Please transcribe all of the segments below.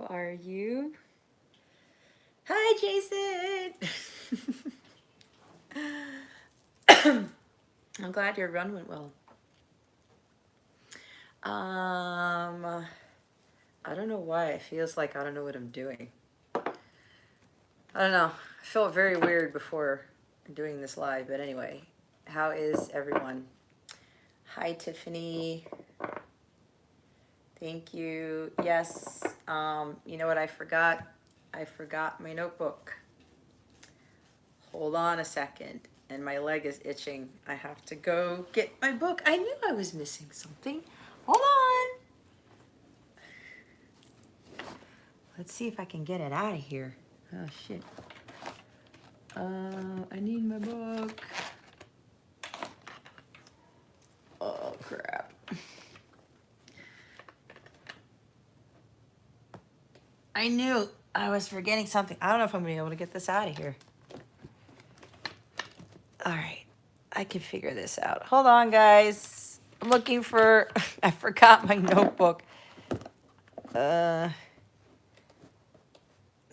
are you? Hi, Jason. I'm glad your run went well. I don't know why it feels like I don't know what I'm doing. I don't know. I felt very weird before doing this live, but anyway, how is everyone? Hi, Tiffany. Thank you. Yes. You know what I forgot? I forgot my notebook. Hold on a second. And my leg is itching. I have to go get my book. I knew I was missing something. Hold on. Let's see if I can get it out of here. Oh, shit. I need my book. Oh, crap. I knew I was forgetting something. I don't know if I'm going to be able to get this out of here. All right. I can figure this out. Hold on, guys. I'm looking for... I forgot my notebook.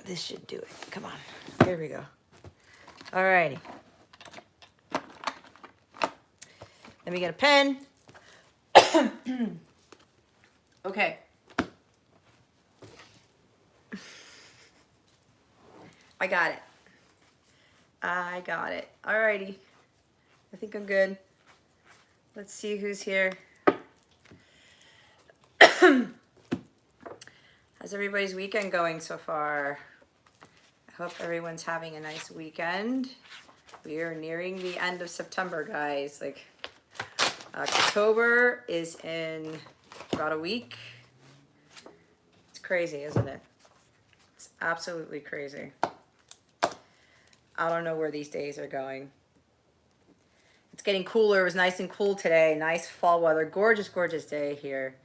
This should do it. Come on. Here we go. All righty. Let me get a pen. Okay. I got it. I got it. All righty. I think I'm good. Let's see who's here. How's everybody's weekend going so far? I hope everyone's having a nice weekend. We are nearing the end of September, guys. Like, October is in about a week. It's crazy, isn't it? It's absolutely crazy. I don't know where these days are going. It's getting cooler. It was nice and cool today. Nice fall weather. Gorgeous, gorgeous day here.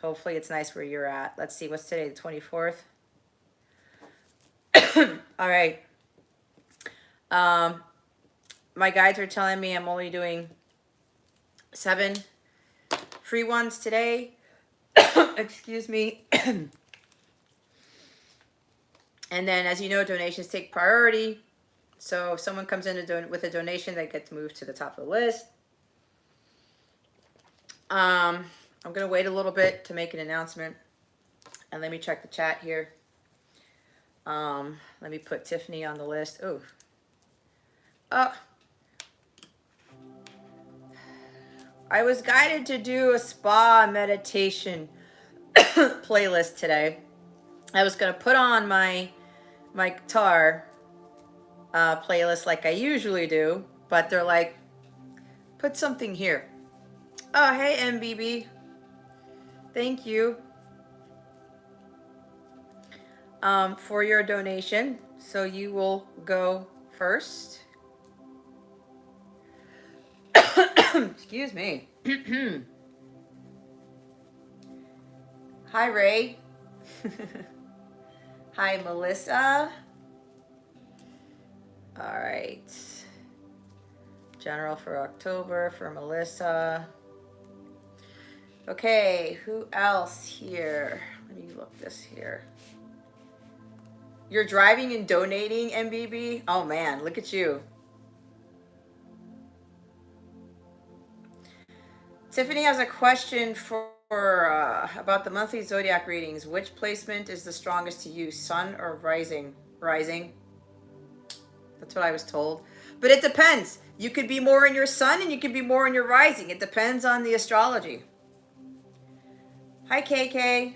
Hopefully it's nice where you're at. Let's see. What's today? The 24th? All right. My guides are telling me I'm only doing 7 free ones today. Excuse me. And then, as you know, donations take priority. So if someone comes in with a donation, they get moved to the top of the list. I'm going to wait a little bit to make an announcement. And let me check the chat here. Let me put Tiffany on the list. Oh. I was guided to do a spa meditation playlist today. I was going to put on my guitar playlist like I usually do, but they're like, put something here. Oh, hey, MBB. Thank you for your donation. So you will go first. Excuse me. Hi, Ray. Hi, Melissa. All right. General for October for Melissa. Okay, who else here? Let me look this here. You're driving and donating, MBB? Oh man, look at you. Tiffany has a question for about the monthly zodiac readings. Which placement is the strongest to you, sun or rising? Rising. That's what I was told. But it depends. You could be more in your sun and you could be more in your rising. It depends on the astrology. Hi, KK.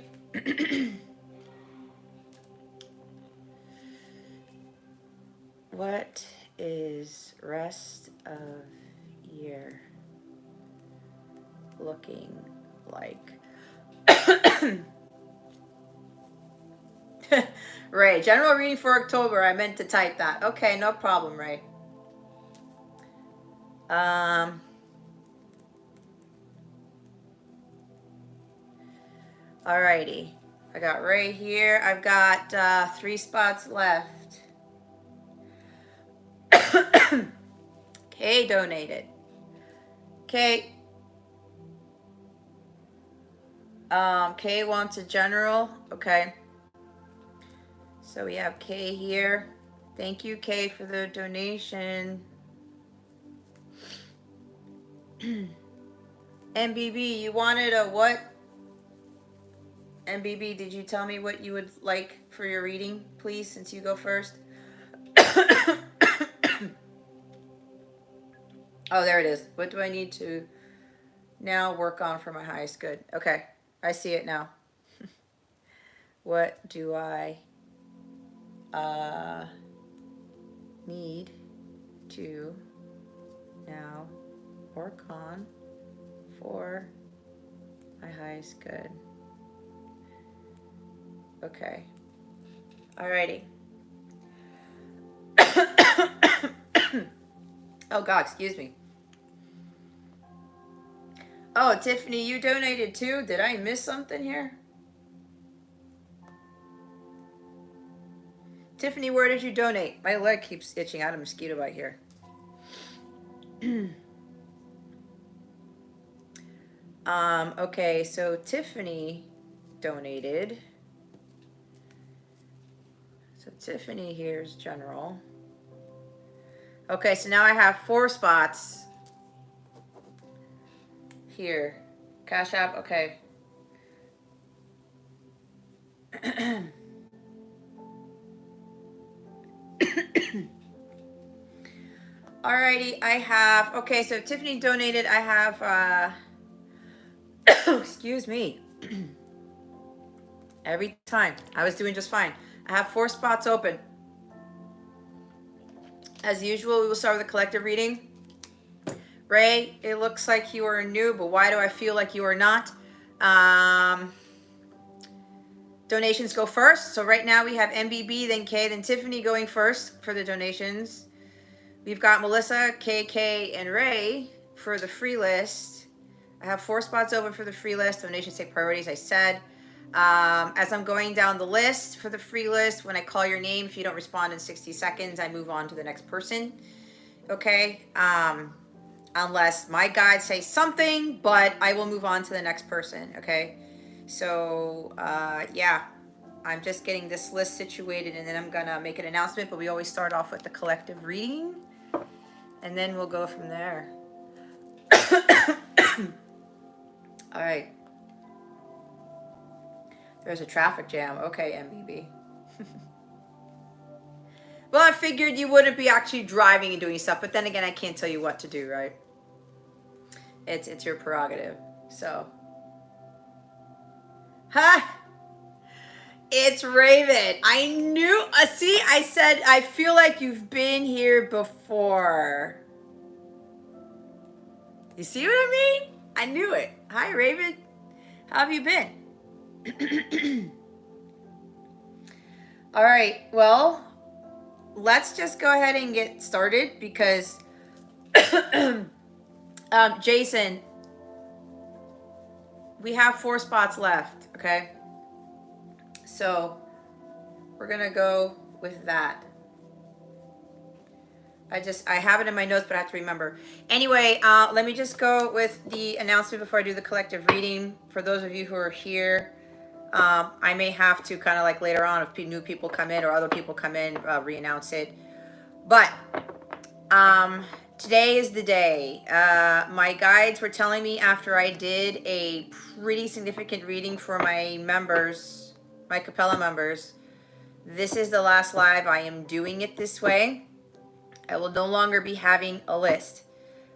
What is rest of year looking like? Ray, general reading for October. I meant to type that. Okay, no problem, Ray. Alrighty. I got Ray here. I've got 3 spots left. Kay donated. Kay. Kay wants a general. Okay. So we have Kay here. Thank you, Kay, for the donation. MBB, you wanted a what? MBB, did you tell me what you would like for your reading, please, since you go first? Oh, there it is. What do I need to now work on for my highest good? Okay, I see it now. What do I need to now work on for my highest good? Okay. Alrighty. Oh God, excuse me. Oh, Tiffany, you donated too? Did I miss something here? Tiffany, where did you donate? My leg keeps itching. I had a mosquito bite here. Okay, so Tiffany donated. So Tiffany here's general. Okay, so now I have 4 spots here. Cash App, okay. Alrighty, I have, okay, so Tiffany donated. I have, excuse me. Every time. I was doing just fine. I have 4 spots open. As usual, we will start with a collective reading. Ray, it looks like you are new, but why do I feel like you are not? Donations go first. So right now we have MBB, then Kay, then Tiffany going first for the donations. We've got Melissa, KK, and Ray for the free list. I have 4 spots open for the free list. Donations take priorities, I said. As I'm going down the list for the free list, when I call your name, if you don't respond in 60 seconds, I move on to the next person. Okay? Unless my guide says something, but I will move on to the next person. Okay? So, yeah. I'm just getting this list situated, and then I'm going to make an announcement, but we always start off with the collective reading, and then we'll go from there. All right. There's a traffic jam. Okay, MBB. Well, I figured you wouldn't be actually driving and doing stuff, but then again, I can't tell you what to do, right? It's your prerogative. So, ha! It's Raven. I knew. See, I said I feel like you've been here before. You see what I mean? I knew it. Hi, Raven. How have you been? All right. Well, let's just go ahead and get started because Jason, we have 4 spots left. Okay. So we're going to go with that. I have it in my notes, but I have to remember. Anyway, let me just go with the announcement before I do the collective reading. For those of you who are here, I may have to kind of like later on if new people come in or other people come in, re-announce it. But today is the day. My guides were telling me after I did a pretty significant reading for my members, my Capella members, this is the last live. I am doing it this way. I will no longer be having a list.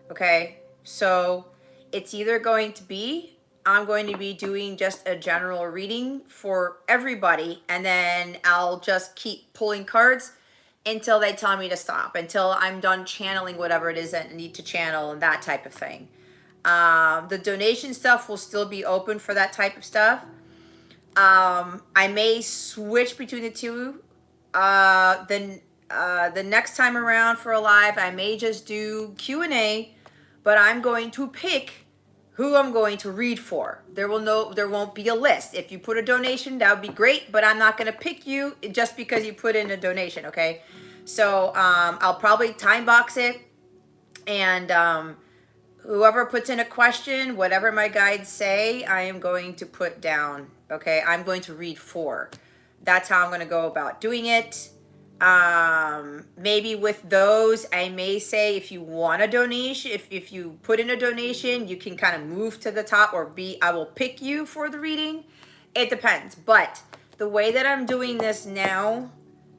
Okay, so it's either going to be, I'm going to be doing just a general reading for everybody, and then I'll just keep pulling cards until they tell me to stop, until I'm done channeling whatever it is that I need to channel and that type of thing. The donation stuff will still be open for that type of stuff. I may switch between the two. The next time around for a live, I may just do Q&A, but I'm going to pick who I'm going to read for. There won't be a list. If you put a donation, that would be great, but I'm not going to pick you just because you put in a donation, okay? So I'll probably time box it, and Whoever puts in a question, whatever my guides say, I am going to put down. Okay, I'm going to read for. That's how I'm going to go about doing it. Maybe with those, I may say if you want a donation, if you put in a donation, you can kind of move to the top, or I will pick you for the reading. It depends. But the way that I'm doing this now,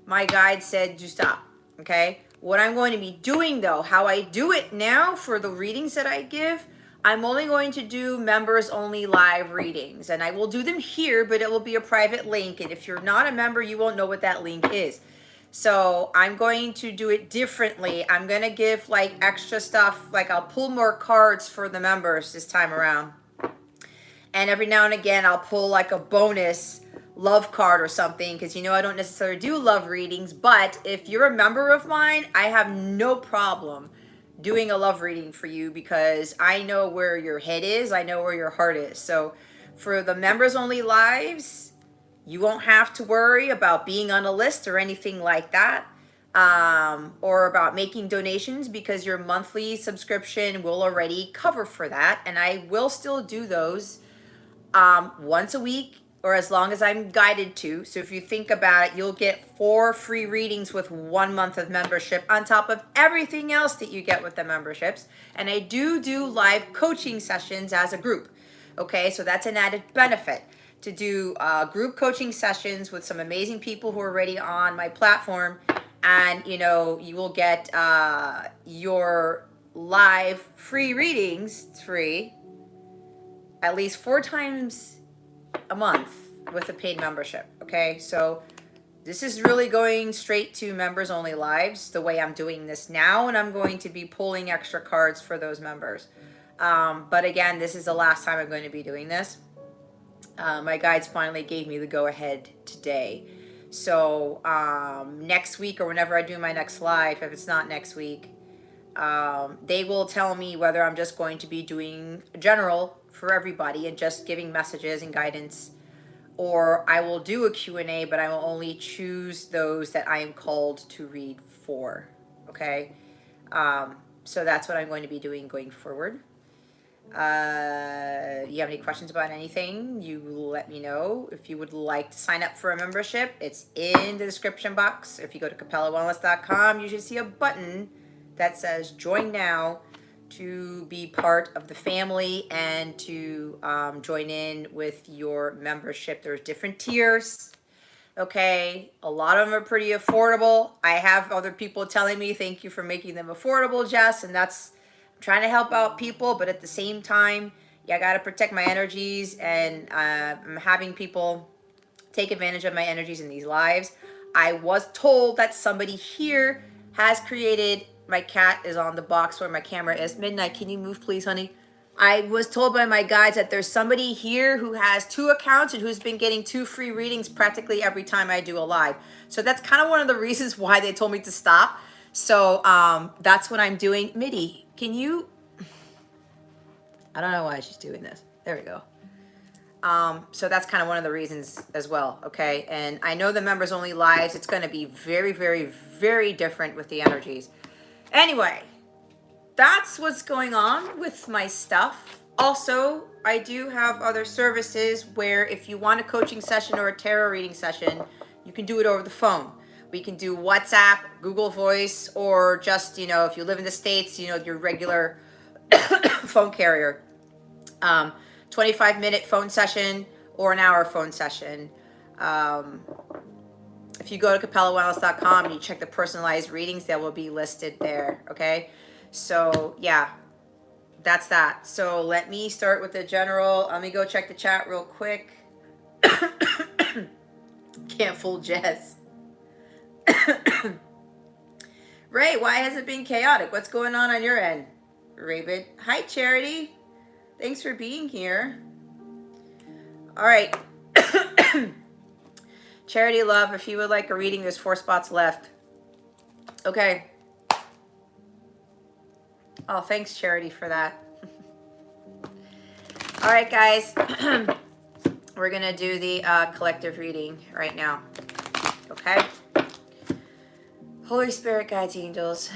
my guide said to stop. Okay. What I'm going to be doing though, how I do it now for the readings that I give, I'm only going to do members only live readings, and I will do them here, but it will be a private link. And if you're not a member, you won't know what that link is. So I'm going to do it differently. I'm going to give like extra stuff, like I'll pull more cards for the members this time around. And every now and again, I'll pull like a bonus love card or something, because you know I don't necessarily do love readings, but if you're a member of mine, I have no problem doing a love reading for you, because I know where your head is, I know where your heart is. So for the members only lives, you won't have to worry about being on a list or anything like that, or about making donations, because your monthly subscription will already cover for that. And I will still do those once a week, or as long as I'm guided to. So if you think about it, you'll get 4 free readings with 1 month of membership on top of everything else that you get with the memberships. And I do live coaching sessions as a group. Okay, so that's an added benefit, to do group coaching sessions with some amazing people who are already on my platform. And you know, you will get your live free readings free at least 4 times a month with a paid membership. Okay, so this is really going straight to members only lives the way I'm doing this now, and I'm going to be pulling extra cards for those members. But again, this is the last time I'm going to be doing this. My guides finally gave me the go ahead today. So next week, or whenever I do my next live, if it's not next week, they will tell me whether I'm just going to be doing general for everybody and just giving messages and guidance, or I will do a Q&A, but I will only choose those that I am called to read for. Okay, so that's what I'm going to be doing going forward. You have any questions about anything, you let me know. If you would like to sign up for a membership, it's in the description box. If you go to capellawellness.com, you should see a button that says join now, to be part of the family and to join in with your membership. There's different tiers. Okay, a lot of them are pretty affordable. I have other people telling me thank you for making them affordable, Jess, and that's, I'm trying to help out people, but at the same time, yeah, I got to protect my energies, and I'm having people take advantage of my energies in these lives. I was told that somebody here has created, my cat is on the box where my camera is. Midnight, can you move please, honey? I was told by my guides that there's somebody here who has 2 accounts and who's been getting 2 free readings practically every time I do a live. So that's kind of one of the reasons why they told me to stop. So that's what I'm doing. Midi, can you, I don't know why she's doing this. There we go. So that's kind of one of the reasons as well. Okay, and I know the members only lives, it's going to be very, very, very different with the energies. Anyway, that's what's going on with my stuff. Also, I do have other services where if you want a coaching session or a tarot reading session, you can do it over the phone. We can do WhatsApp, Google Voice, or just, you know, if you live in the States, you know, your regular phone carrier. 25-minute phone session or an hour phone session. If you go to capellawellness.com and you check the personalized readings, they will be listed there. Okay, so yeah, that's that. So let me start with the general. Let me go check the chat real quick. Can't fool Jess. Ray, why has it been chaotic? What's going on your end? Raven, hi Charity, thanks for being here. All right. Charity Love, if you would like a reading, there's 4 spots left. Okay. Oh, thanks, Charity, for that. All right, guys. We're going to do the collective reading right now. Okay? Holy Spirit, guides, angels.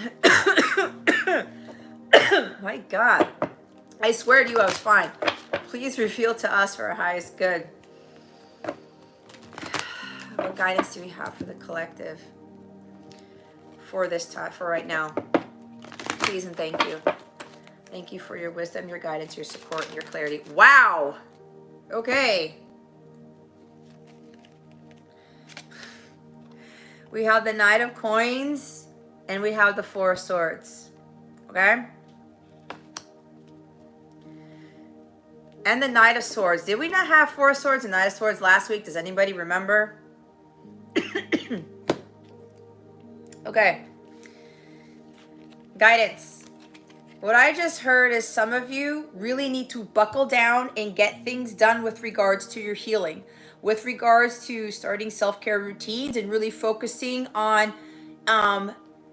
My God. I swear to you, I was fine. Please reveal to us for our highest good. What guidance do we have for the collective for this time, for right now? Please and thank you. Thank you for your wisdom, your guidance, your support, and your clarity. Wow. Okay. We have the Knight of Coins and we have the Four of Swords. Okay? And the Knight of Swords. Did we not have Four of Swords and Knight of Swords last week? Does anybody remember? Okay. Guidance. What I just heard is some of you really need to buckle down and get things done with regards to your healing, with regards to starting self-care routines and really focusing on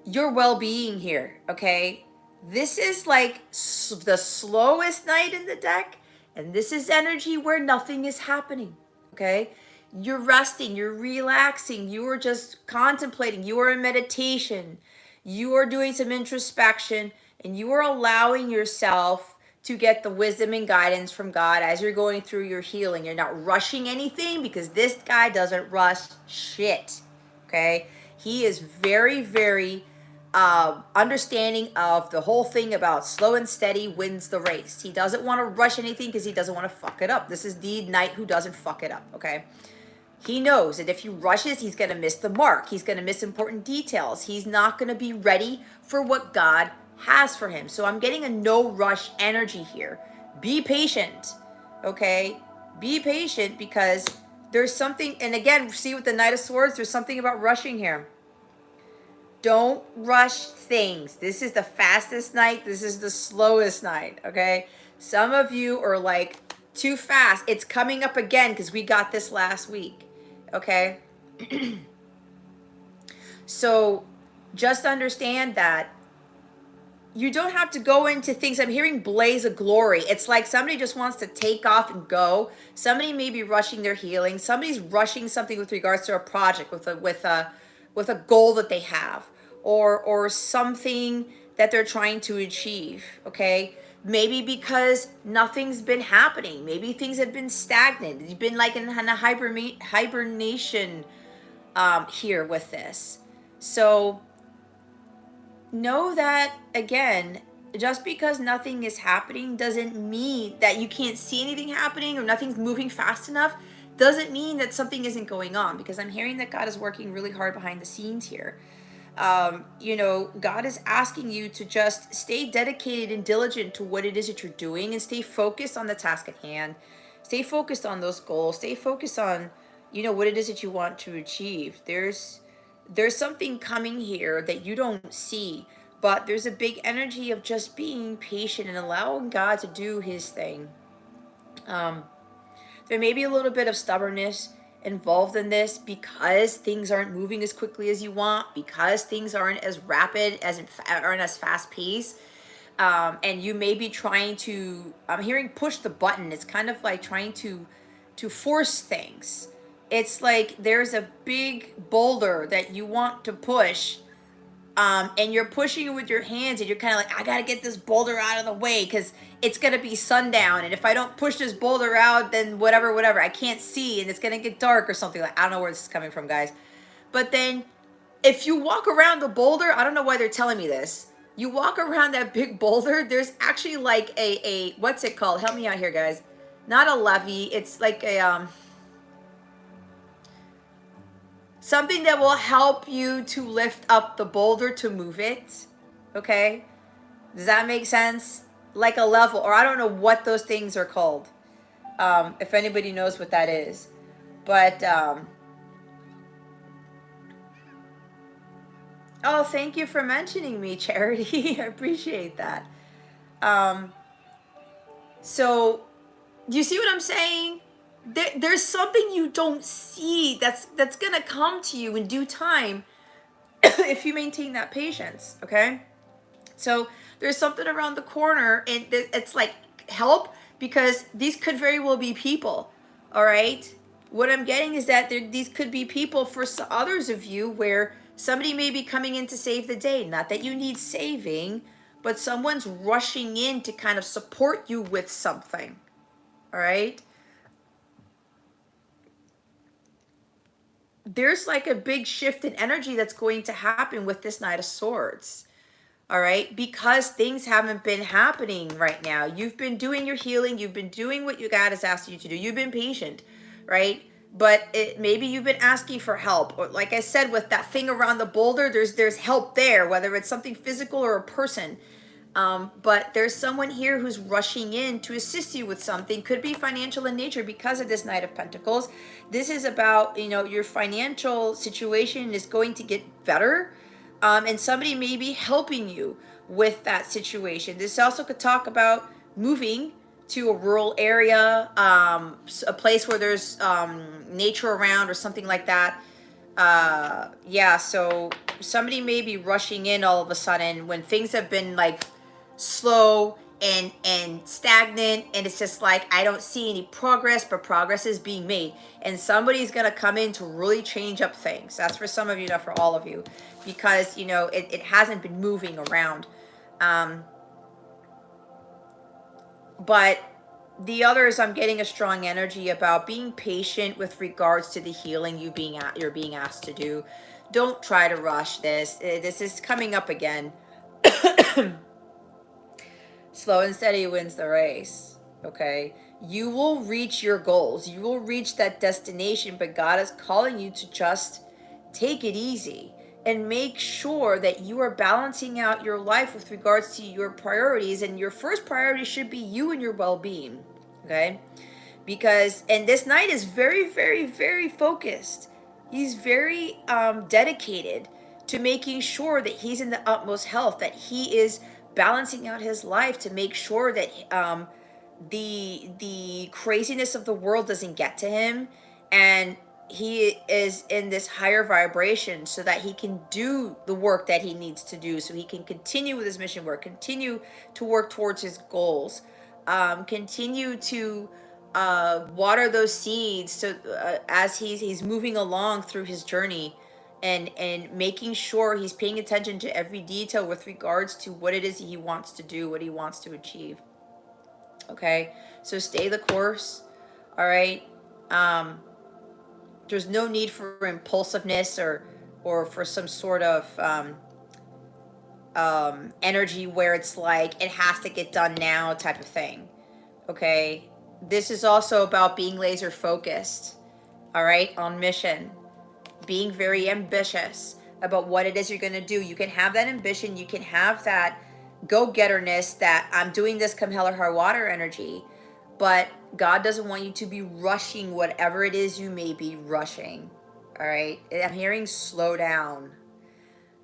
your well-being here, okay? This is like the slowest night in the deck, and this is energy where nothing is happening, okay? You're resting, you're relaxing, you are just contemplating, you are in meditation, you are doing some introspection, and you are allowing yourself to get the wisdom and guidance from God as you're going through your healing. You're not rushing anything because this guy doesn't rush shit, okay? He is very, very understanding of the whole thing about slow and steady wins the race. He doesn't want to rush anything because he doesn't want to fuck it up. This is the knight who doesn't fuck it up, okay? He knows that if he rushes, he's going to miss the mark. He's going to miss important details. He's not going to be ready for what God has for him. So I'm getting a no rush energy here. Be patient, okay? Be patient because there's something, and again, see with the Knight of Swords, there's something about rushing here. Don't rush things. This is the fastest night. This is the slowest night, okay? Some of you are like too fast. It's coming up again because we got this last week. Okay. So just understand that you don't have to go into things. I'm hearing blaze of glory. It's like somebody just wants to take off and go. Somebody may be rushing their healing. Somebody's rushing something with regards to a project, with a goal that they have, or something that they're trying to achieve. Okay. Maybe because nothing's been happening. Maybe things have been stagnant. You've been like in a hibernation here with this. So know that, again, just because nothing is happening doesn't mean that you can't see anything happening or nothing's moving fast enough. Doesn't mean that something isn't going on, because I'm hearing that God is working really hard behind the scenes here. You know, God is asking you to just stay dedicated and diligent to what it is that you're doing and stay focused on the task at hand. Stay focused on those goals. Stay focused on, you know, what it is that you want to achieve. There's something coming here that you don't see, but there's a big energy of just being patient and allowing God to do his thing. There may be a little bit of stubbornness involved in this because things aren't moving as quickly as you want, because things aren't as rapid, aren't as fast paced. And you may be trying to, I'm hearing push the button. It's kind of like trying to force things. It's like there's a big boulder that you want to push, and you're pushing it with your hands, and you're kind of like, I gotta get this boulder out of the way because it's gonna be sundown, and if I don't push this boulder out, then whatever, I can't see, and it's gonna get dark or something. Like, I don't know where this is coming from, guys. But then if you walk around the boulder, I don't know why they're telling me this. You walk around that big boulder, there's actually like a what's it called? Help me out here, guys. Not a levee. It's like a something that will help you to lift up the boulder to move it. Okay? Does that make sense? Like a level, or I don't know what those things are called. If anybody knows what that is. But oh, thank you for mentioning me, Charity. I appreciate that. So do you see what I'm saying? There's something you don't see that's gonna come to you in due time if you maintain that patience, okay? So there's something around the corner, and it's like help, because these could very well be people, all right? What I'm getting is that these could be people for others of you, where somebody may be coming in to save the day. Not that you need saving, but someone's rushing in to kind of support you with something. All right. There's like a big shift in energy that's going to happen with this Knight of Swords. All right, because things haven't been happening right now. You've been doing your healing. You've been doing what your God has asked you to do. You've been patient, right? But maybe you've been asking for help, or like I said, with that thing around the boulder, there's help there, whether it's something physical or a person. But there's someone here who's rushing in to assist you with something. Could be financial in nature because of this Knight of Pentacles. This is about, your financial situation is going to get better. And somebody may be helping you with that situation. This also could talk about moving to a rural area, a place where there's nature around or something like that. Yeah, so somebody may be rushing in all of a sudden when things have been like slow and stagnant, and it's just like I don't see any progress, but progress is being made, and somebody's gonna come in to really change up things. That's for some of you, not for all of you, because it hasn't been moving around. But the others, I'm getting a strong energy about being patient with regards to the healing you're being asked to do. Don't try to rush this. This is coming up again. Slow and steady wins the race. Okay. You will reach your goals. You will reach that destination, but God is calling you to just take it easy and make sure that you are balancing out your life with regards to your priorities. And your first priority should be you and your well-being. Okay. And this knight is very, very, very focused. He's very dedicated to making sure that he's in the utmost health, that he is balancing out his life to make sure that the craziness of the world doesn't get to him, and he is in this higher vibration so that he can do the work that he needs to do, so he can continue with his mission work, continue to work towards his goals, continue to water those seeds, so as he's moving along through his journey, and making sure he's paying attention to every detail with regards to what it is he wants to do, what he wants to achieve. Okay, so stay the course. All right. There's no need for impulsiveness or for some sort of energy where it's like it has to get done now type of thing. Okay, this is also about being laser focused. All right, on mission, being very ambitious about what it is you're going to do. You can have that ambition, you can have that go-getterness, that I'm doing this come hell or high water energy, but God doesn't want you to be rushing whatever it is you may be rushing. All right, I'm hearing slow down.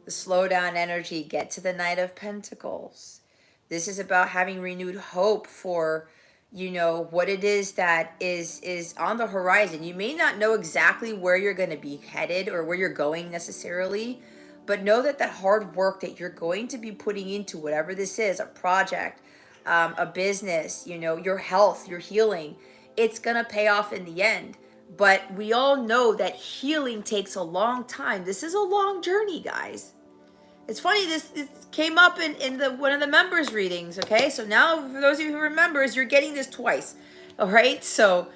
The slow down energy. Get to the Knight of Pentacles. This is about having renewed hope for what it is that is on the horizon. You may not know exactly where you're going to be headed or where you're going necessarily, but know that hard work that you're going to be putting into whatever this is, a project, a business, your health, your healing, it's going to pay off in the end. But we all know that healing takes a long time. This is a long journey, guys. It's funny, this came up in one of the members readings, okay? So now, for those of you who remembers, you're getting this twice, all right? So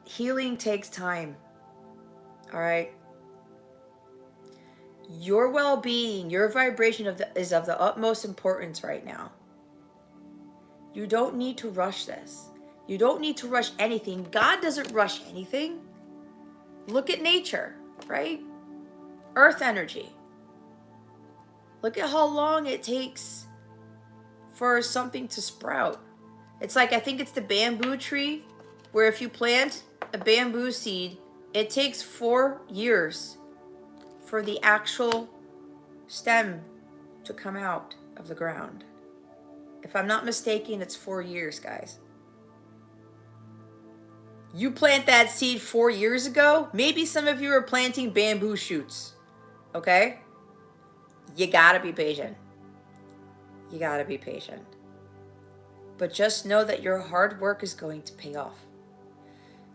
healing takes time, all right? Your well-being, your vibration is of the utmost importance right now. You don't need to rush this. You don't need to rush anything. God doesn't rush anything. Look at nature, right? Earth energy. Look at how long it takes for something to sprout. It's like, I think it's the bamboo tree, where if you plant a bamboo seed, it takes 4 years for the actual stem to come out of the ground. If I'm not mistaken, it's 4 years, guys. You plant that seed 4 years ago, maybe some of you are planting bamboo shoots, okay? You gotta be patient. You gotta be patient. But just know that your hard work is going to pay off.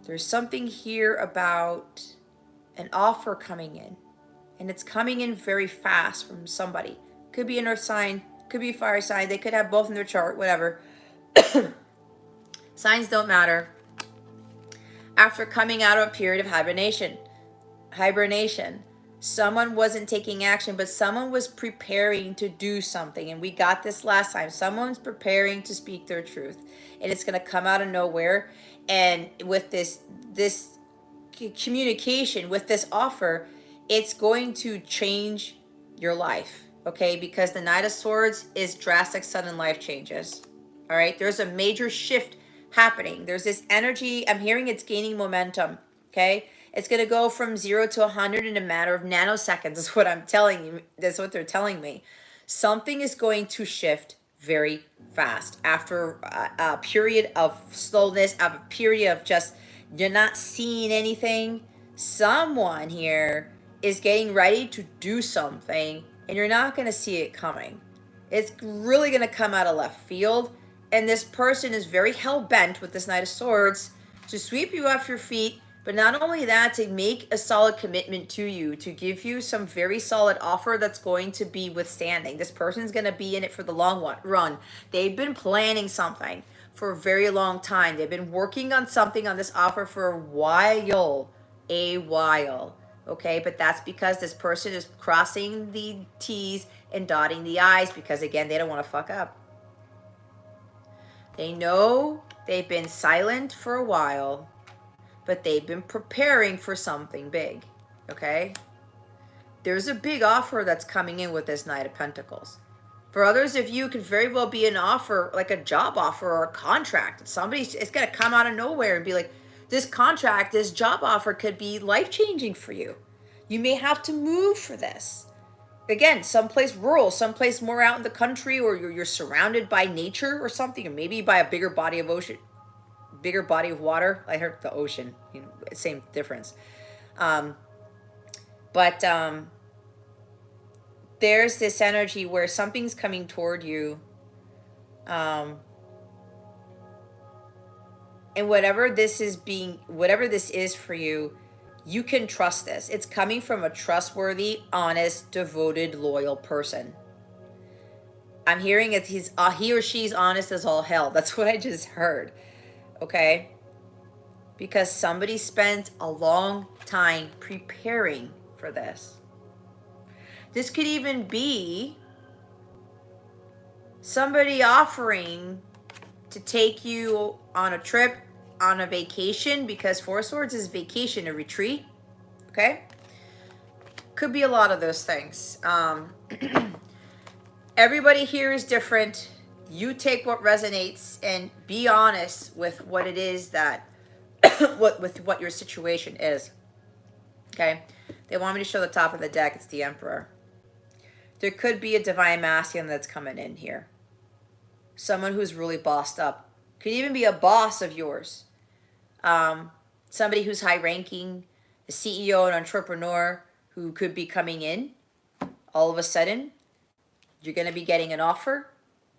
There's something here about an offer coming in, and it's coming in very fast from somebody. Could be an earth sign, could be a fire sign. They could have both in their chart, whatever. Signs don't matter. After coming out of a period of hibernation, someone wasn't taking action, but someone was preparing to do something. And we got this last time. Someone's preparing to speak their truth, and it's going to come out of nowhere. And with this communication, with this offer, it's going to change your life, okay? Because the Knight of Swords is drastic, sudden life changes. All right, there's a major shift happening. There's this energy. I'm hearing it's gaining momentum, okay? It's going to go from 0 to 100 in a matter of nanoseconds is what I'm telling you. That's what they're telling me. Something is going to shift very fast after a period of slowness, a period of just you're not seeing anything. Someone here is getting ready to do something, and you're not going to see it coming. It's really going to come out of left field. And this person is very hell-bent with this Knight of Swords to sweep you off your feet, but not only that, to make a solid commitment to you, to give you some very solid offer that's going to be withstanding. This person's going to be in it for the long run. They've been planning something for a very long time. They've been working on something on this offer for a while. Okay, but that's because this person is crossing the T's and dotting the I's because, again, they don't want to fuck up. They know they've been silent for a while, but they've been preparing for something big, okay? There's a big offer that's coming in with this Knight of Pentacles. For others of you, it could very well be an offer, like a job offer or a contract. It's going to come out of nowhere and be like, this contract, this job offer could be life-changing for you. You may have to move for this. Again, someplace rural, someplace more out in the country, or you're surrounded by nature or something, or maybe by a bigger body of water. I heard the ocean, same difference. But there's this energy where something's coming toward you. And whatever this is for you, you can trust this. It's coming from a trustworthy, honest, devoted, loyal person. I'm hearing he or she's honest as all hell. That's what I just heard. Okay? Because somebody spent a long time preparing for this. This could even be somebody offering to take you on a trip, on a vacation, because Four Swords is vacation, a retreat. Okay? Could be a lot of those things. Everybody here is different. You take what resonates and be honest with what it is that with what your situation is. Okay? They want me to show the top of the deck. It's the Emperor. There could be a divine masculine that's coming in here. Someone who's really bossed up. Could even be a boss of yours. Somebody who's high ranking, a CEO, an entrepreneur who could be coming in. All of a sudden, you're going to be getting an offer.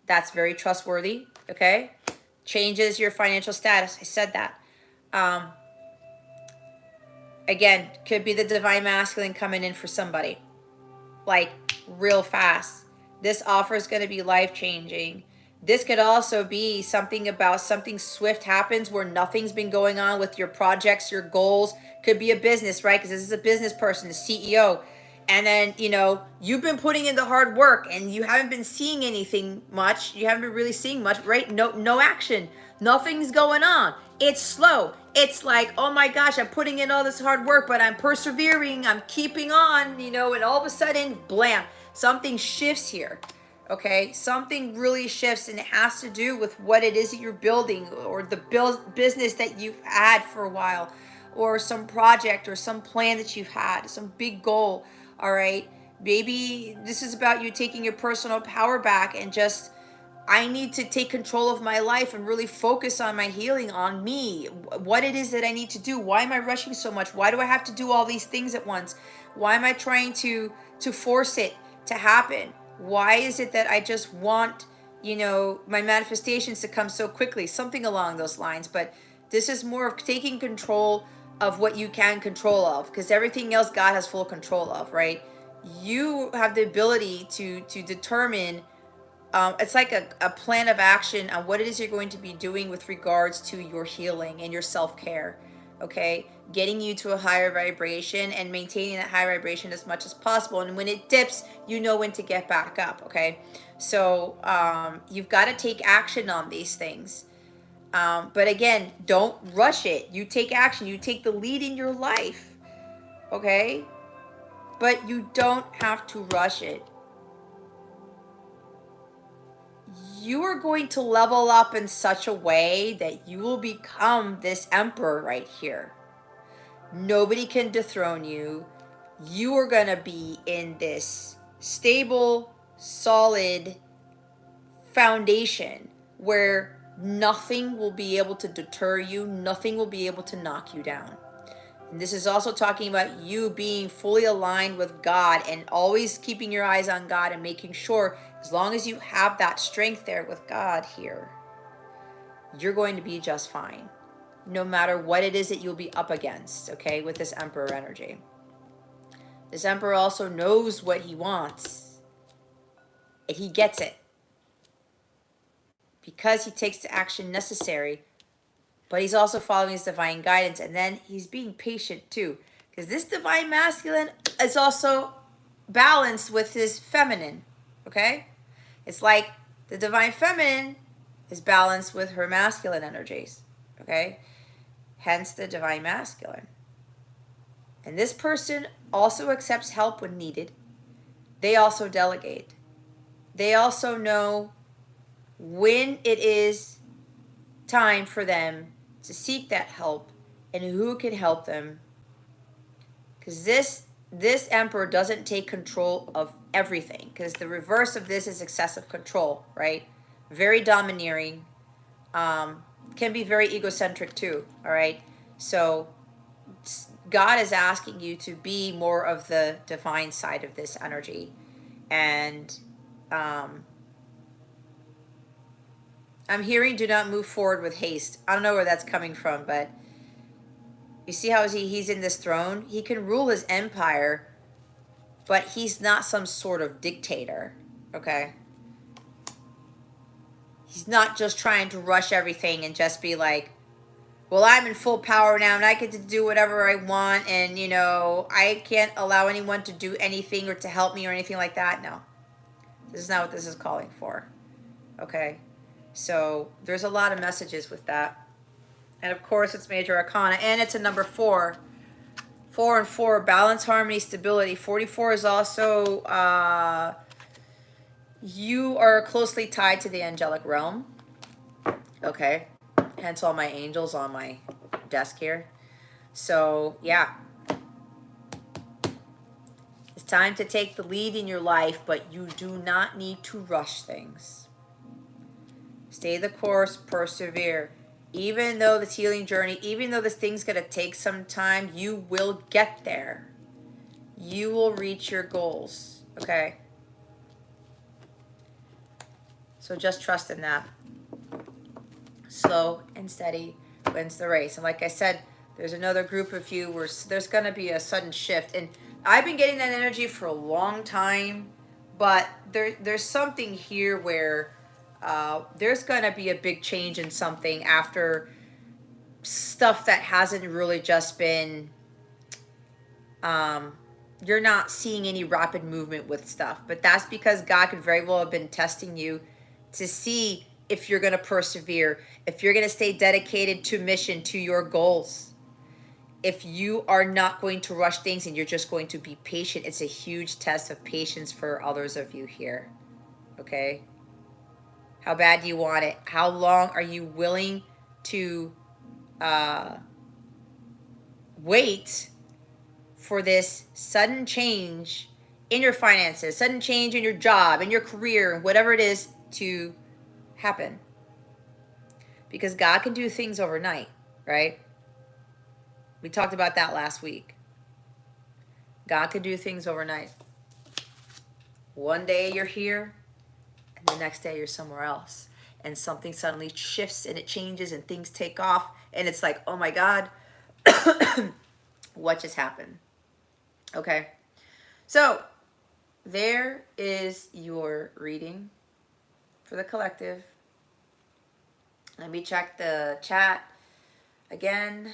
That's very trustworthy, okay? Changes your financial status. I said that. Again, could be the divine masculine coming in for somebody. Like, real fast. This offer is going to be life-changing. This could also be something about something swift happens where nothing's been going on with your projects, your goals. Could be a business, right? Because this is a business person, a CEO. And then, you've been putting in the hard work and you haven't been seeing anything much. You haven't been really seeing much, right? No action. Nothing's going on. It's slow. It's like, oh my gosh, I'm putting in all this hard work, but I'm persevering. I'm keeping on, and all of a sudden, blam, something shifts here. Okay, something really shifts, and it has to do with what it is that you're building, or the business that you've had for a while, or some project or some plan that you've had, some big goal. All right, maybe this is about you taking your personal power back and just, I need to take control of my life and really focus on my healing, on me, what it is that I need to do. Why am I rushing so much? Why do I have to do all these things at once? Why am I trying to force it to happen? Why is it that I just want, my manifestations to come so quickly? Something along those lines. But this is more of taking control of what you can control of, because everything else God has full control of, right? you have the ability to determine, it's like a plan of action on what it is you're going to be doing with regards to your healing and your self-care. Okay, getting you to a higher vibration and maintaining that high vibration as much as possible, and when it dips, you know when to get back up. Okay, so you've got to take action on these things, but again, don't rush it. You take action, you take the lead in your life. Okay, but you don't have to rush it. You are going to level up in such a way that you will become this emperor right here. Nobody can dethrone you. You are going to be in this stable, solid foundation where nothing will be able to deter you, nothing will be able to knock you down. And this is also talking about you being fully aligned with God and always keeping your eyes on God and making sure, as long as you have that strength there with God here, you're going to be just fine, no matter what it is that you'll be up against, okay, with this Emperor energy. This Emperor also knows what he wants, and he gets it because he takes the action necessary, but he's also following his divine guidance, and then he's being patient too, because this divine masculine is also balanced with his feminine, okay? It's like the divine feminine is balanced with her masculine energies, okay? Hence the divine masculine. And this person also accepts help when needed. They also delegate. They also know when it is time for them to seek that help and who can help them. Because this emperor doesn't take control of everything, because the reverse of this is excessive control, right? Very domineering, can be very egocentric too, all right? So God is asking you to be more of the divine side of this energy. And I'm hearing do not move forward with haste. I don't know where that's coming from, but you see how he's in this throne? He can rule his empire, but he's not some sort of dictator, okay? He's not just trying to rush everything and just be like, well, I'm in full power now and I get to do whatever I want, and, you know, I can't allow anyone to do anything or to help me or anything like that. No. This is not what this is calling for. Okay? So there's a lot of messages with that. And of course, it's major arcana, and it's a number 4. 4 and 4, balance, harmony, stability. 44 is also, you are closely tied to the angelic realm. Okay? Hence all my angels on my desk here. So, yeah. It's time to take the lead in your life, but you do not need to rush things. Stay the course, persevere. Even though this healing journey, even though this thing's going to take some time, you will get there. You will reach your goals, okay? So just trust in that. Slow and steady wins the race. And like I said, there's another group of you where there's going to be a sudden shift. And I've been getting that energy for a long time, but there's something here where there's going to be a big change in something after stuff that hasn't really just been, you're not seeing any rapid movement with stuff. But that's because God could very well have been testing you to see if you're going to persevere, if you're going to stay dedicated to mission, to your goals. If you are not going to rush things and you're just going to be patient, it's a huge test of patience for others of you here. Okay? How bad do you want it? How long are you willing to wait for this sudden change in your finances, sudden change in your job, in your career, whatever it is to happen? Because God can do things overnight, right? We talked about that last week. God can do things overnight. One day you're here, and the next day you're somewhere else. And something suddenly shifts and it changes and things take off. And it's like, oh my God, what just happened? Okay. So there is your reading for the collective. Let me check the chat again.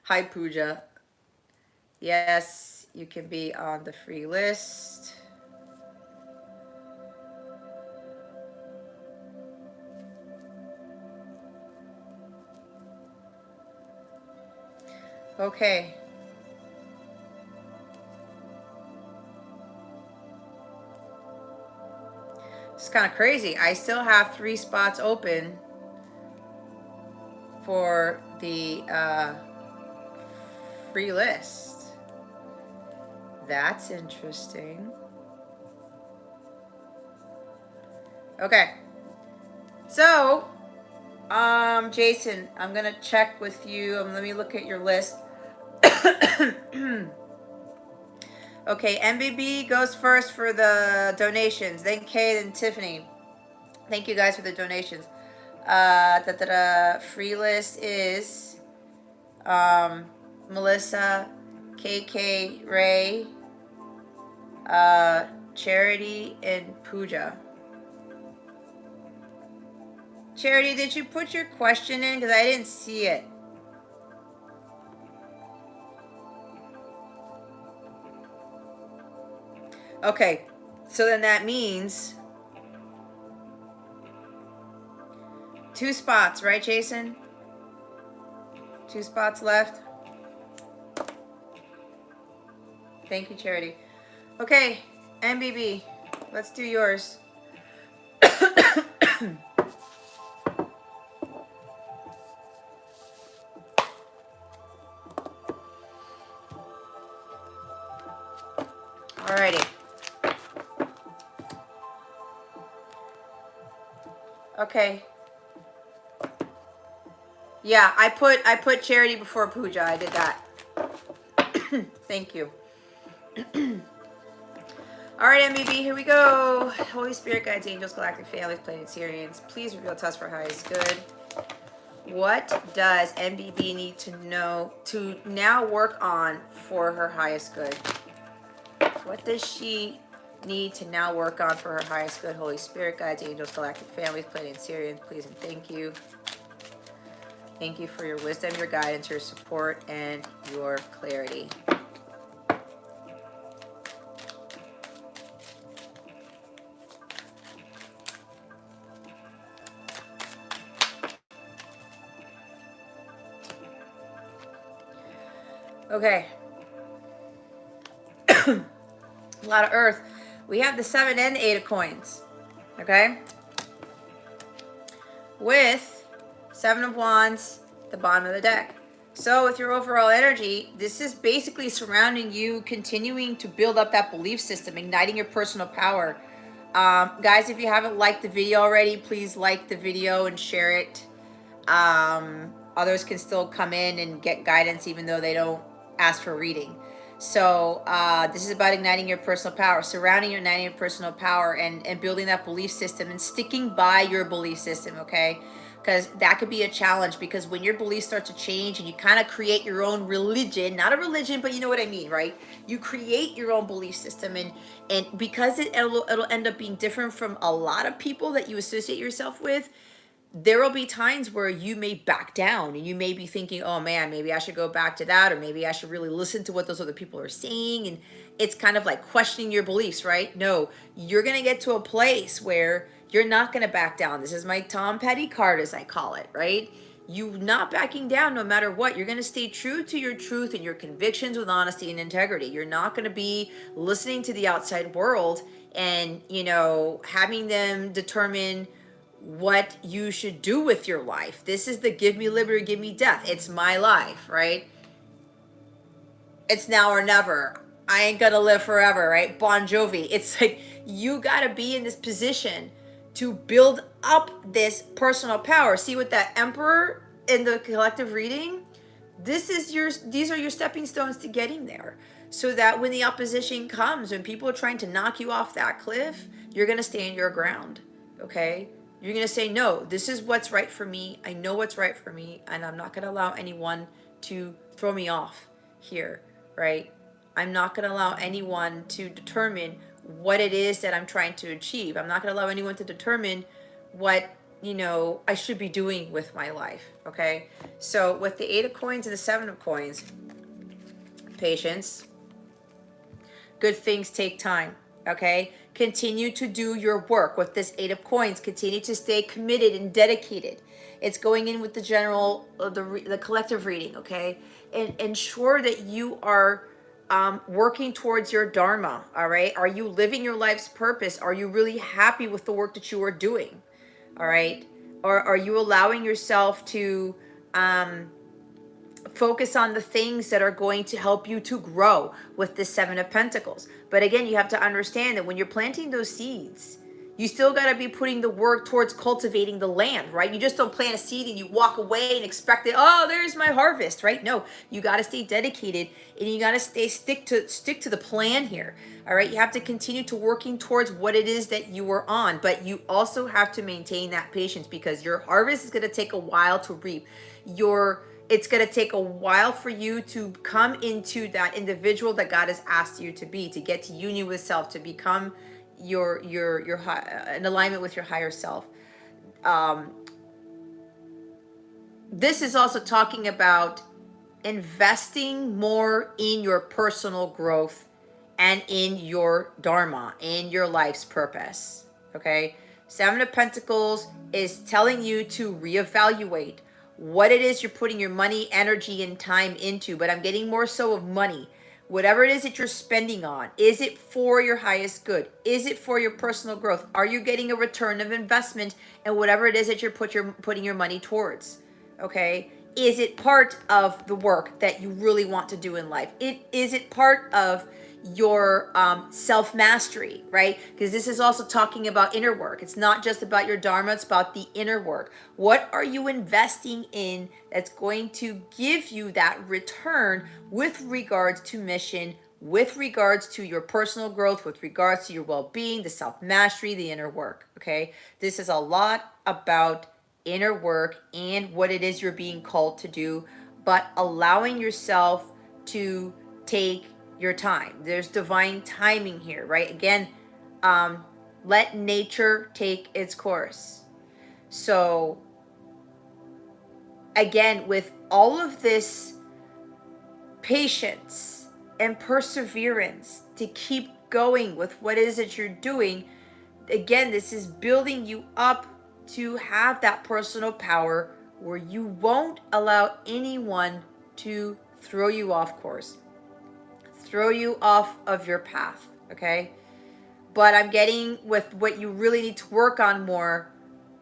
Hi, Pooja. Yes, you can be on the free list. Okay. It's kind of crazy. I still have 3 spots open for the free list. That's interesting. Okay. So, Jason, I'm going to check with you. Let me look at your list. Okay, MBB goes first for the donations. Then Kay, then Tiffany. Thank you guys for the donations. Free list is Melissa, KK, Ray, Charity, and Pooja. Charity, did you put your question in? Because I didn't see it. Okay, so then that means 2 spots, right, Jason? 2 spots left. Thank you, Charity. Okay, MBB, let's do yours. Alrighty. Okay. Yeah, I put Charity before Pooja. I did that. Thank you. All right, MBB, here we go. Holy Spirit, guides, angels, galactic families, planets, Syrians, please reveal to us for highest good. What does MBB need to know to now work on for her highest good? What does she need to now work on for her highest good? Holy Spirit, guides, angels, galactic families, planets, Syrians, please and thank you. Thank you for your wisdom, your guidance, your support, and your clarity. Okay. A lot of earth. We have the 7 and 8 of coins. Okay? With 7 of wands, the bottom of the deck. So with your overall energy, this is basically surrounding you, continuing to build up that belief system, igniting your personal power. Guys, if you haven't liked the video already, please like the video and share it. Others can still come in and get guidance even though they don't ask for reading. So this is about igniting your personal power, surrounding your igniting your personal power, and building that belief system and sticking by your belief system, okay? Because that could be a challenge, because when your beliefs start to change and you kind of create your own religion, not a religion, but you know what I mean, right? You create your own belief system, and because it'll end up being different from a lot of people that you associate yourself with, there will be times where you may back down and you may be thinking, oh man, maybe I should go back to that, or maybe I should really listen to what those other people are saying. And it's kind of like questioning your beliefs, right? No, you're going to get to a place where you're not going to back down. This is my Tom Petty card, as I call it, right? You not backing down no matter what. You're going to stay true to your truth and your convictions with honesty and integrity. You're not going to be listening to the outside world and, having them determine what you should do with your life. This is the give me liberty, give me death. It's my life, right? It's now or never. I ain't gonna live forever, right? Bon Jovi. It's like you gotta be in this position to build up this personal power. See, with that Emperor in the collective reading, these are your stepping stones to getting there. So that when the opposition comes, when people are trying to knock you off that cliff, you're gonna stand your ground. Okay? You're going to say, no, this is what's right for me. I know what's right for me, and I'm not going to allow anyone to throw me off here, right? I'm not going to allow anyone to determine what it is that I'm trying to achieve. I'm not going to allow anyone to determine what, I should be doing with my life, okay? So with the 8 of coins and the 7 of coins, patience. Good things take time, okay? Continue to do your work with this 8 of coins. Continue to stay committed and dedicated. It's going in with the general, the collective reading, okay? And ensure that you are working towards your dharma, all right? Are you living your life's purpose? Are you really happy with the work that you are doing, all right? Or are you allowing yourself to focus on the things that are going to help you to grow with the 7 of Pentacles? But again, you have to understand that when you're planting those seeds, you still got to be putting the work towards cultivating the land, right? You just don't plant a seed and you walk away and expect it, oh, there's my harvest, right? No, you got to stay dedicated and you got to stick to the plan here. All right? You have to continue to working towards what it is that you are on, but you also have to maintain that patience because your harvest is going to take a while to reap. It's going to take a while for you to come into that individual that God has asked you to be, to get to union with self, to become your in alignment with your higher self. This is also talking about investing more in your personal growth and in your dharma, in your life's purpose. Okay? 7 of Pentacles is telling you to reevaluate what it is you're putting your money, energy, and time into, but I'm getting more so of money. Whatever it is that you're spending on, is it for your highest good? Is it for your personal growth? Are you getting a return of investment in whatever it is that you're putting your money towards? Okay? Is it part of the work that you really want to do in life? Is it part of your self-mastery, right? Because this is also talking about inner work. It's not just about your dharma, it's about the inner work. What are you investing in that's going to give you that return with regards to mission, with regards to your personal growth, with regards to your well-being, the self-mastery, the inner work, okay? This is a lot about inner work and what it is you're being called to do, but allowing yourself to take your time. There's divine timing here, right? Again, let nature take its course. So again, with all of this patience and perseverance to keep going with what it is that you're doing, again, this is building you up to have that personal power where you won't allow anyone to throw you off course, throw you off of your path, okay? But I'm getting with what you really need to work on more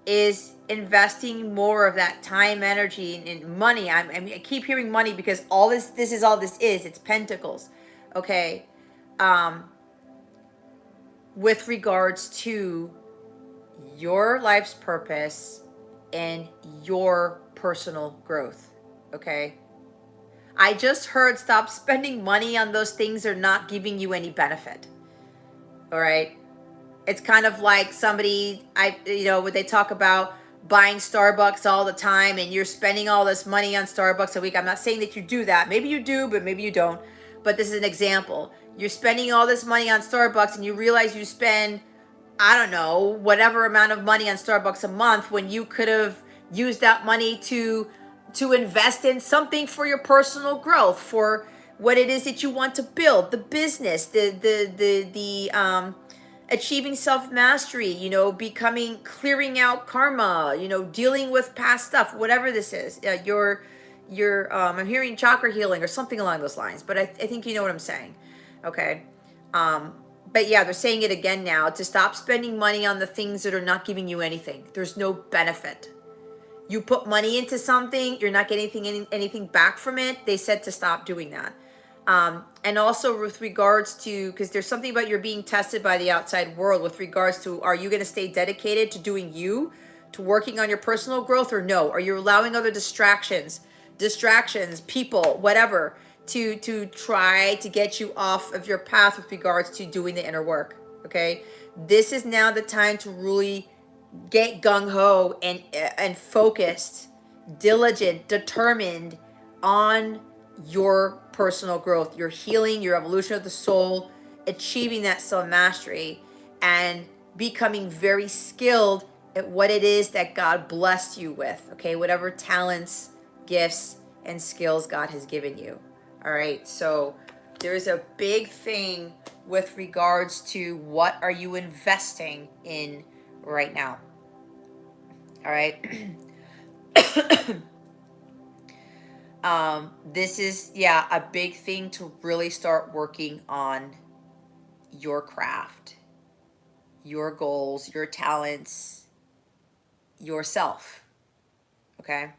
is investing more of that time, energy, and money. I keep hearing money because all this is all this is. It's pentacles, okay? With regards to your life's purpose and your personal growth, okay? I just heard stop spending money on those things that are not giving you any benefit, all right? It's kind of like somebody, when they talk about buying Starbucks all the time and you're spending all this money on Starbucks a week. I'm not saying that you do that. Maybe you do, but maybe you don't. But this is an example. You're spending all this money on Starbucks and you realize you spend, I don't know, whatever amount of money on Starbucks a month when you could have used that money to invest in something for your personal growth, for what it is that you want to build, the business, the achieving self-mastery, clearing out karma, dealing with past stuff, whatever this is. I'm hearing chakra healing or something along those lines, but I think you know what I'm saying. Okay. But yeah, they're saying it again now, to stop spending money on the things that are not giving you anything. There's no benefit. You put money into something, you're not getting anything back from it. They said to stop doing that. And also with regards to, because there's something about you're being tested by the outside world with regards to, are you going to stay dedicated to doing you, to working on your personal growth, or no? Are you allowing other distractions, people, whatever, to try to get you off of your path with regards to doing the inner work? Okay, this is now the time to really get gung-ho and focused, diligent, determined, on your personal growth, your healing, your evolution of the soul, achieving that soul mastery, and becoming very skilled at what it is that God blessed you with, okay? Whatever talents, gifts, and skills God has given you. All right, so there's a big thing with regards to what are you investing in right now. All right. This is, yeah, a big thing to really start working on your craft, your goals, your talents, yourself. Okay?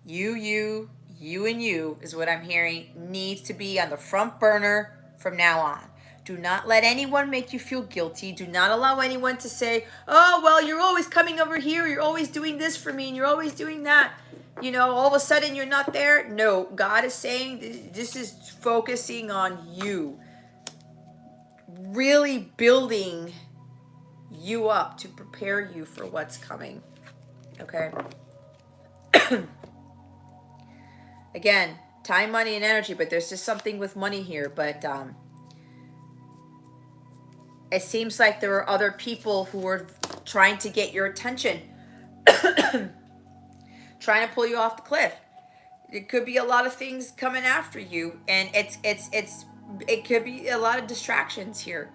You and you is what I'm hearing needs to be on the front burner from now on. Do not let anyone make you feel guilty. Do not allow anyone to say, oh, well, you're always coming over here. You're always doing this for me and you're always doing that. You know, all of a sudden you're not there. No, God is saying this is focusing on you. Really building you up to prepare you for what's coming. Okay? Again, time, money, and energy, but there's just something with money here. But it seems like there are other people who are trying to get your attention, trying to pull you off the cliff. It could be a lot of things coming after you, and it could be a lot of distractions here,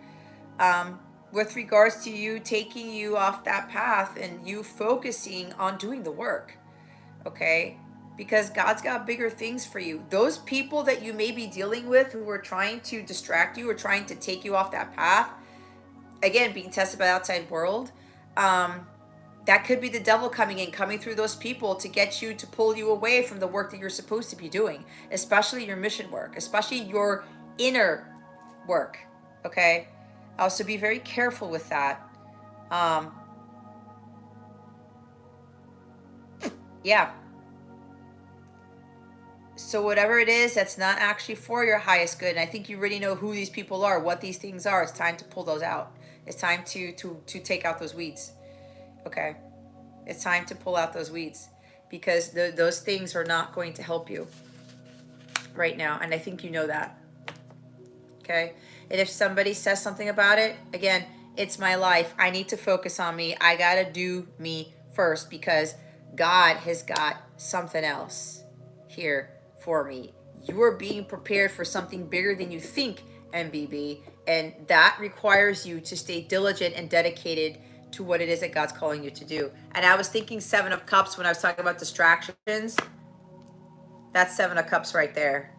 with regards to you taking you off that path and you focusing on doing the work. Okay? Because God's got bigger things for you. Those people that you may be dealing with who are trying to distract you or trying to take you off that path, again, being tested by the outside world, that could be the devil coming through those people to get you, to pull you away from the work that you're supposed to be doing, especially your mission work, especially your inner work. Okay? So be very careful with that. Yeah. So whatever it is that's not actually for your highest good, and I think you already know who these people are, what these things are, it's time to pull those out. It's time to take out those weeds. Okay? It's time to pull out those weeds because those things are not going to help you right now, and I think you know that. Okay? And if somebody says something about it, again, it's my life. I need to focus on me. I got to do me first because God has got something else here for me. You are being prepared for something bigger than you think, MBB, and that requires you to stay diligent and dedicated to what it is that God's calling you to do. And I was thinking 7 of Cups when I was talking about distractions. That's 7 of Cups right there.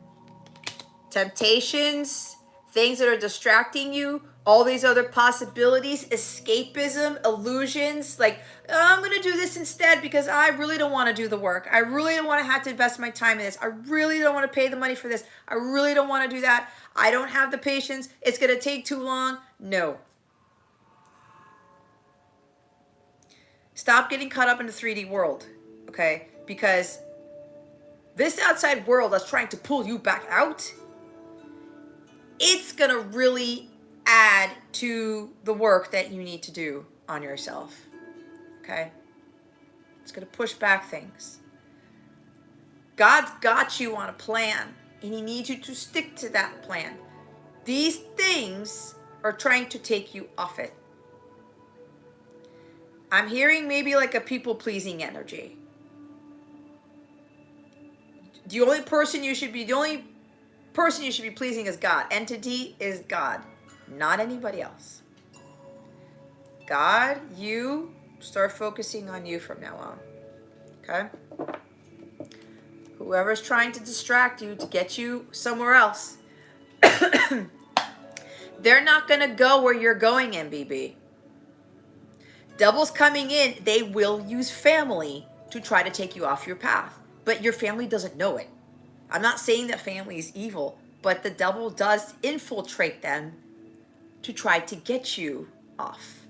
Temptations, things that are distracting you, all these other possibilities, escapism, illusions, like, oh, I'm going to do this instead because I really don't want to do the work. I really don't want to have to invest my time in this. I really don't want to pay the money for this. I really don't want to do that. I don't have the patience. It's going to take too long. No. Stop getting caught up in the 3D world, okay? Because this outside world that's trying to pull you back out, it's going to really add to the work that you need to do on yourself, okay? It's going to push back things. God's got you on a plan, and he needs you to stick to that plan. These things are trying to take you off it. I'm hearing maybe like a people-pleasing energy. The only person you should be pleasing is God. Entity is God, not anybody else. God, you start focusing on you from now on. Okay? Whoever's trying to distract you to get you somewhere else, they're not going to go where you're going, MBB. Devils coming in, they will use family to try to take you off your path. But your family doesn't know it. I'm not saying that family is evil, but the devil does infiltrate them to try to get you off.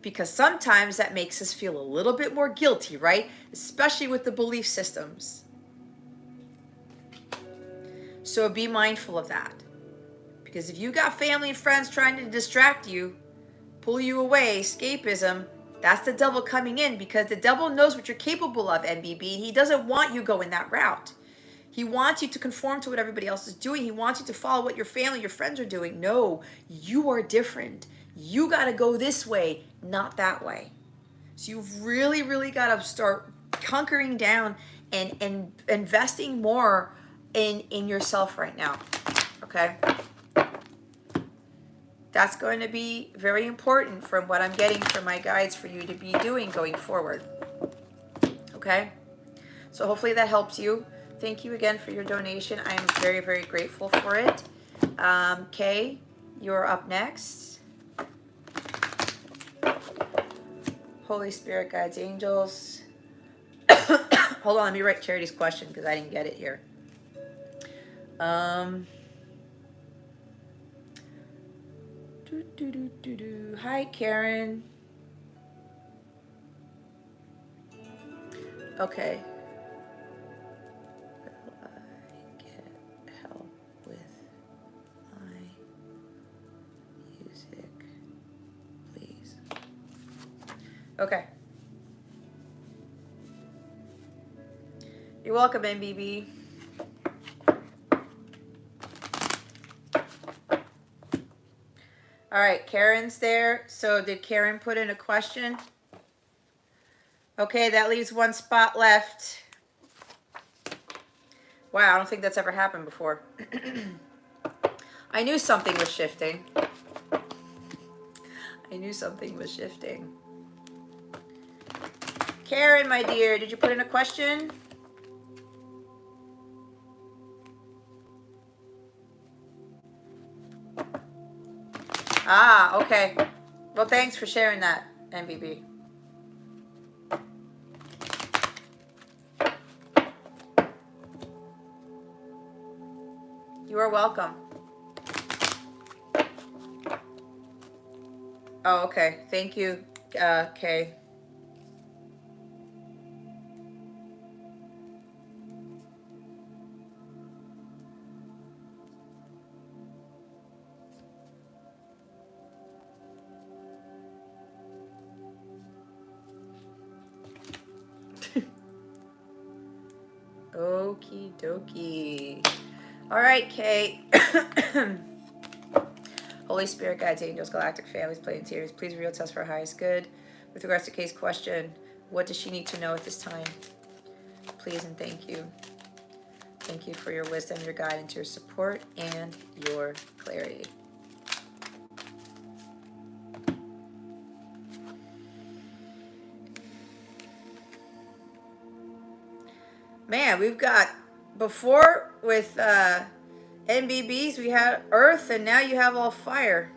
Because sometimes that makes us feel a little bit more guilty, right? Especially with the belief systems. So be mindful of that. Because if you got family and friends trying to distract you, pull you away, escapism, that's the devil coming in because the devil knows what you're capable of, MBB, and he doesn't want you going that route. He wants you to conform to what everybody else is doing. He wants you to follow what your family, your friends are doing. No, you are different. You got to go this way, not that way. So you've really, really got to start hunkering down and investing more in yourself right now. Okay? That's going to be very important from what I'm getting from my guides for you to be doing going forward. Okay? So hopefully that helps you. Thank you again for your donation. I am very, very grateful for it. Kay, you're up next. Holy Spirit, guides, angels. Hold on, let me write Charity's question because I didn't get it here. Hi, Karen. Okay. Will I get help with my music, please? Okay. You're welcome, MBB. All right, Karen's there. So did Karen put in a question? Okay, that leaves one spot left. Wow, I don't think that's ever happened before. I knew something was shifting. I knew something was shifting. Karen, my dear, did you put in a question? Ah, okay. Well, thanks for sharing that, MBB. You are welcome. Oh, okay. Thank you, Kay. Okie dokie. All right, Kay. Holy Spirit, guides, angels, galactic families, planetarians, please reveal to us for our highest good. With regards to Kay's question, what does she need to know at this time? Please and thank you. Thank you for your wisdom, your guidance, your support, and your clarity. Man, we've got, before with NBBs, we had earth, and now you have all fire.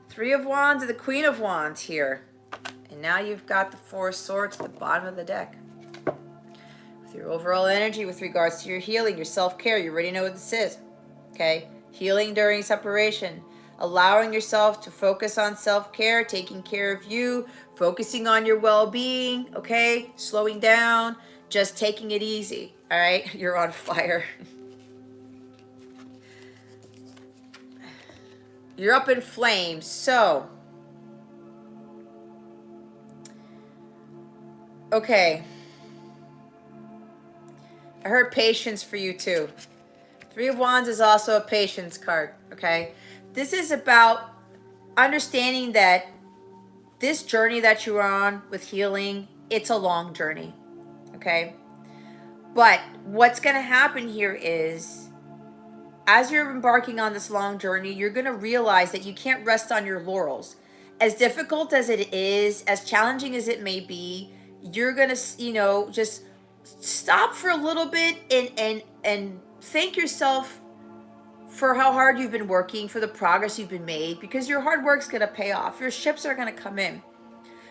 Three of Wands and the Queen of Wands here. And now you've got the Four of Swords at the bottom of the deck. With your overall energy with regards to your healing, your self-care, you already know what this is. Okay? Healing during separation. Allowing yourself to focus on self-care, taking care of you, focusing on your well-being, okay? Slowing down, just taking it easy, all right? You're on fire. You're up in flames, so. Okay. I heard patience for you too. Three of Wands is also a patience card, okay? This is about understanding that this journey that you're on with healing, it's a long journey, okay? But what's going to happen here is, as you're embarking on this long journey, you're going to realize that you can't rest on your laurels. As difficult as it is, as challenging as it may be, you're going to, just stop for a little bit and thank yourself for how hard you've been working, for the progress you've been made, because your hard work's going to pay off. Your ships are going to come in,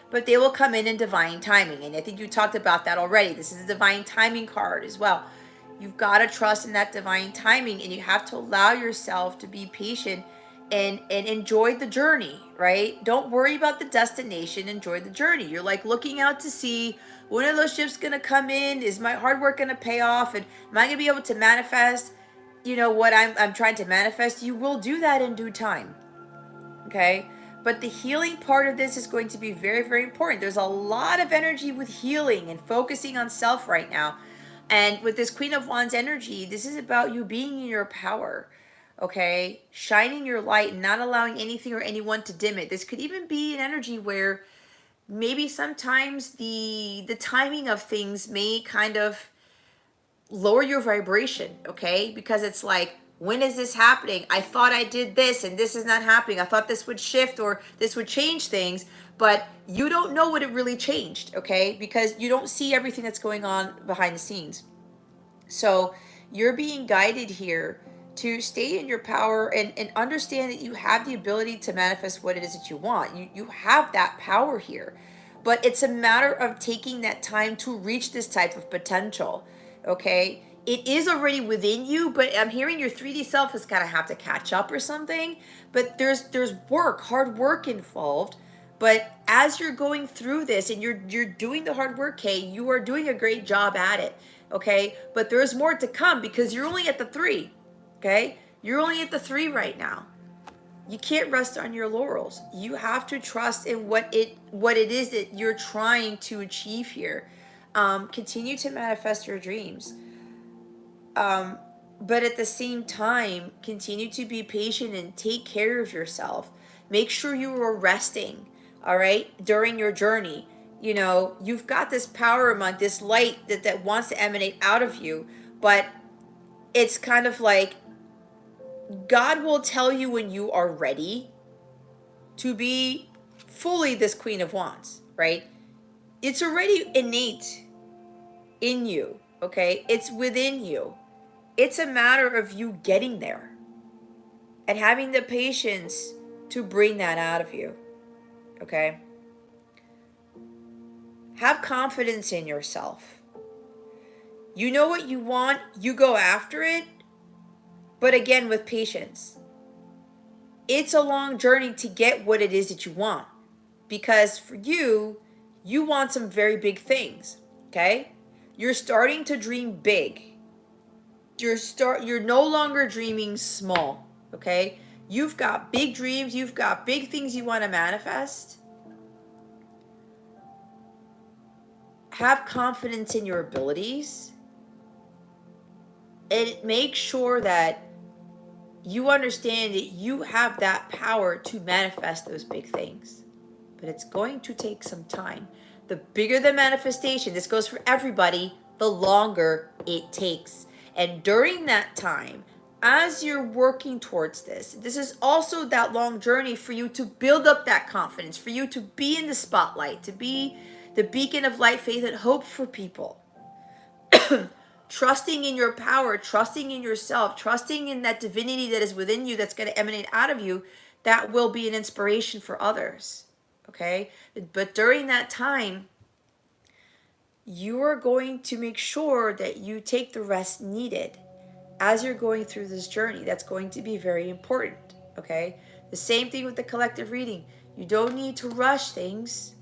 but they will come in divine timing. And I think you talked about that already. This is a divine timing card as well. You've got to trust in that divine timing, and you have to allow yourself to be patient and enjoy the journey, right? Don't worry about the destination. Enjoy the journey. You're like looking out to see, when are those ships going to come in? Is my hard work going to pay off? And am I going to be able to manifest, what I'm trying to manifest? You will do that in due time, okay? But the healing part of this is going to be very, very important. There's a lot of energy with healing and focusing on self right now. And with this Queen of Wands energy, this is about you being in your power, okay? Shining your light and not allowing anything or anyone to dim it. This could even be an energy where maybe sometimes the timing of things may kind of lower your vibration, okay? Because it's like, when is this happening? I thought I did this and this is not happening. I thought this would shift or this would change things, but you don't know what it really changed, okay? Because you don't see everything that's going on behind the scenes. So you're being guided here to stay in your power and understand that you have the ability to manifest what it is that you want. You have that power here. But it's a matter of taking that time to reach this type of potential. Okay? It is already within you, but I'm hearing your 3D self is gonna have to catch up or something. But there's work, hard work involved. But as you're going through this and you're doing the hard work, Kay, you are doing a great job at it. Okay? But there's more to come because you're only at the 3. Okay? You're only at the 3 right now. You can't rest on your laurels. You have to trust in what it is that you're trying to achieve here. Continue to manifest your dreams. But at the same time, continue to be patient and take care of yourself. Make sure you are resting, all right, during your journey. You know, you've got this power among this light that wants to emanate out of you, but it's kind of like God will tell you when you are ready to be fully this Queen of Wands, right? It's already innate in you, okay? It's within you. It's a matter of you getting there and having the patience to bring that out of you, okay? Have confidence in yourself. You know what you want, you go after it, but again, with patience. It's a long journey to get what it is that you want, because for you, you want some very big things, okay? You're starting to dream big. You're no longer dreaming small, okay? You've got big dreams, you've got big things you want to manifest. Have confidence in your abilities and make sure that you understand that you have that power to manifest those big things. But it's going to take some time. The bigger the manifestation, this goes for everybody, the longer it takes. And during that time, as you're working towards this is also that long journey for you to build up that confidence, for you to be in the spotlight, to be the beacon of light, faith, and hope for people. Trusting in your power, trusting in yourself, trusting in that divinity that is within you that's going to emanate out of you, that will be an inspiration for others. Okay? But during that time, you are going to make sure that you take the rest needed as you're going through this journey. That's going to be very important. Okay? The same thing with the collective reading. You don't need to rush things.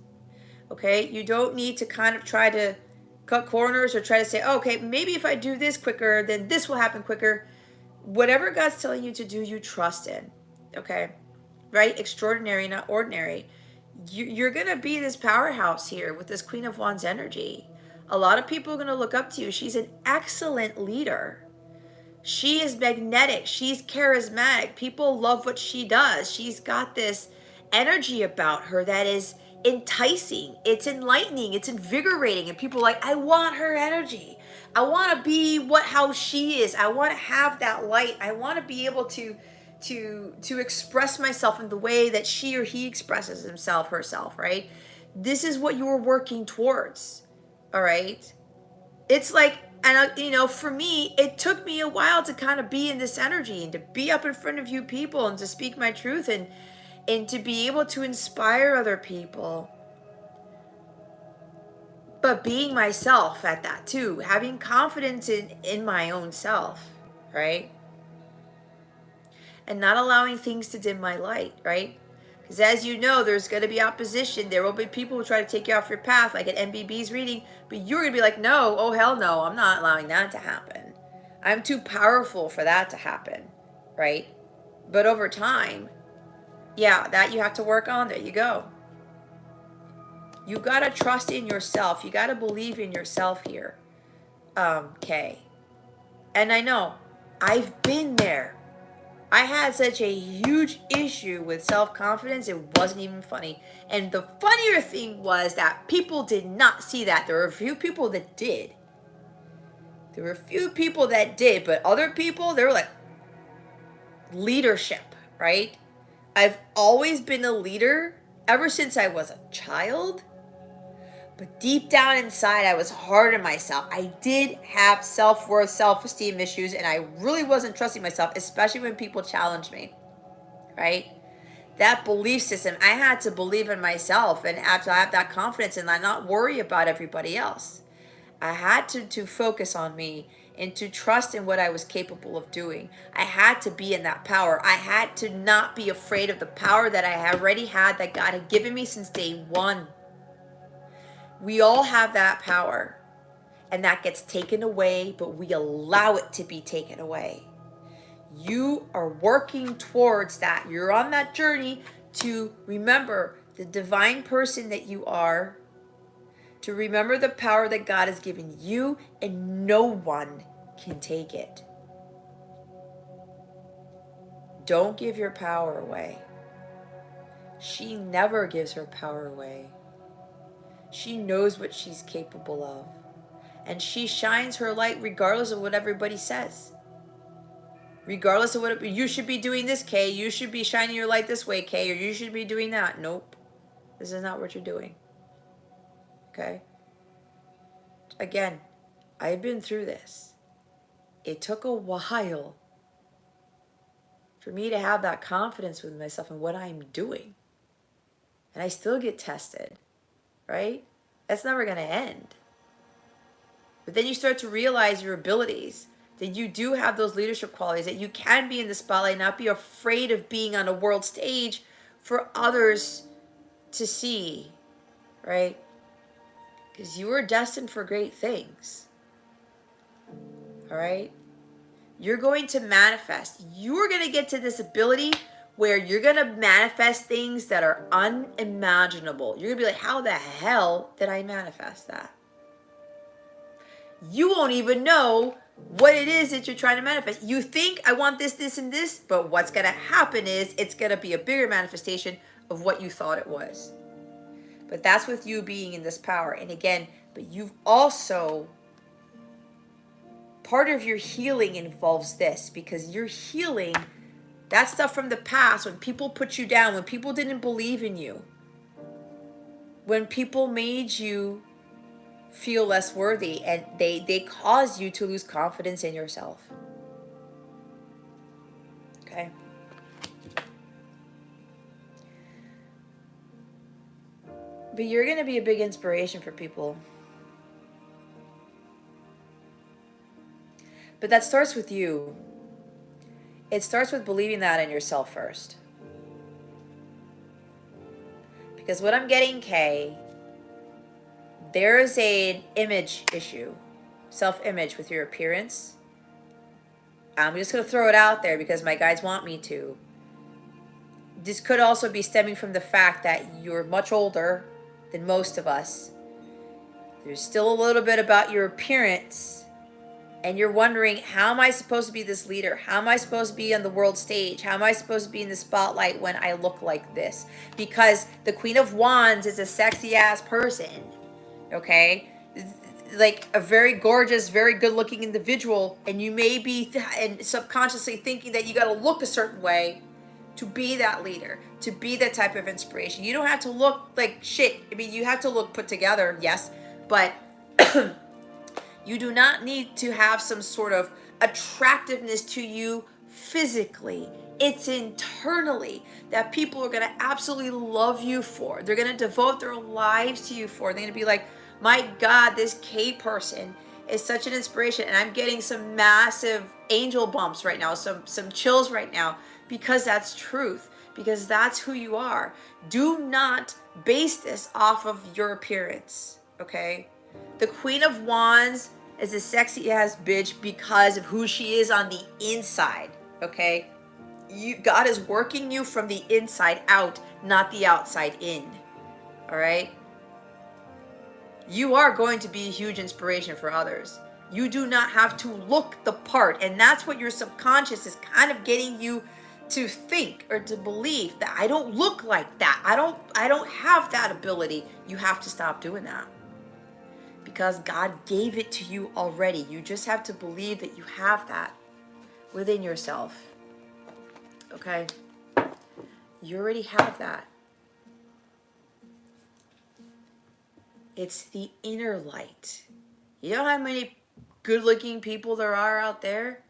Okay? You don't need to kind of try to cut corners or try to say, oh, okay, maybe if I do this quicker, then this will happen quicker. Whatever God's telling you to do, you trust in. Okay? Right? Extraordinary, not ordinary. You're going to be this powerhouse here with this Queen of Wands energy. A lot of people are going to look up to you. She's an excellent leader. She is magnetic. She's charismatic. People love what she does. She's got this energy about her that is enticing. It's enlightening. It's invigorating. And people are like, I want her energy. I want to be how she is. I want to have that light. I want to be able to express myself in the way that she or he expresses himself, herself, right? This is what you're working towards. All right? It's like, and for me, it took me a while to kind of be in this energy and to be up in front of you people and to speak my truth and to be able to inspire other people. But being myself at that too, having confidence in my own self, right? And not allowing things to dim my light, right? Because as you know, there's going to be opposition. There will be people who try to take you off your path, like at MBB's reading, but you're going to be like, no, oh hell no, I'm not allowing that to happen. I'm too powerful for that to happen, right? But over time, Yeah, that you have to work on. There you go. You got to trust in yourself. You got to believe in yourself here. Kay. And I know, I've been there. I had such a huge issue with self-confidence, it wasn't even funny. And the funnier thing was that people did not see that. There were a few people that did. There were a few people that did, but other people, they were like, leadership, right? I've always been a leader ever since I was a child. But deep down inside, I was hard on myself. I did have self-worth, self-esteem issues, and I really wasn't trusting myself, especially when people challenged me, right? That belief system, I had to believe in myself and have to have that confidence and not worry about everybody else. I had to focus on me and to trust in what I was capable of doing. I had to be in that power. I had to not be afraid of the power that I already had, that God had given me since day one. We all have that power, and that gets taken away, but we allow it to be taken away. You are working towards that. You're on that journey to remember the divine person that you are, to remember the power that God has given you, and no one can take it. Don't give your power away. She never gives her power away. She knows what she's capable of. And she shines her light regardless of what everybody says. Regardless of what you should be doing this, Kay. You should be shining your light this way, Kay. Or you should be doing that. Nope. This is not what you're doing. Okay? Again, I've been through this. It took a while for me to have that confidence with myself and what I'm doing. And I still get tested, right? That's never going to end. But then you start to realize your abilities, that you do have those leadership qualities, that you can be in the spotlight, not be afraid of being on a world stage for others to see, right? Because you are destined for great things, all right? You're going to manifest. You're going to get to this ability where you're going to manifest things that are unimaginable. You're going to be like, how the hell did I manifest that? You won't even know what it is that you're trying to manifest. You think, I want this, this, and this, but what's going to happen is it's going to be a bigger manifestation of what you thought it was. But that's with you being in this power. And again, but you've also, part of your healing involves this, because you're healing that stuff from the past, when people put you down, when people didn't believe in you, when people made you feel less worthy, and they cause you to lose confidence in yourself. Okay? But you're going to be a big inspiration for people. But that starts with you. It starts with believing that in yourself first. Because what I'm getting, Kay, there is an image issue, self-image with your appearance. I'm just going to throw it out there because my guides want me to. This could also be stemming from the fact that you're much older than most of us. There's still a little bit about your appearance, and you're wondering, how am I supposed to be this leader? How am I supposed to be on the world stage? How am I supposed to be in the spotlight when I look like this? Because the Queen of Wands is a sexy ass person, okay? Like a very gorgeous, very good looking individual, and you may be subconsciously thinking that you got to look a certain way to be that leader, to be that type of inspiration. You don't have to look like shit. I mean, you have to look put together, yes, but you do not need to have some sort of attractiveness to you physically. It's internally that people are going to absolutely love you for. They're going to devote their lives to you for. They're going to be like, my God, this K person is such an inspiration. And I'm getting some massive angel bumps right now, some chills right now, because that's truth, because that's who you are. Do not base this off of your appearance, okay? The Queen of Wands is a sexy ass bitch because of who she is on the inside, okay? God is working you from the inside out, not the outside in. All right? You are going to be a huge inspiration for others. You do not have to look the part. And that's what your subconscious is kind of getting you to think or to believe, that I don't look like that. I don't have that ability. You have to stop doing that. Because God gave it to you already. You just have to believe that you have that within yourself. Okay? You already have that. It's the inner light. You know how many good-looking people there are out there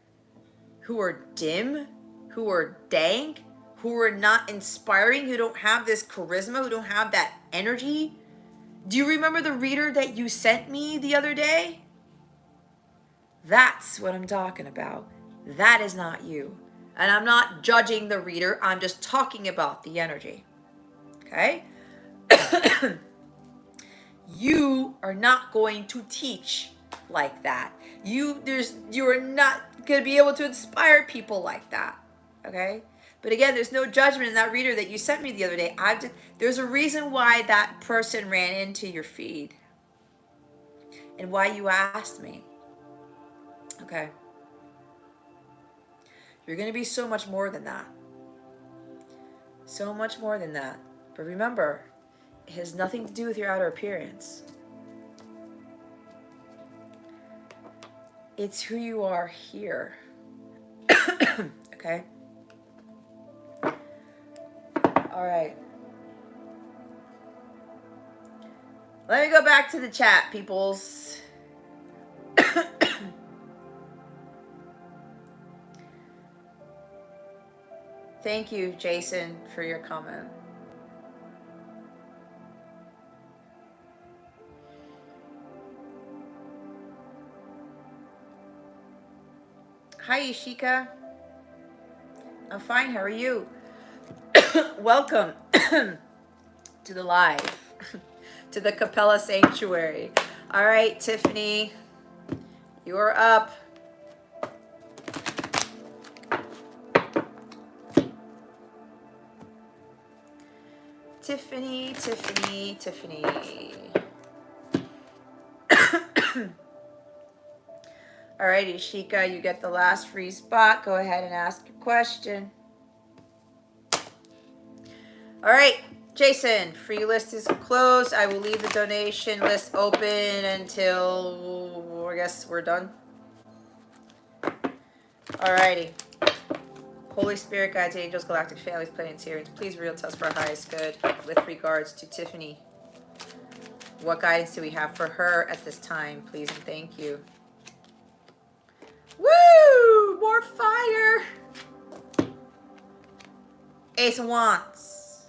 who are dim, who are dank, who are not inspiring, who don't have this charisma, who don't have that energy? Do you remember the reader that you sent me the other day? That's what I'm talking about. That is not you. And I'm not judging the reader. I'm just talking about the energy. Okay? You are not going to teach like that. You are not going to be able to inspire people like that. Okay? But again, there's no judgment in that reader that you sent me the other day. There's a reason why that person ran into your feed and why you asked me. Okay? You're going to be so much more than that. So much more than that. But remember, it has nothing to do with your outer appearance. It's who you are here. Okay? All right. Let me go back to the chat, peoples. Thank you, Jason, for your comment. Hi, Ishika. I'm fine. How are you? Welcome to the live, to the Capella Sanctuary. All right, Tiffany, you are up. Tiffany. All right, Ishika, you get the last free spot. Go ahead and ask your question. All right, Jason, free list is closed. I will leave the donation list open until, I guess, we're done. All righty. Holy Spirit, guides, angels, galactic families, planetarians, please reveal to us for our highest good. With regards to Tiffany, what guidance do we have for her at this time, please and thank you. Woo! More fire! Ace of Wands.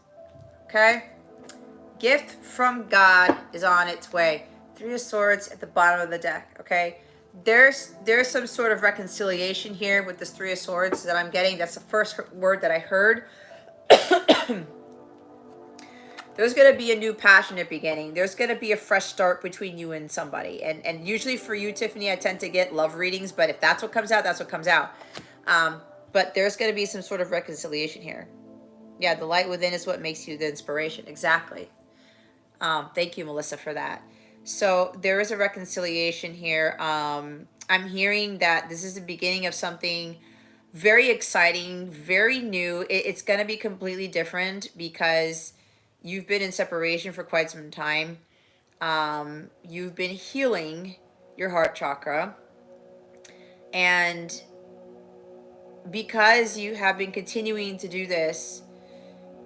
Okay? Gift from God is on its way. Three of Swords at the bottom of the deck. Okay? There's some sort of reconciliation here with this Three of Swords that I'm getting. That's the first word that I heard. There's going to be a new passionate beginning. There's going to be a fresh start between you and somebody. And usually for you, Tiffany, I tend to get love readings. But if that's what comes out, that's what comes out. But there's going to be some sort of reconciliation here. Yeah, the light within is what makes you the inspiration. Exactly. Thank you, Melissa, for that. So there is a reconciliation here. I'm hearing that this is the beginning of something very exciting, very new. It's going to be completely different because you've been in separation for quite some time. You've been healing your heart chakra. And because you have been continuing to do this,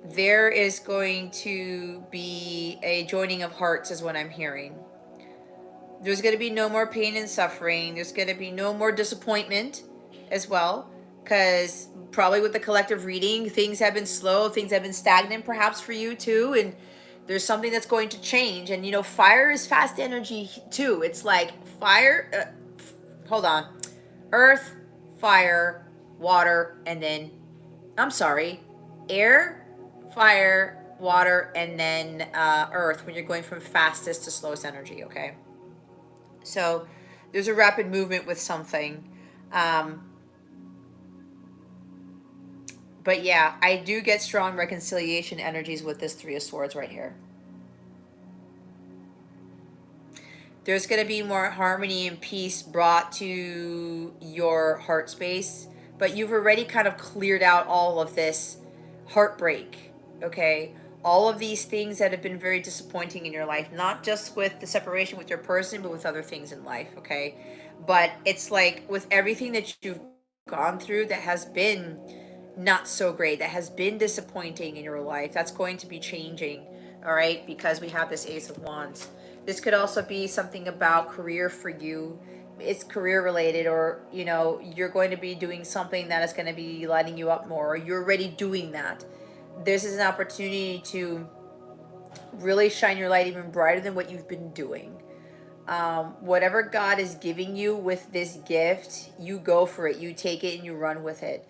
there is going to be a joining of hearts is what I'm hearing. There's going to be no more pain and suffering. There's going to be no more disappointment as well. Because probably with the collective reading, things have been slow. Things have been stagnant perhaps for you too. And there's something that's going to change. And you know, fire is fast energy too. It's like fire. Hold on. Earth, fire, water, and then, I'm sorry, air, fire, water, and then earth when you're going from fastest to slowest energy, okay? So there's a rapid movement with something. But yeah, I do get strong reconciliation energies with this Three of Swords right here. There's going to be more harmony and peace brought to your heart space, but you've already kind of cleared out all of this heartbreak, okay? All of these things that have been very disappointing in your life, not just with the separation with your person, but with other things in life, okay? But it's like with everything that you've gone through that has been not so great, that has been disappointing in your life, that's going to be changing, all right? Because we have this Ace of Wands. This could also be something about career for you. It's career related, or you know, you're going to be doing something that is going to be lighting you up more, or you're already doing that. This is an opportunity to really shine your light even brighter than what you've been doing. Whatever God is giving you with this gift, you go for it. You take it and you run with it.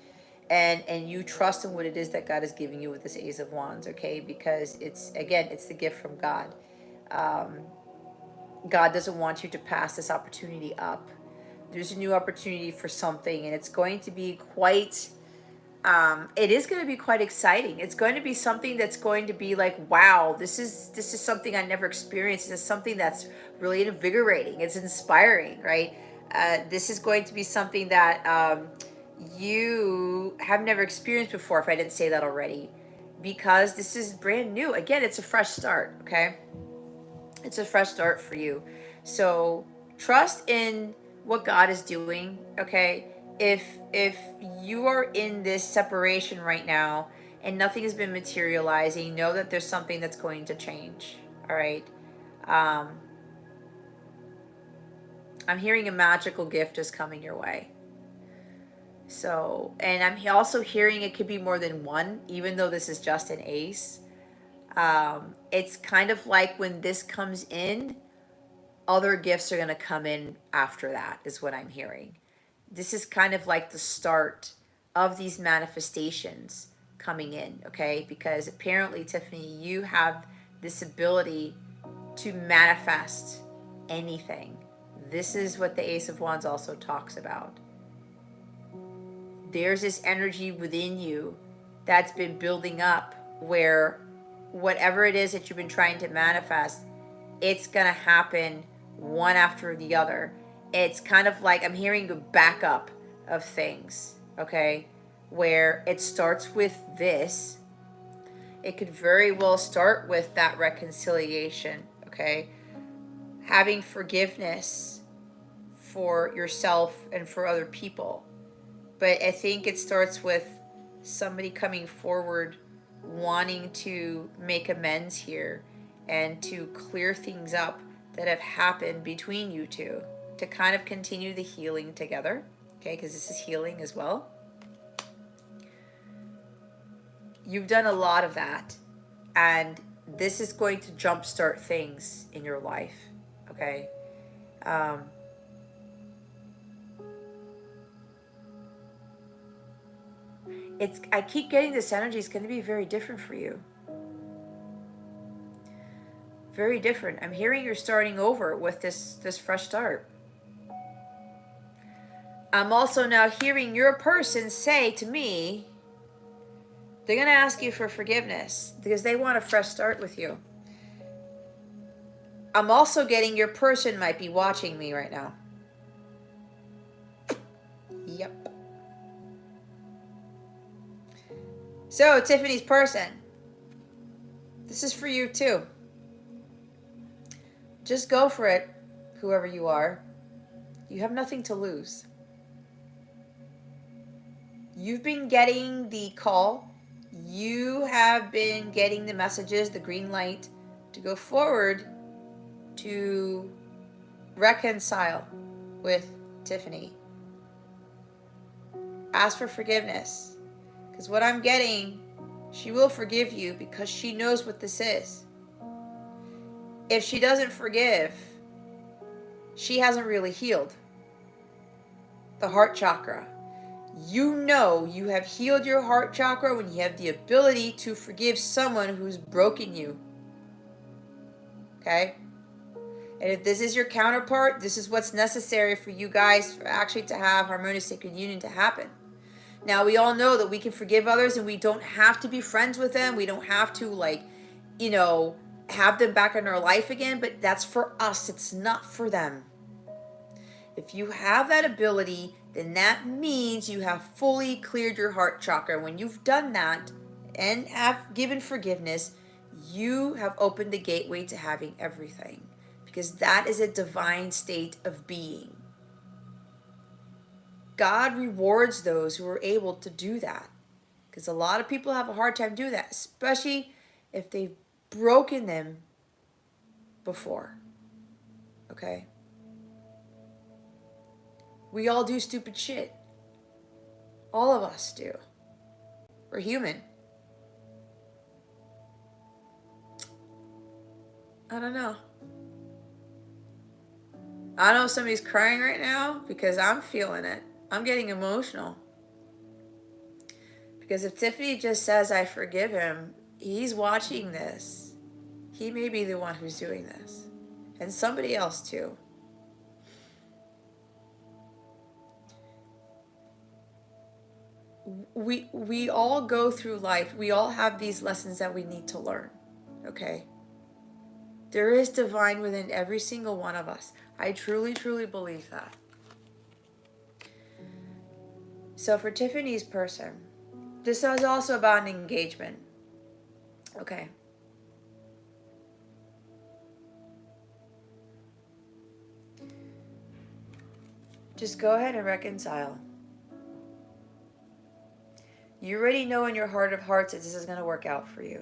And you trust in what it is that God is giving you with this Ace of Wands, okay? Because it's, again, it's the gift from God. God doesn't want you to pass this opportunity up. There's a new opportunity for something, and it's going to be quite, it is going to be quite exciting. It's going to be something that's going to be like, wow, this is something I never experienced. This is something that's really invigorating. It's inspiring, right? This is going to be something that you have never experienced before, if I didn't say that already, because this is brand new. Again, it's a fresh start, okay? It's a fresh start for you. So trust in what God is doing, okay? If you are in this separation right now and nothing has been materializing, know that there's something that's going to change. All right. Um, I'm hearing a magical gift is coming your way. So, and I'm also hearing it could be more than one, even though this is just an ace. It's kind of like when this comes in, other gifts are going to come in after that, is what I'm hearing. This is kind of like the start of these manifestations coming in, okay? Because apparently, Tiffany, you have this ability to manifest anything. This is what the Ace of Wands also talks about. There's this energy within you that's been building up where whatever it is that you've been trying to manifest, it's going to happen one after the other. It's kind of like I'm hearing a backup of things, okay? Where it starts with this. It could very well start with that reconciliation, okay? Having forgiveness for yourself and for other people. But I think it starts with somebody coming forward wanting to make amends here and to clear things up that have happened between you two to kind of continue the healing together, okay? Because this is healing as well. You've done a lot of that, and this is going to jumpstart things in your life, okay? I keep getting this energy is going to be very different for you. Very different. I'm hearing you're starting over with this fresh start. I'm also now hearing your person say to me, they're going to ask you for forgiveness because they want a fresh start with you. I'm also getting your person might be watching me right now. Yep. So, Tiffany's person, this is for you too. Just go for it, whoever you are. You have nothing to lose. You've been getting the call. You have been getting the messages, the green light to go forward to reconcile with Tiffany. Ask for forgiveness. Because what I'm getting, she will forgive you because she knows what this is. If she doesn't forgive, she hasn't really healed the heart chakra. You know you have healed your heart chakra when you have the ability to forgive someone who's broken you. Okay? And if this is your counterpart, this is what's necessary for you guys for actually to have harmonious sacred union to happen. Now, we all know that we can forgive others and we don't have to be friends with them. We don't have to, like, you know, have them back in our life again, but that's for us. It's not for them. If you have that ability, then that means you have fully cleared your heart chakra. When you've done that and have given forgiveness, you have opened the gateway to having everything, because that is a divine state of being. God rewards those who are able to do that, because a lot of people have a hard time doing that, especially if they've broken them before. Okay? We all do stupid shit. All of us do. We're human. I don't know. I know somebody's crying right now because I'm feeling it. I'm getting emotional. Because if Tiffany just says, I forgive him, he's watching this. He may be the one who's doing this. And somebody else too. We all go through life. We all have these lessons that we need to learn. Okay? There is divine within every single one of us. I truly, truly believe that. So for Tiffany's person, this is also about an engagement. Okay. Just go ahead and reconcile. You already know in your heart of hearts that this is going to work out for you.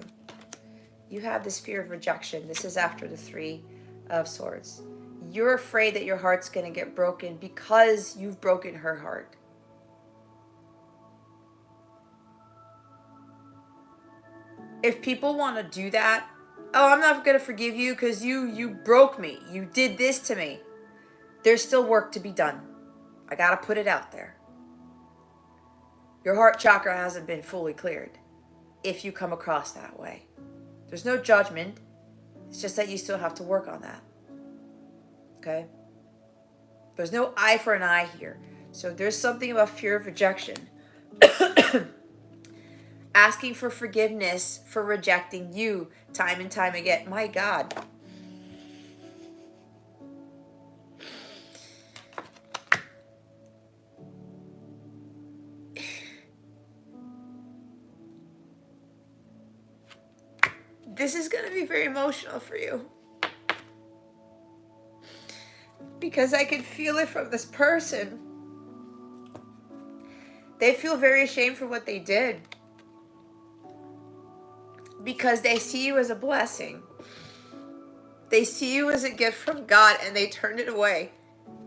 You have this fear of rejection. This is after the 3 of Swords. You're afraid that your heart's going to get broken because you've broken her heart. If people want to do that, oh, I'm not going to forgive you because you broke me. You did this to me. There's still work to be done. I got to put it out there. Your heart chakra hasn't been fully cleared if you come across that way. There's no judgment. It's just that you still have to work on that. Okay? There's no eye for an eye here. So there's something about fear of rejection. Asking for forgiveness for rejecting you time and time again. My God. This is going to be very emotional for you. Because I can feel it from this person. They feel very ashamed for what they did. Because they see you as a blessing. They see you as a gift from God and they turn it away.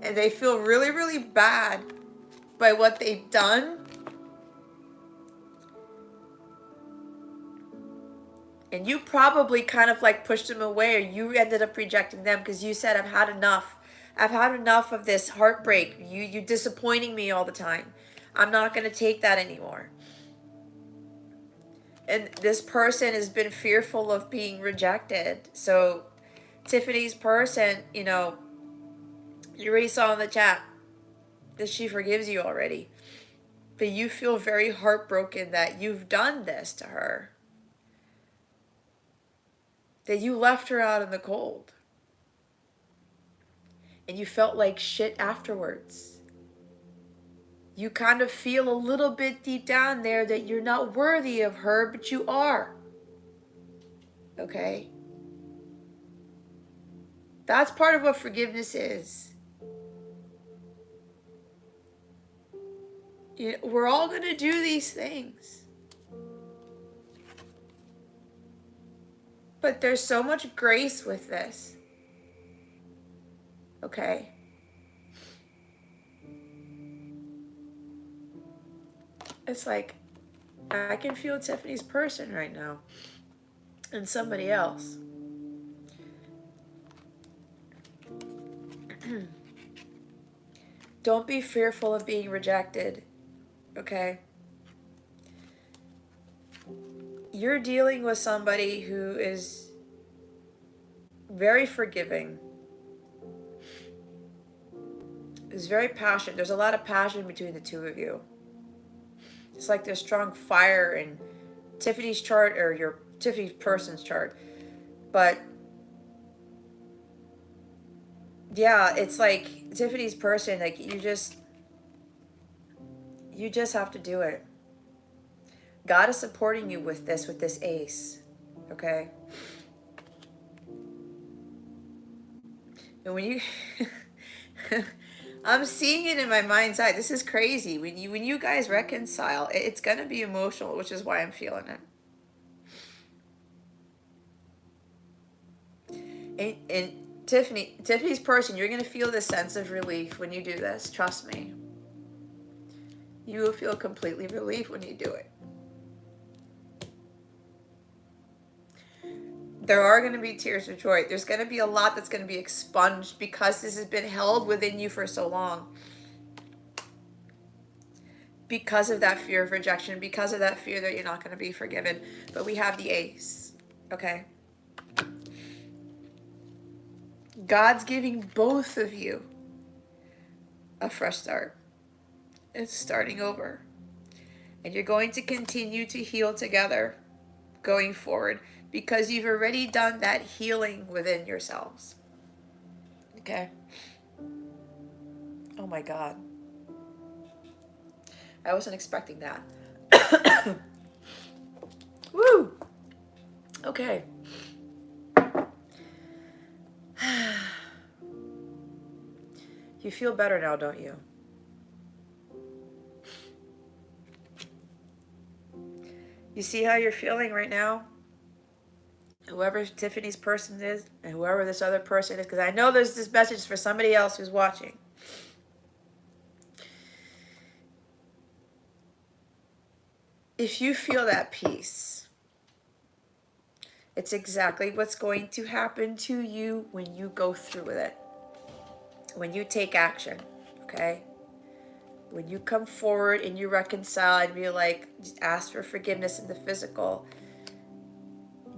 And they feel really, really bad by what they've done. And you probably kind of like pushed them away, or you ended up rejecting them because you said, I've had enough. I've had enough of this heartbreak. You disappointing me all the time. I'm not going to take that anymore. And this person has been fearful of being rejected. So Tiffany's person, you know, you already saw in the chat that she forgives you already. But you feel very heartbroken that you've done this to her. That you left her out in the cold. And you felt like shit afterwards. You kind of feel a little bit deep down there that you're not worthy of her, but you are. Okay? That's part of what forgiveness is. You know, we're all going to do these things. But there's so much grace with this. Okay? It's like, I can feel Tiffany's person right now. And somebody else. Don't be fearful of being rejected. Okay? You're dealing with somebody who is very forgiving. Is very passionate. There's a lot of passion between the two of you. It's like there's strong fire in Tiffany's chart, or your Tiffany's person's chart. But yeah, it's like Tiffany's person, like you just have to do it. God is supporting you with this ace. Okay? And when you I'm seeing it in my mind's eye. This is crazy. When you guys reconcile, it's gonna be emotional, which is why I'm feeling it. And Tiffany's person, you're gonna feel this sense of relief when you do this. Trust me. You will feel completely relief when you do it. There are going to be tears of joy. There's going to be a lot that's going to be expunged because this has been held within you for so long. Because of that fear of rejection, because of that fear that you're not going to be forgiven. But we have the ace, okay? God's giving both of you a fresh start. It's starting over. And you're going to continue to heal together going forward because you've already done that healing within yourselves. Okay? Oh my God. I wasn't expecting that. Woo! Okay. You feel better now, don't you? You see how you're feeling right now? Whoever Tiffany's person is, and whoever this other person is, because I know there's this message for somebody else who's watching. If you feel that peace, it's exactly what's going to happen to you when you go through with it. When you take action, okay? When you come forward and you reconcile and be like, ask for forgiveness in the physical,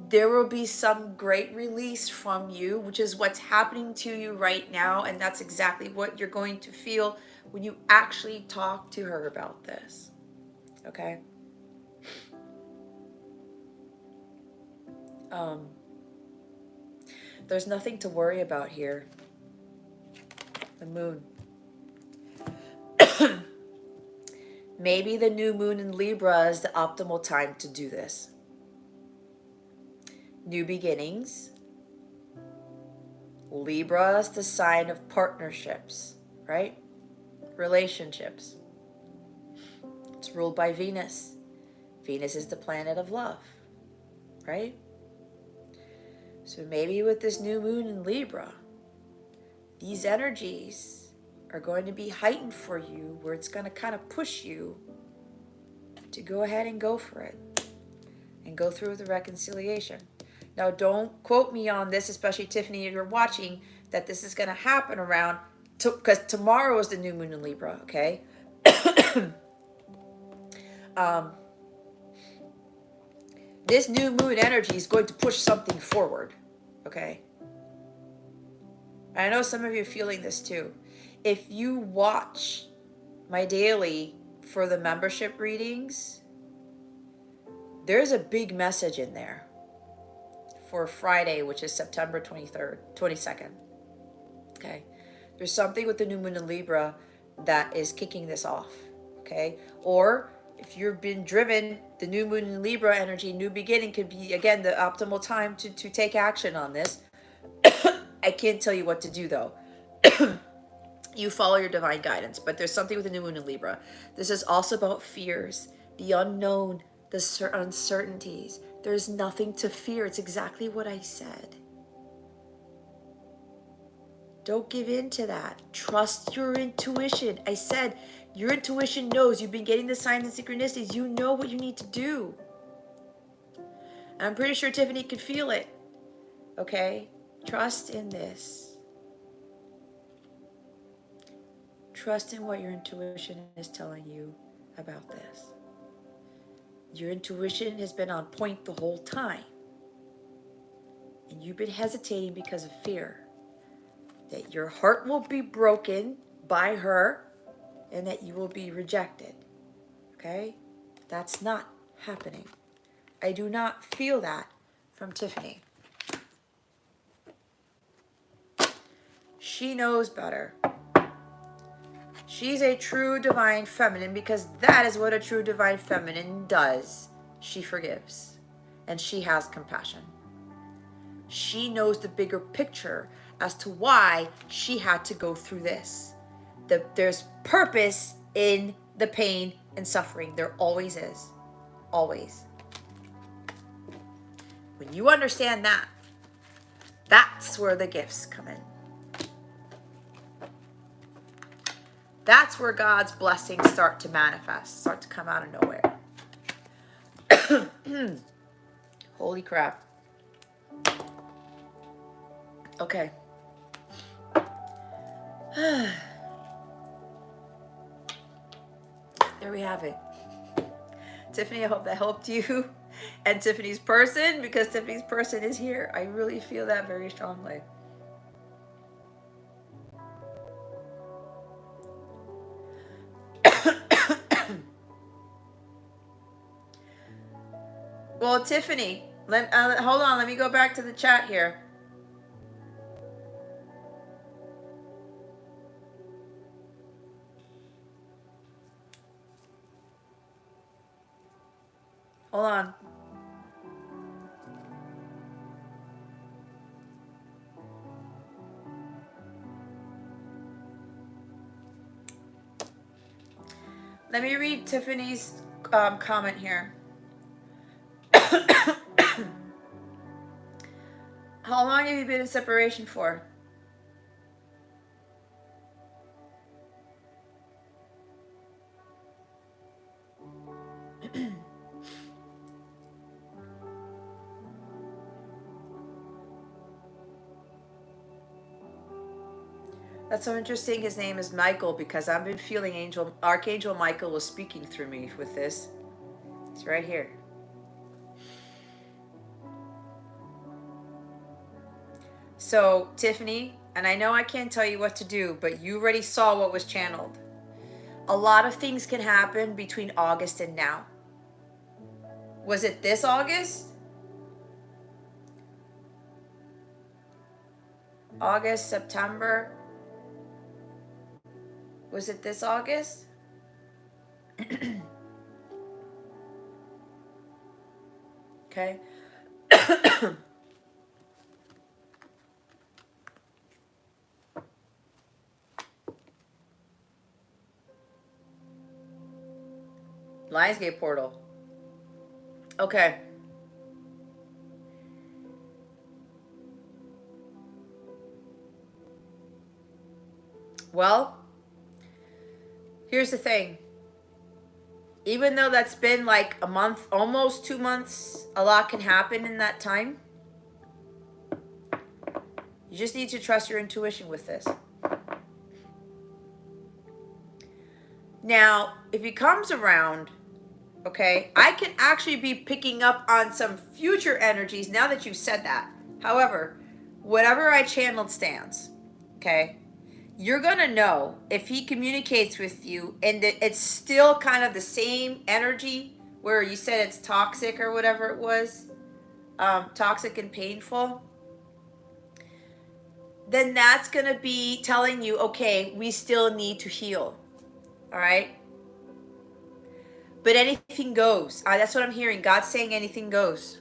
there will be some great release from you, which is what's happening to you right now. And that's exactly what you're going to feel when you actually talk to her about this. Okay? There's nothing to worry about here. The moon. Maybe the new moon in Libra is the optimal time to do this. New beginnings. Libra is the sign of partnerships, right? Relationships. It's ruled by Venus. Venus is the planet of love, right? So maybe with this new moon in Libra, these energies are going to be heightened for you, where it's going to kind of push you to go ahead and go for it and go through the reconciliation. Now, don't quote me on this, especially Tiffany, if you're watching, that this is going to happen around, because tomorrow is the new moon in Libra, okay? This new moon energy is going to push something forward, okay? I know some of you are feeling this too. If you watch my daily for the membership readings, there's a big message in there for Friday, which is September 23rd, 22nd. Okay. There's something with the new moon in Libra that is kicking this off. Okay. Or if you've been driven, the new moon in Libra energy, new beginning could be, again, the optimal time to take action on this. I can't tell you what to do though. You follow your divine guidance, but there's something with the new moon in Libra. This is also about fears, the unknown, the uncertainties. There's nothing to fear. It's exactly what I said. Don't give in to that. Trust your intuition. I said your intuition knows. You've been getting the signs and synchronicities. You know what you need to do. And I'm pretty sure Tiffany could feel it. Okay? Trust in this. Trust in what your intuition is telling you about this. Your intuition has been on point the whole time. And you've been hesitating because of fear. That your heart will be broken by her and that you will be rejected. Okay? That's not happening. I do not feel that from Tiffany. She knows better. She's a true divine feminine because that is what a true divine feminine does. She forgives and she has compassion. She knows the bigger picture as to why she had to go through this. There's purpose in the pain and suffering. There always is. Always. When you understand that, that's where the gifts come in. That's where God's blessings start to manifest, start to come out of nowhere. Holy crap. Okay. There we have it. Tiffany, I hope that helped you and Tiffany's person, because Tiffany's person is here. I really feel that very strongly. Well, Tiffany, hold on. Let me go back to the chat here. Hold on. Let me read Tiffany's comment here. How long have you been in separation for? That's so interesting. His name is Michael, because I've been feeling Archangel Michael was speaking through me with this. It's right here. So, Tiffany, and I know I can't tell you what to do, but you already saw what was channeled. A lot of things can happen between August and now. Was it this August? August, September? Was it this August? Okay. Lionsgate portal. Okay. Well, here's the thing. Even though that's been like a month, almost 2 months, a lot can happen in that time. You just need to trust your intuition with this. Now, if he comes around, okay, I can actually be picking up on some future energies now that you said that. However, whatever I channeled stands, okay? You're going to know if he communicates with you and it's still kind of the same energy where you said it's toxic or whatever it was, toxic and painful, then that's going to be telling you, okay, we still need to heal. All right? But anything goes. That's what I'm hearing. God's saying anything goes.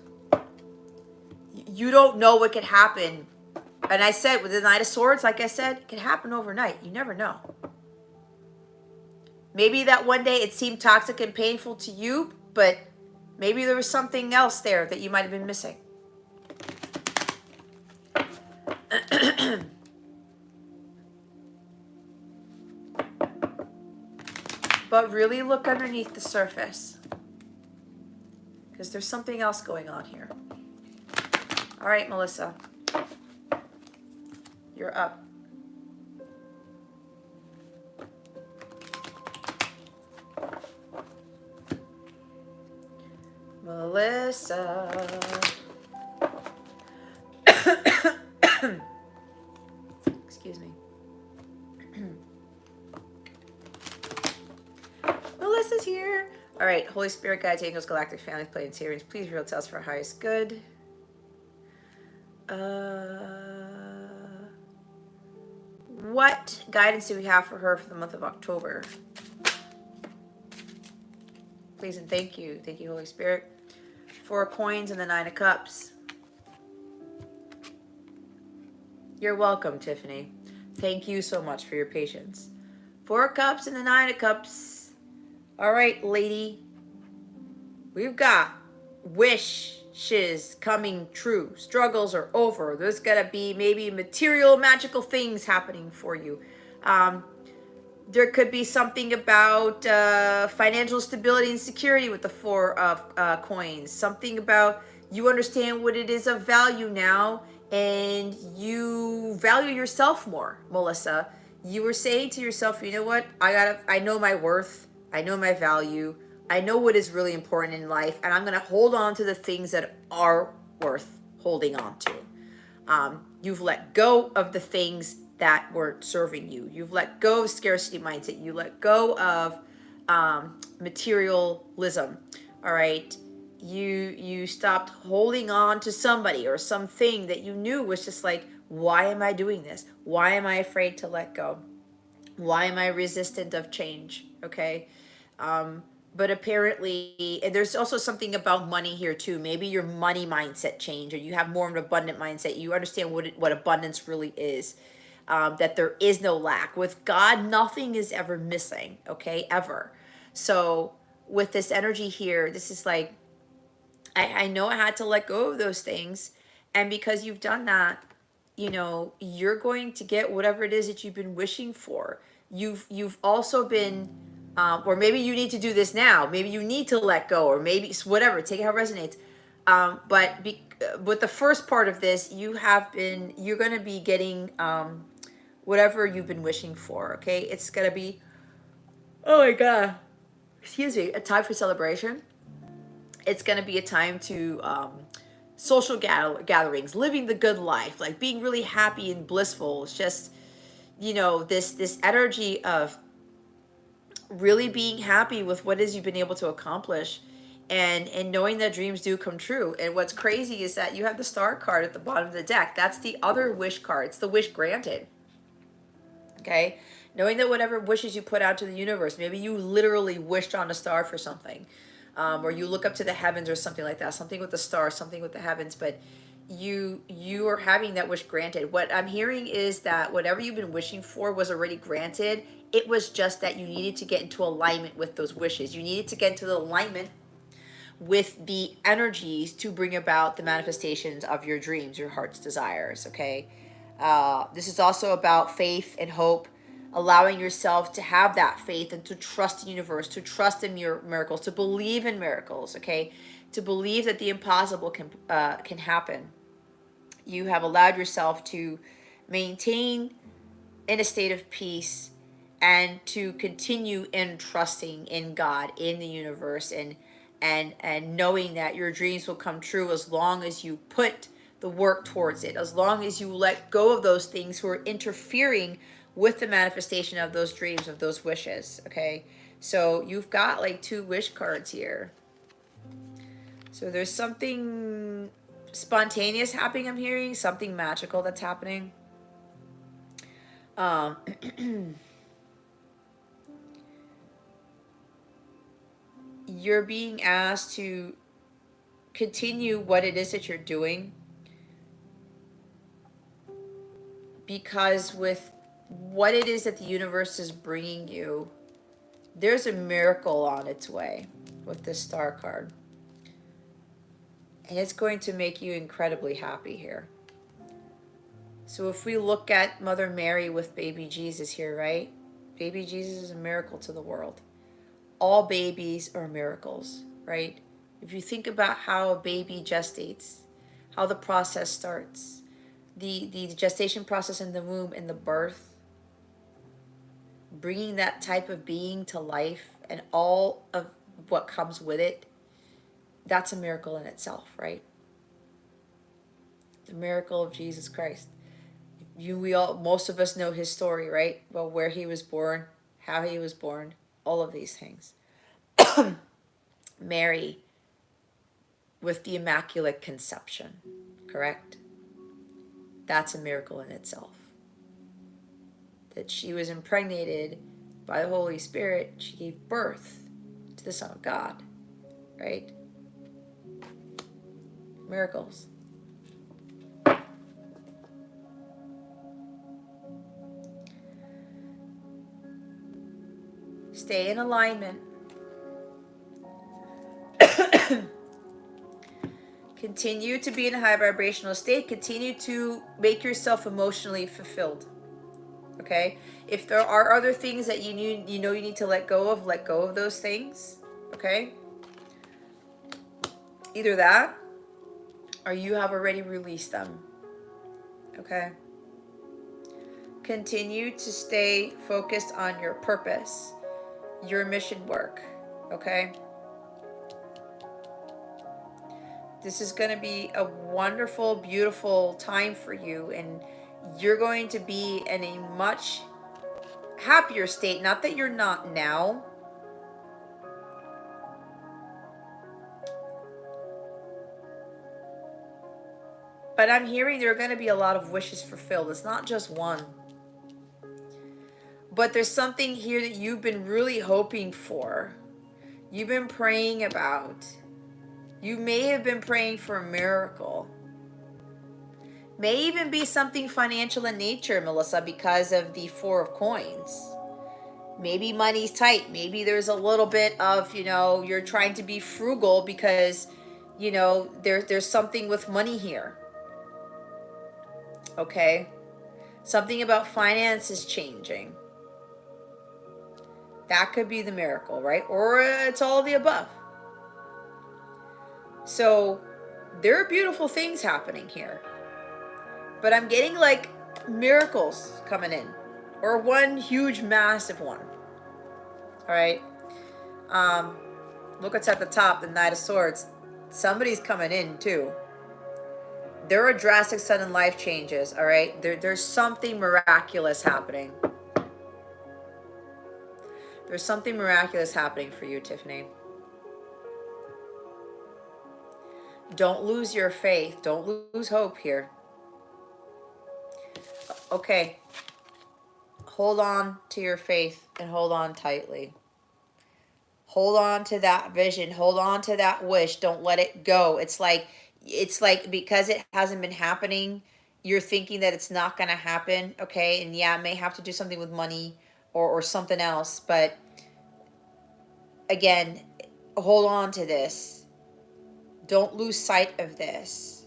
You don't know what could happen. And I said, with the Knight of Swords, like I said, it could happen overnight. You never know. Maybe that one day it seemed toxic and painful to you, but maybe there was something else there that you might have been missing. But really look underneath the surface, because there's something else going on here. All right, Melissa. You're up. Melissa. Excuse me. Melissa's here. All right, Holy Spirit, guides, angels, galactic families, planetarians, please reveal to us for our highest good. What guidance do we have for her for the month of October? Please and thank you. Thank you, Holy Spirit. 4 coins and the 9 of cups. You're welcome, Tiffany. Thank you so much for your patience. 4 cups and the 9 of cups. All right, lady. We've got wishes coming true. Struggles are over. There's gonna be maybe material, magical things happening for you. There could be something about financial stability and security with the 4 of coins. Something about you understand what it is of value now, and you value yourself more, Melissa. You were saying to yourself, you know what? I know my worth. I know my value. I know what is really important in life, and I'm gonna hold on to the things that are worth holding on to. You've let go of the things that weren't serving you. You've let go of scarcity mindset. You let go of materialism. All right. You stopped holding on to somebody or something that you knew was just like, why am I doing this? Why am I afraid to let go? Why am I resistant of change? Okay. But apparently, and there's also something about money here too. Maybe your money mindset changed, or you have more of an abundant mindset. You understand what abundance really is. That there is no lack. With God, nothing is ever missing. Okay, ever. So with this energy here, this is like, I know I had to let go of those things, and because you've done that, you know, you're going to get whatever it is that you've been wishing for. You've also been, or maybe you need to do this now. Maybe you need to let go, or maybe whatever. Take it how it resonates. But with the first part of this, you're going to be getting whatever you've been wishing for. Okay, it's going to be, oh my God, excuse me, a time for celebration. It's going to be a time to social gatherings, living the good life, like being really happy and blissful. It's just, you know, this energy of really being happy with what it is you've been able to accomplish, and knowing that dreams do come true. And what's crazy is that you have the star card at the bottom of the deck. That's the other wish card. It's the wish granted. Okay, knowing that whatever wishes you put out to the universe, maybe you literally wished on a star for something, or you look up to the heavens or something like that, something with the stars, something with the heavens, but you are having that wish granted. What I'm hearing is that whatever you've been wishing for was already granted. It was just that you needed to get into alignment with those wishes. You needed to get into the alignment with the energies to bring about the manifestations of your dreams, your heart's desires. Okay, this is also about faith and hope, allowing yourself to have that faith and to trust the universe, to trust in your miracles, to believe in miracles. Okay, to believe that the impossible can happen. You have allowed yourself to maintain in a state of peace, and to continue in trusting in God, in the universe, and knowing that your dreams will come true as long as you put the work towards it, as long as you let go of those things who are interfering with the manifestation of those dreams, of those wishes. Okay, so you've got like 2 wish cards here. So there's something spontaneous happening, I'm hearing something magical that's happening. You're being asked to continue what it is that you're doing, because with what it is that the universe is bringing you, there's a miracle on its way with this star card, and it's going to make you incredibly happy here. So if we look at Mother Mary with baby Jesus here, right? Baby Jesus is a miracle to the world. All babies are miracles, right? If you think about how a baby gestates, how the process starts, the gestation process in the womb and the birth, bringing that type of being to life and all of what comes with it, that's a miracle in itself, right? The miracle of Jesus Christ. Most of us know his story, right? Well, where he was born, how he was born, all of these things. Mary with the Immaculate Conception, correct? That's a miracle in itself. That she was impregnated by the Holy Spirit, she gave birth to the Son of God, right? Miracles. Stay in alignment. Continue to be in a high vibrational state. Continue to make yourself emotionally fulfilled. Okay? If there are other things that you need to let go of those things. Okay? Either that or you have already released them. Okay? Continue to stay focused on your purpose, your mission work. Okay? This is going to be a wonderful, beautiful time for you, and you're going to be in a much happier state. Not that you're not now, but I'm hearing there are going to be a lot of wishes fulfilled. It's not just one. But there's something here that you've been really hoping for. You've been praying about. You may have been praying for a miracle. May even be something financial in nature, Melissa, because of the Four of Coins. Maybe money's tight. Maybe there's a little bit of, you're trying to be frugal because, there's something with money here. Okay? Something about finances changing. That could be the miracle, right? Or it's all of the above. So there are beautiful things happening here. But I'm getting like miracles coming in. Or one huge, massive one. All right? Look what's at the top, the Knight of Swords. Somebody's coming in too. There are drastic sudden life changes, all right? There's something miraculous happening. There's something miraculous happening for you, Tiffany. Don't lose your faith. Don't lose hope here. Okay. Hold on to your faith and hold on tightly. Hold on to that vision. Hold on to that wish. Don't let it go. It's like because it hasn't been happening, you're thinking that it's not going to happen, okay? And yeah, it may have to do something with money or something else, but again, hold on to this. Don't lose sight of this.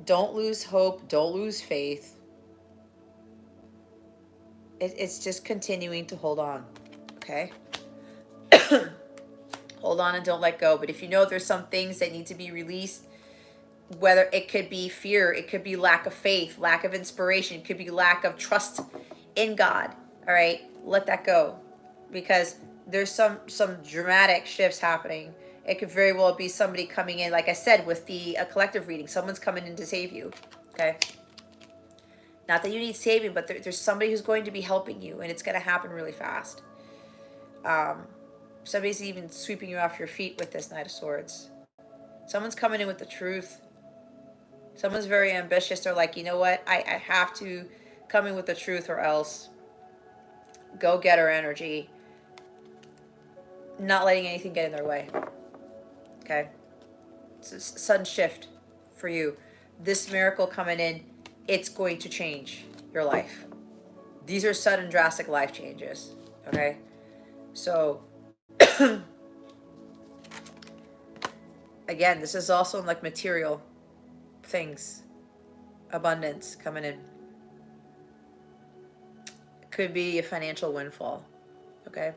Don't lose hope. Don't lose faith. It's just continuing to hold on, okay? Hold on and don't let go. But if you know there's some things that need to be released, whether it could be fear, it could be lack of faith, lack of inspiration, it could be lack of trust in God, all right? Let that go, because there's some dramatic shifts happening. It could very well be somebody coming in, like I said, with the collective reading. Someone's coming in to save you, okay? Not that you need saving, but there's somebody who's going to be helping you, and it's going to happen really fast. Somebody's even sweeping you off your feet with this Knight of Swords. Someone's coming in with the truth. Someone's very ambitious. They're like, you know what? I have to come in with the truth or else. Go-getter energy. Not letting anything get in their way. Okay? It's a sudden shift for you. This miracle coming in, it's going to change your life. These are sudden, drastic life changes. Okay? So, again, this is also like material things. Abundance coming in. Could be a financial windfall. Okay?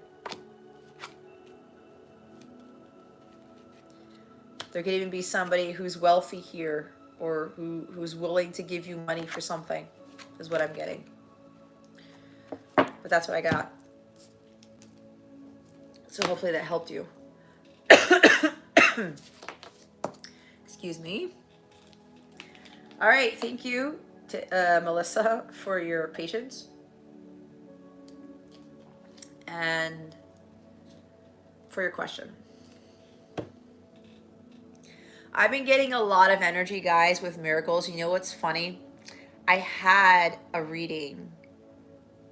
There could even be somebody who's wealthy here or who's willing to give you money for something, is what I'm getting. But that's what I got. So hopefully that helped you. Excuse me. All right, thank you to Melissa for your patience. And for your question. I've been getting a lot of energy, guys, with miracles. You know what's funny? I had a reading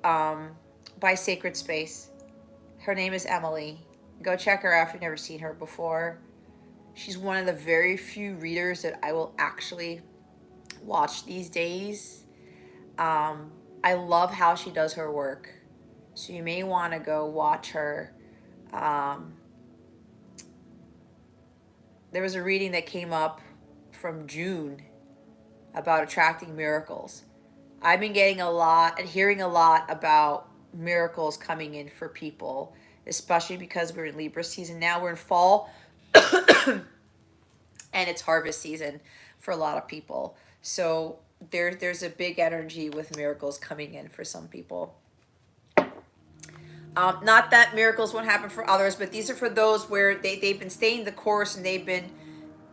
by Sacred Space. Her name is Emily. Go check her out if you've never seen her before. She's one of the very few readers that I will actually watch these days. I love how she does her work. So you may want to go watch her. There was a reading that came up from June about attracting miracles. I've been getting a lot and hearing a lot about miracles coming in for people, especially because we're in Libra season now. We're in fall and it's harvest season for a lot of people. So there's a big energy with miracles coming in for some people. Not that miracles won't happen for others, but these are for those where they've been staying the course and they've been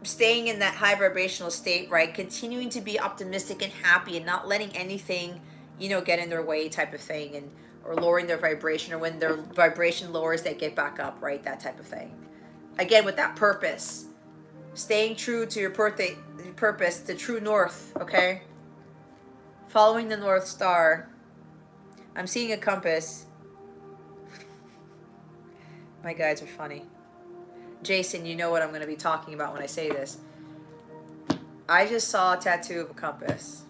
staying in that high vibrational state, right? Continuing to be optimistic and happy and not letting anything, get in their way type of thing, and or lowering their vibration, or when their vibration lowers, they get back up, right? That type of thing. Again, with that purpose, staying true to your purpose, the true north, okay? Following the North Star. I'm seeing a compass. My guides are funny. Jason, you know what I'm going to be talking about when I say this. I just saw a tattoo of a compass.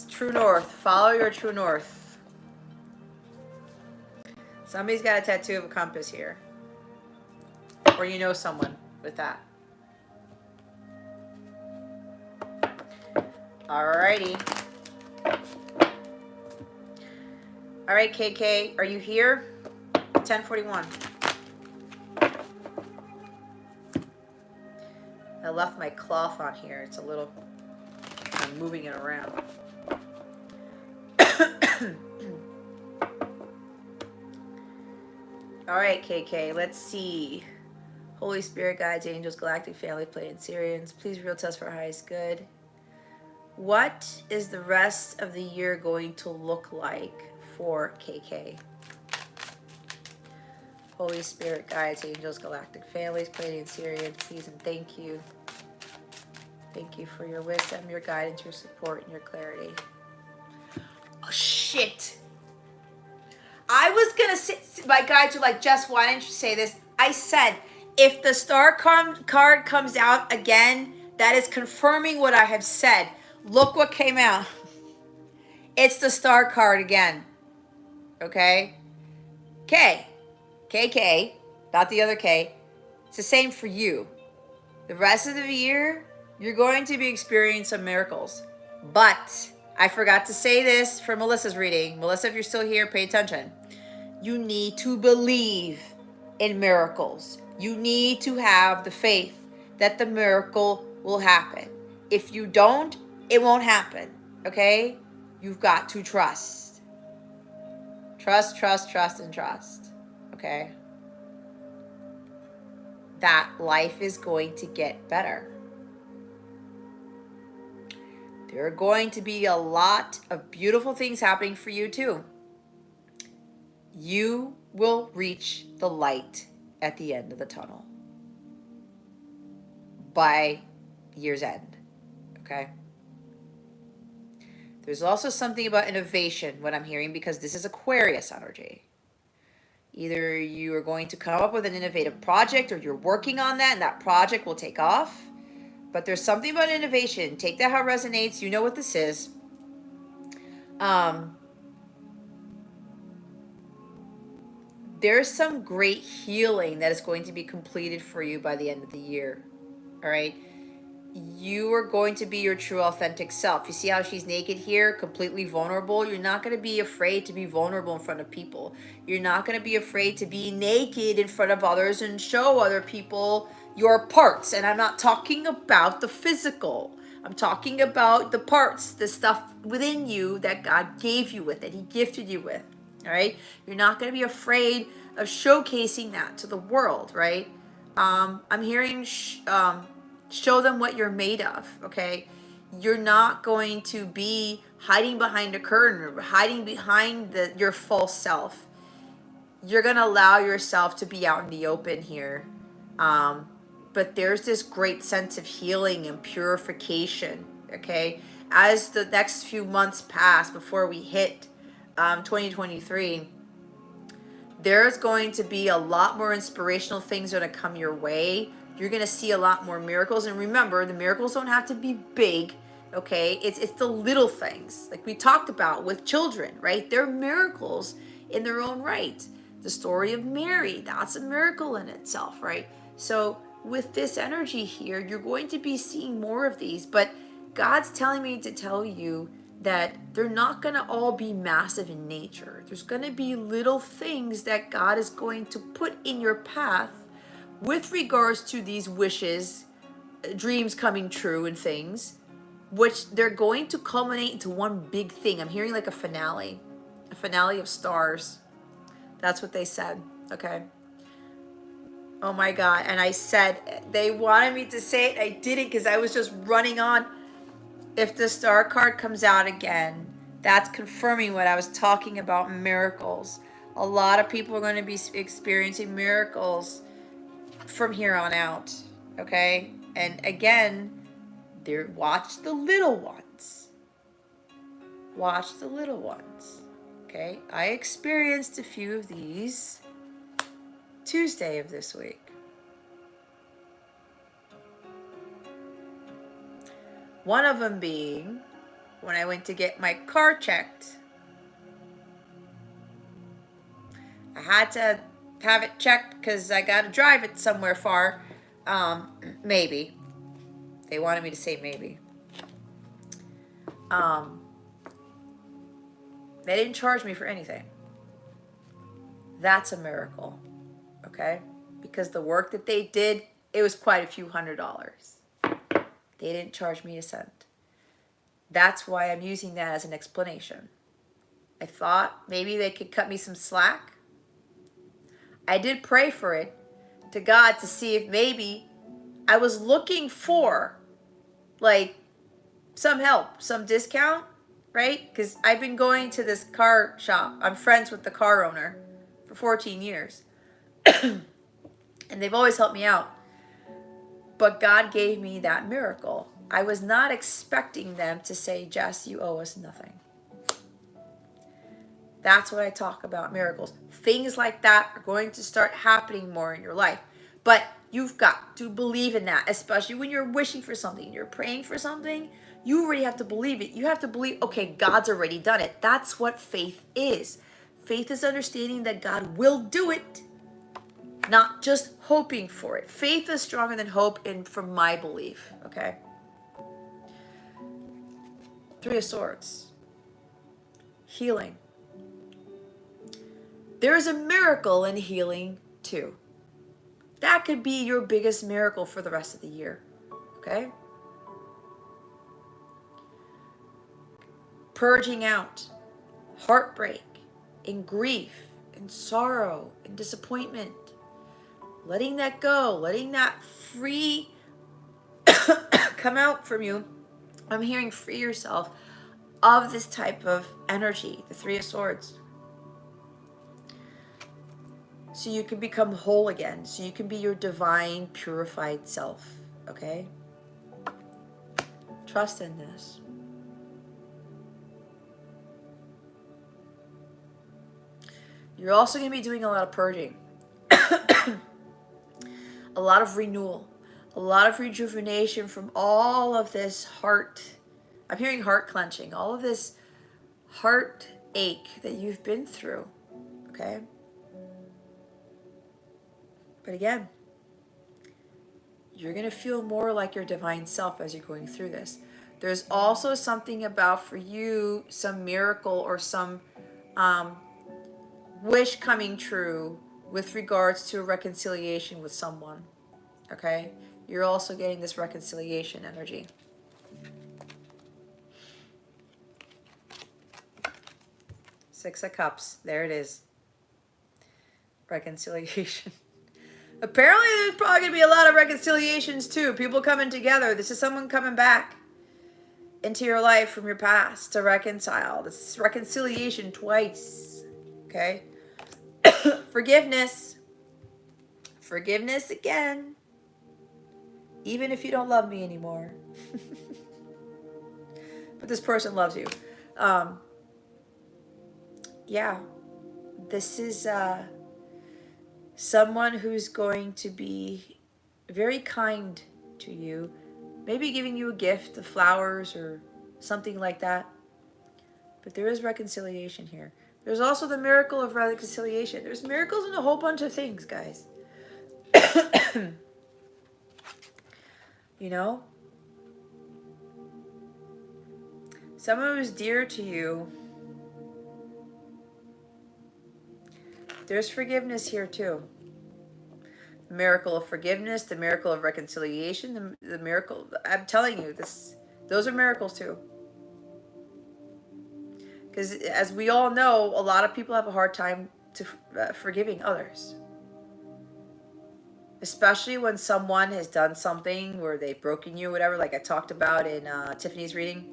True north. Follow your true north. Somebody's got a tattoo of a compass here. Or you know someone with that. Alrighty. All right, KK, are you here? 10:41. I left my cloth on here. It's a little, I'm moving it around. All right, KK, let's see. Holy Spirit, guides, angels, galactic family, Pleiadian Syrians, please reveal to us for our highest good. What is the rest of the year going to look like for KK? Holy Spirit, guides, angels, galactic families, Pleiadian Syrian, please and thank you. Thank you for your wisdom, your guidance, your support, and your clarity. Oh, shit. I was going to say, my guides are like, Jess, why didn't you say this? I said, if the star card comes out again, that is confirming what I have said. Look what came out. It's the star card again. Okay? K. KK. Not the other K. It's the same for you. The rest of the year, you're going to be experiencing some miracles. But I forgot to say this for Melissa's reading. Melissa, if you're still here, pay attention. You need to believe in miracles. You need to have the faith that the miracle will happen. If you don't, it won't happen. Okay? You've got to trust. Trust, trust, trust, and trust. Okay? That life is going to get better. There are going to be a lot of beautiful things happening for you too. You will reach the light at the end of the tunnel by year's end. Okay? There's also something about innovation, what I'm hearing, because this is Aquarius energy. Either you are going to come up with an innovative project, or you're working on that and that project will take off. But there's something about innovation. Take that how it resonates. You know what this is. There's some great healing that is going to be completed for you by the end of the year. All right? You are going to be your true authentic self. You see how she's naked here, completely vulnerable? You're not going to be afraid to be vulnerable in front of people. You're not going to be afraid to be naked in front of others and show other people your parts. And I'm not talking about the physical. I'm talking about the parts, the stuff within you that God gave you with, that he gifted you with. All right? You're not going to be afraid of showcasing that to the world, right? I'm hearing show them what you're made of, okay? You're not going to be hiding behind a curtain or hiding behind your false self. you're going to allow yourself to be out in the open here. But there's this great sense of healing and purification, okay? As the next few months pass before we hit 2023, there's going to be a lot more inspirational things that are going to come your way. You're going to see a lot more miracles. And remember, the miracles don't have to be big, okay? It's the little things, like we talked about with children, right? They're miracles in their own right. The story of Mary, that's a miracle in itself, right? So with this energy here, you're going to be seeing more of these. But God's telling me to tell you that they're not going to all be massive in nature. There's going to be little things that God is going to put in your path with regards to these wishes, dreams coming true and things, which they're going to culminate into one big thing. I'm hearing like a finale of stars. That's what they said, okay? Oh my God. And I said, they wanted me to say it. I didn't because I was just running on. If the star card comes out again, that's confirming what I was talking about, miracles. A lot of people are going to be experiencing miracles from here on out, okay? And again, watch the little ones. Watch the little ones, okay? I experienced a few of these Tuesday of this week. One of them being when I went to get my car checked. I had to have it checked because I got to drive it somewhere far. Maybe. They wanted me to say maybe. They didn't charge me for anything. That's a miracle, okay? Because the work that they did, it was quite a few $100s. They didn't charge me a cent. That's why I'm using that as an explanation. I thought maybe they could cut me some slack. I did pray for it to God to see if maybe I was looking for like some help, some discount, right? Because I've been going to this car shop. I'm friends with the car owner for 14 years. And they've always helped me out. But God gave me that miracle. I was not expecting them to say, Jess, you owe us nothing. That's what I talk about, miracles. Things like that are going to start happening more in your life. But you've got to believe in that, especially when you're wishing for something, you're praying for something. You already have to believe it. You have to believe, okay, God's already done it. That's what faith is. Faith is understanding that God will do it, not just hoping for it. Faith is stronger than hope, and from my belief, okay? Three of Swords. Healing. There is a miracle in healing too. That could be your biggest miracle for the rest of the year, okay? Purging out heartbreak and grief and sorrow and disappointment. Letting that go, letting that free come out from you. I'm hearing free yourself of this type of energy, the Three of Swords. So you can become whole again. So you can be your divine, purified self, okay? Trust in this. You're also going to be doing a lot of purging. A lot of renewal. A lot of rejuvenation from all of this heart. I'm hearing heart clenching. All of this heartache that you've been through, okay? But again, you're going to feel more like your divine self as you're going through this. There's also something about, for you, some miracle or some wish coming true with regards to a reconciliation with someone, okay? You're also getting this reconciliation energy. Six of Cups. There it is. Reconciliation. Apparently there's probably going to be a lot of reconciliations too. People coming together. This is someone coming back into your life from your past to reconcile. This is reconciliation twice. Okay? Forgiveness. Forgiveness again. Even if you don't love me anymore. But this person loves you. Yeah. This is someone who's going to be very kind to you. Maybe giving you a gift of flowers or something like that. But there is reconciliation here. There's also the miracle of reconciliation. There's miracles in a whole bunch of things, guys. You know? Someone who's dear to you. There's forgiveness here too. The miracle of forgiveness, the miracle of reconciliation, the miracle. I'm telling you, those are miracles too. Because as we all know, a lot of people have a hard time to forgiving others. Especially when someone has done something where they've broken you, whatever, like I talked about in Tiffany's reading.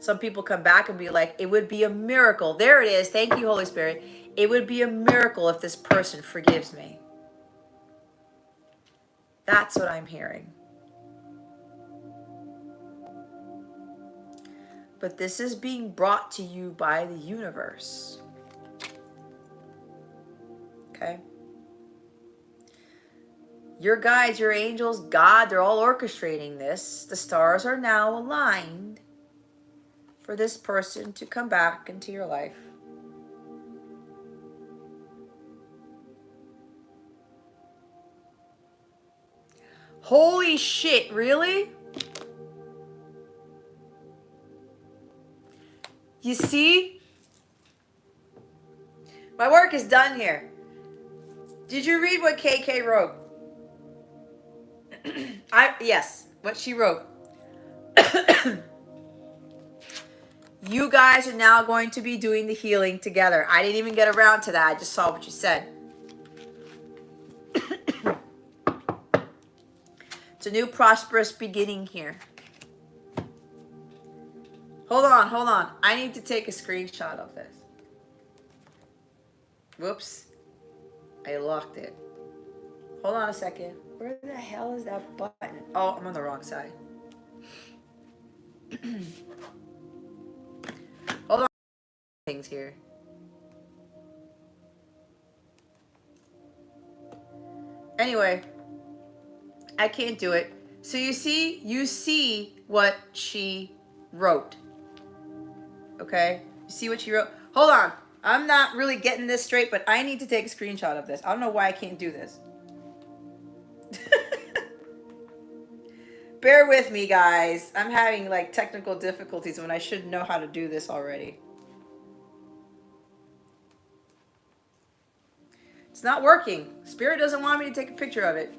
Some people come back and be like, it would be a miracle. There it is. Thank you, Holy Spirit. It would be a miracle if this person forgives me. That's what I'm hearing. But this is being brought to you by the universe. Okay? Your guides, your angels, God, they're all orchestrating this. The stars are now aligned for this person to come back into your life. Holy shit, really? You see? My work is done here. Did you read what KK wrote? Yes, what she wrote. You guys are now going to be doing the healing together. I didn't even get around to that. I just saw what you said. It's a new prosperous beginning here. Hold on. I need to take a screenshot of this. Whoops. I locked it. Hold on a second. Where the hell is that button? Oh, I'm on the wrong side. Hold on. Things here. Anyway, I can't do it. So you see what she wrote. Okay? You see what she wrote? Hold on. I'm not really getting this straight, but I need to take a screenshot of this. I don't know why I can't do this. Bear with me, guys. I'm having like technical difficulties when I should know how to do this already. It's not working. Spirit doesn't want me to take a picture of it.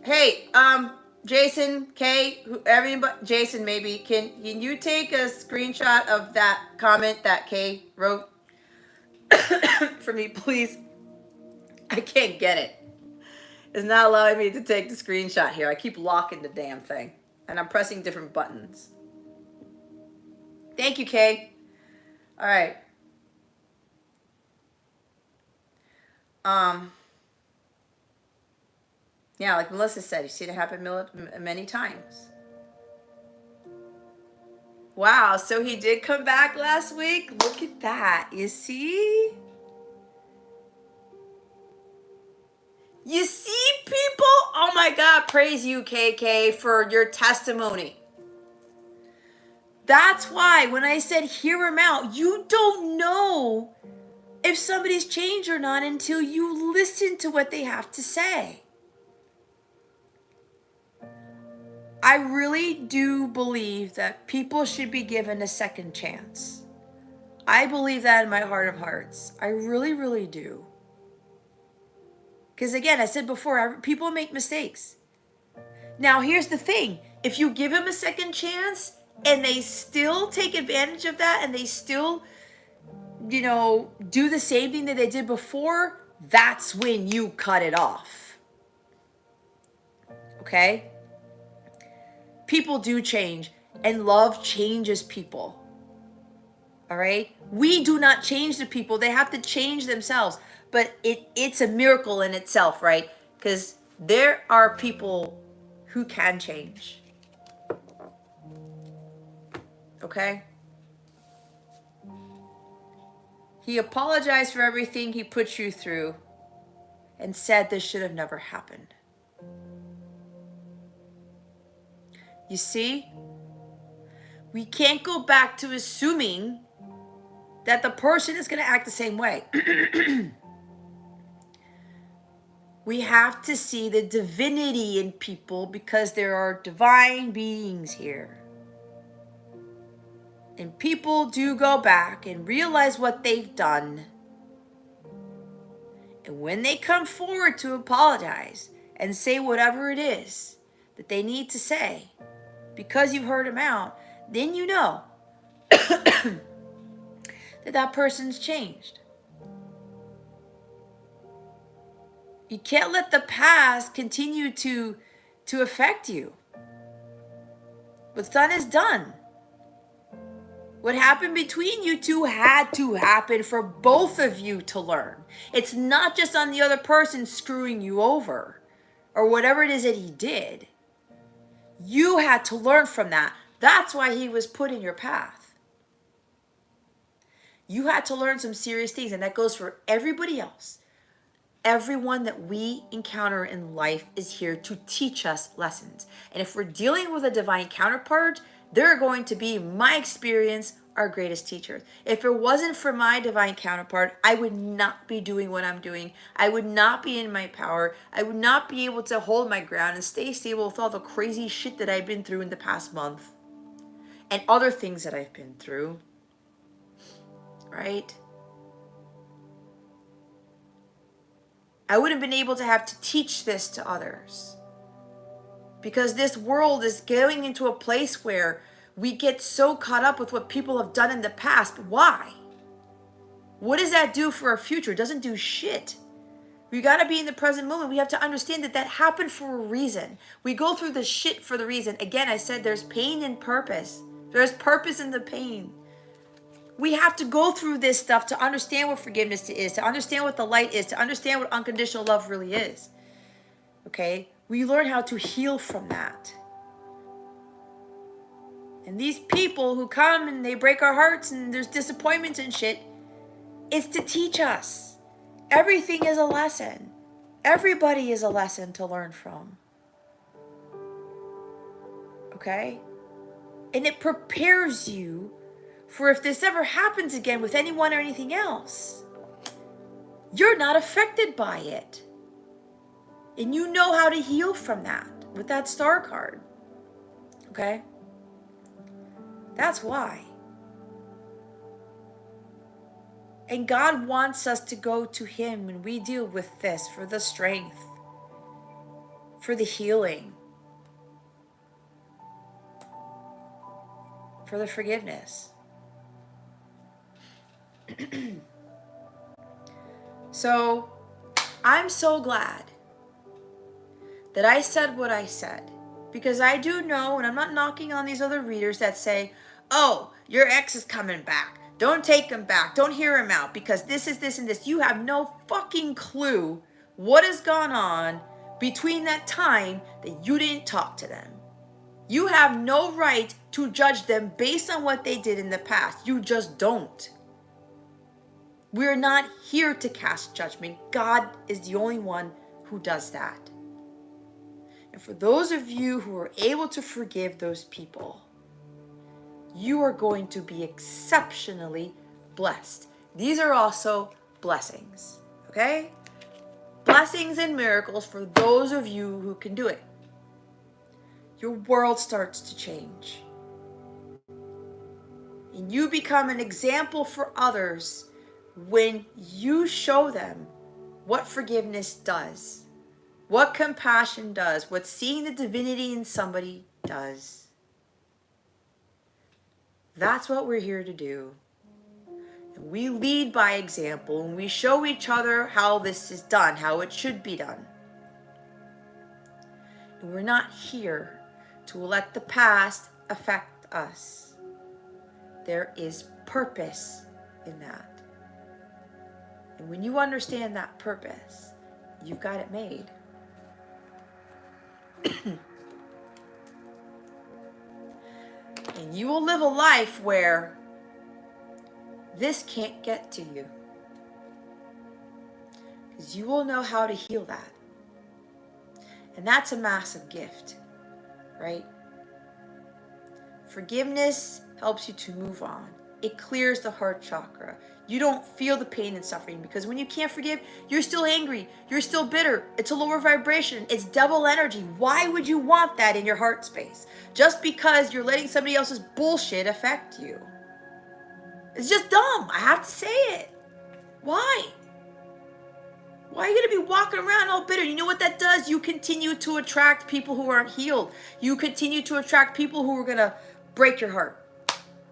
Hey, Jason, Kay, everybody, Jason, maybe can you take a screenshot of that comment that Kay wrote for me, please? I can't get it. It's not allowing me to take the screenshot here. I keep locking the damn thing, and I'm pressing different buttons. Thank you, Kay. All right. Yeah, like Melissa said, you've seen it happen many times. Wow, so he did come back last week? Look at that. You see? You see, people? Oh my God, praise you, KK, for your testimony. That's why when I said hear him out, you don't know if somebody's changed or not until you listen to what they have to say. I really do believe that people should be given a second chance. I believe that in my heart of hearts. I really, really do. Because again, I said before, people make mistakes. Now, here's the thing. If you give them a second chance and they still take advantage of that and they still, do the same thing that they did before, that's when you cut it off. Okay? People do change, and love changes people. All right? We do not change the people. They have to change themselves. But it's a miracle in itself, right? Because there are people who can change. Okay? He apologized for everything he put you through and said this should have never happened. You see? We can't go back to assuming that the person is going to act the same way. We have to see the divinity in people because there are divine beings here. And people do go back and realize what they've done. And when they come forward to apologize and say whatever it is that they need to say, because you've heard them out, then you know that that person's changed. You can't let the past continue to affect you. What's done is done. What happened between you two had to happen for both of you to learn. It's not just on the other person screwing you over or whatever it is that he did. You had to learn from that. That's why he was put in your path. You had to learn some serious things, and that goes for everybody else. Everyone that we encounter in life is here to teach us lessons. And if we're dealing with a divine counterpart, they're going to be, my experience, our greatest teachers. If it wasn't for my divine counterpart, I would not be doing what I'm doing. I would not be in my power. I would not be able to hold my ground and stay stable with all the crazy shit that I've been through in the past month and other things that I've been through. Right? I wouldn't have been able to have to teach this to others. Because this world is going into a place where we get so caught up with what people have done in the past. Why? What does that do for our future? It doesn't do shit. We got to be in the present moment. We have to understand that that happened for a reason. We go through the shit for the reason. Again, I said there's pain and purpose. There's purpose in the pain. We have to go through this stuff to understand what forgiveness is, to understand what the light is, to understand what unconditional love really is. Okay? We learn how to heal from that. And these people who come and they break our hearts and there's disappointments and shit, it's to teach us. Everything is a lesson. Everybody is a lesson to learn from. Okay? And it prepares you for if this ever happens again with anyone or anything else, you're not affected by it. And you know how to heal from that with that star card. Okay? That's why. And God wants us to go to Him when we deal with this for the strength, for the healing, for the forgiveness. So, I'm so glad that I said what I said. Because I do know, and I'm not knocking on these other readers that say, oh, your ex is coming back. Don't take him back. Don't hear him out because this is this and this. You have no fucking clue what has gone on between that time that you didn't talk to them. You have no right to judge them based on what they did in the past. You just don't. We're not here to cast judgment. God is the only one who does that. And for those of you who are able to forgive those people, you are going to be exceptionally blessed. These are also blessings, okay? Blessings and miracles for those of you who can do it. Your world starts to change. And you become an example for others when you show them what forgiveness does, what compassion does, what seeing the divinity in somebody does. That's what we're here to do. And we lead by example, and we show each other how this is done, how it should be done. And we're not here to let the past affect us. there is purpose in that. And when you understand that purpose, you've got it made. And you will live a life where this can't get to you. Because you will know how to heal that. And that's a massive gift, right? Forgiveness helps you to move on. It clears the heart chakra. You don't feel the pain and suffering, because when you can't forgive, you're still angry. You're still bitter. It's a lower vibration. It's devil energy. Why would you want that in your heart space? Just because you're letting somebody else's bullshit affect you. It's just dumb. I have to say it. Why? Why are you going to be walking around all bitter? You know what that does? You continue to attract people who aren't healed. You continue to attract people who are going to break your heart.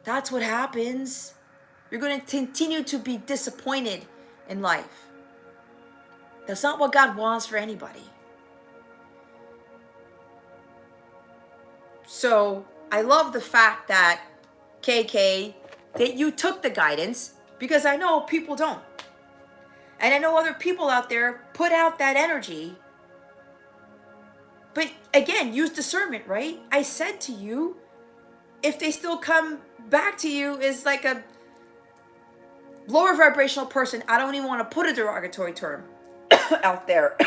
That's what happens. You're going to continue to be disappointed in life. That's not what God wants for anybody. So I love the fact that, KK, that you took the guidance, because I know people don't. And I know other people out there put out that energy. But again, use discernment, right? I said to you, if they still come back to you as like a lower vibrational person, I don't even want to put a derogatory term out there.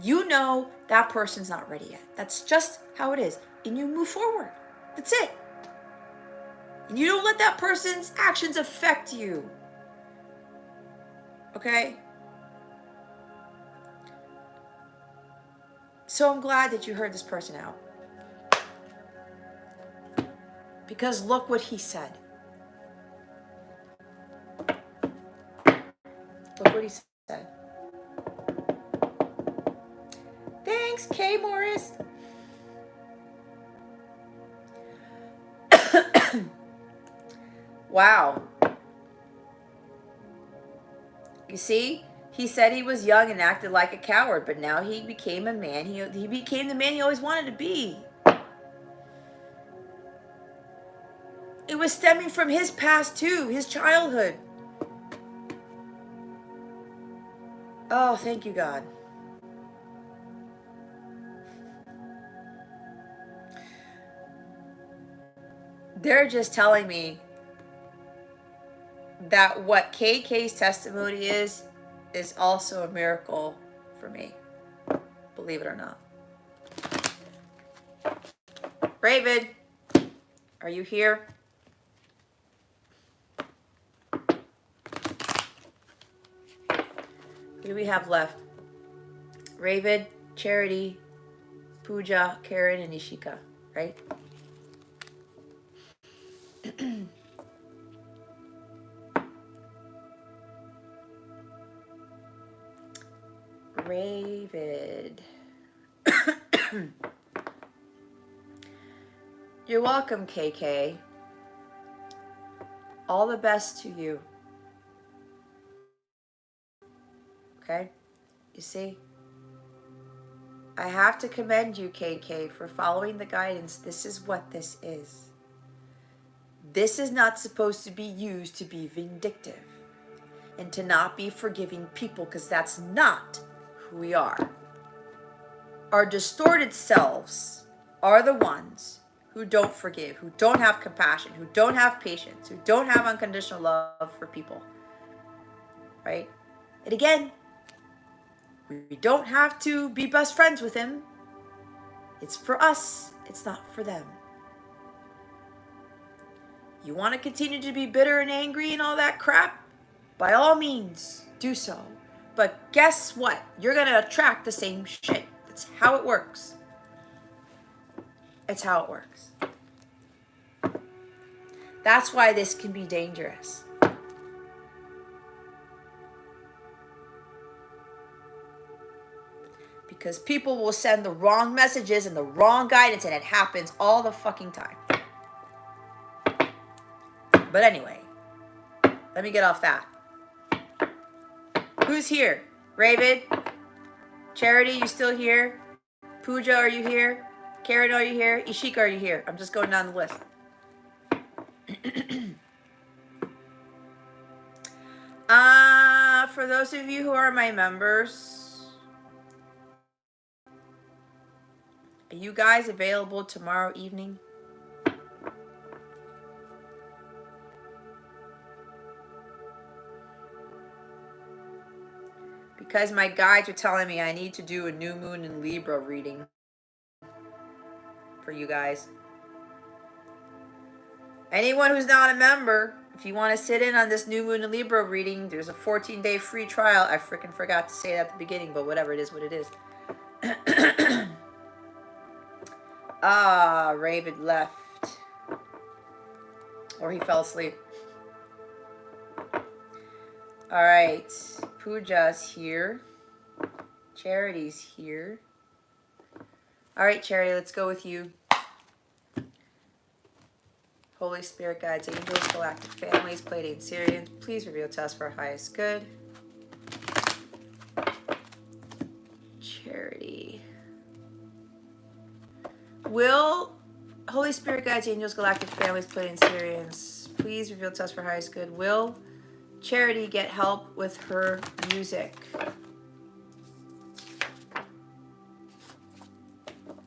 You know that person's not ready yet. That's just how it is. And you move forward. That's it. And you don't let that person's actions affect you. Okay? So I'm glad that you heard this person out. Because look what he said. Look what he said. Thanks, Kay Morris. Wow. You see? He said he was young and acted like a coward, but now he became a man. He became the man he always wanted to be. It was stemming from his past too, his childhood. Oh, thank you, God. They're just telling me that what KK's testimony is also a miracle for me. Believe it or not. Raven, are you here? Who do we have left? Raven, Charity, Pooja, Karen, and Ishika, right? Raven. You're welcome, KK. All the best to you. Okay? You see? I have to commend you, KK, for following the guidance. This is what this is. This is not supposed to be used to be vindictive and to not be forgiving people, because that's not who we are. Our distorted selves are the ones who don't forgive, who don't have compassion, who don't have patience, who don't have unconditional love for people. Right? And again, we don't have to be best friends with him. It's for us. It's not for them. You want to continue to be bitter and angry and all that crap? By all means, do so. But guess what? You're going to attract the same shit. That's how it works. It's how it works. That's why this can be dangerous. Because people will send the wrong messages and the wrong guidance, and it happens all the fucking time. But anyway, let me get off that. Who's here? Raven? Charity, you still here? Pooja, are you here? Karen, are you here? Ishika, are you here? I'm just going down the list. For those of you who are my members, are you guys available tomorrow evening? Because my guides are telling me I need to do a new moon in Libra reading for you guys. Anyone who's not a member, if you want to sit in on this new moon in Libra reading, there's a 14-day free trial. I freaking forgot to say it at the beginning, but whatever, it is what it is. Raven left. Or he fell asleep. All right, Pooja's here. Charity's here. All right, Charity, let's go with you. Holy Spirit, guides, angels, galactic families, Pleiadian Syrians, please reveal to us for our highest good. Charity. Will Holy Spirit, guides, angels, galactic families, Pleiadian Syrians, please reveal to us for our highest good. Will Charity get help with her music?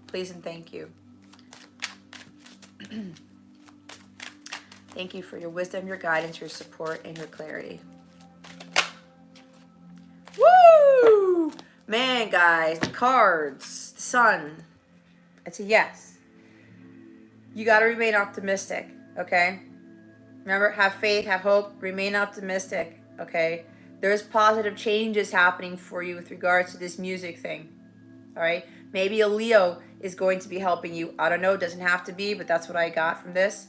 Please and thank you. Thank you for your wisdom, your guidance, your support, and your clarity. Woo! Man, guys, the cards, the sun. It's a yes. You got to remain optimistic, okay? Remember, have faith, have hope, remain optimistic, okay? There's positive changes happening for you with regards to this music thing, all right? Maybe a Leo is going to be helping you. I don't know, it doesn't have to be, but that's what I got from this.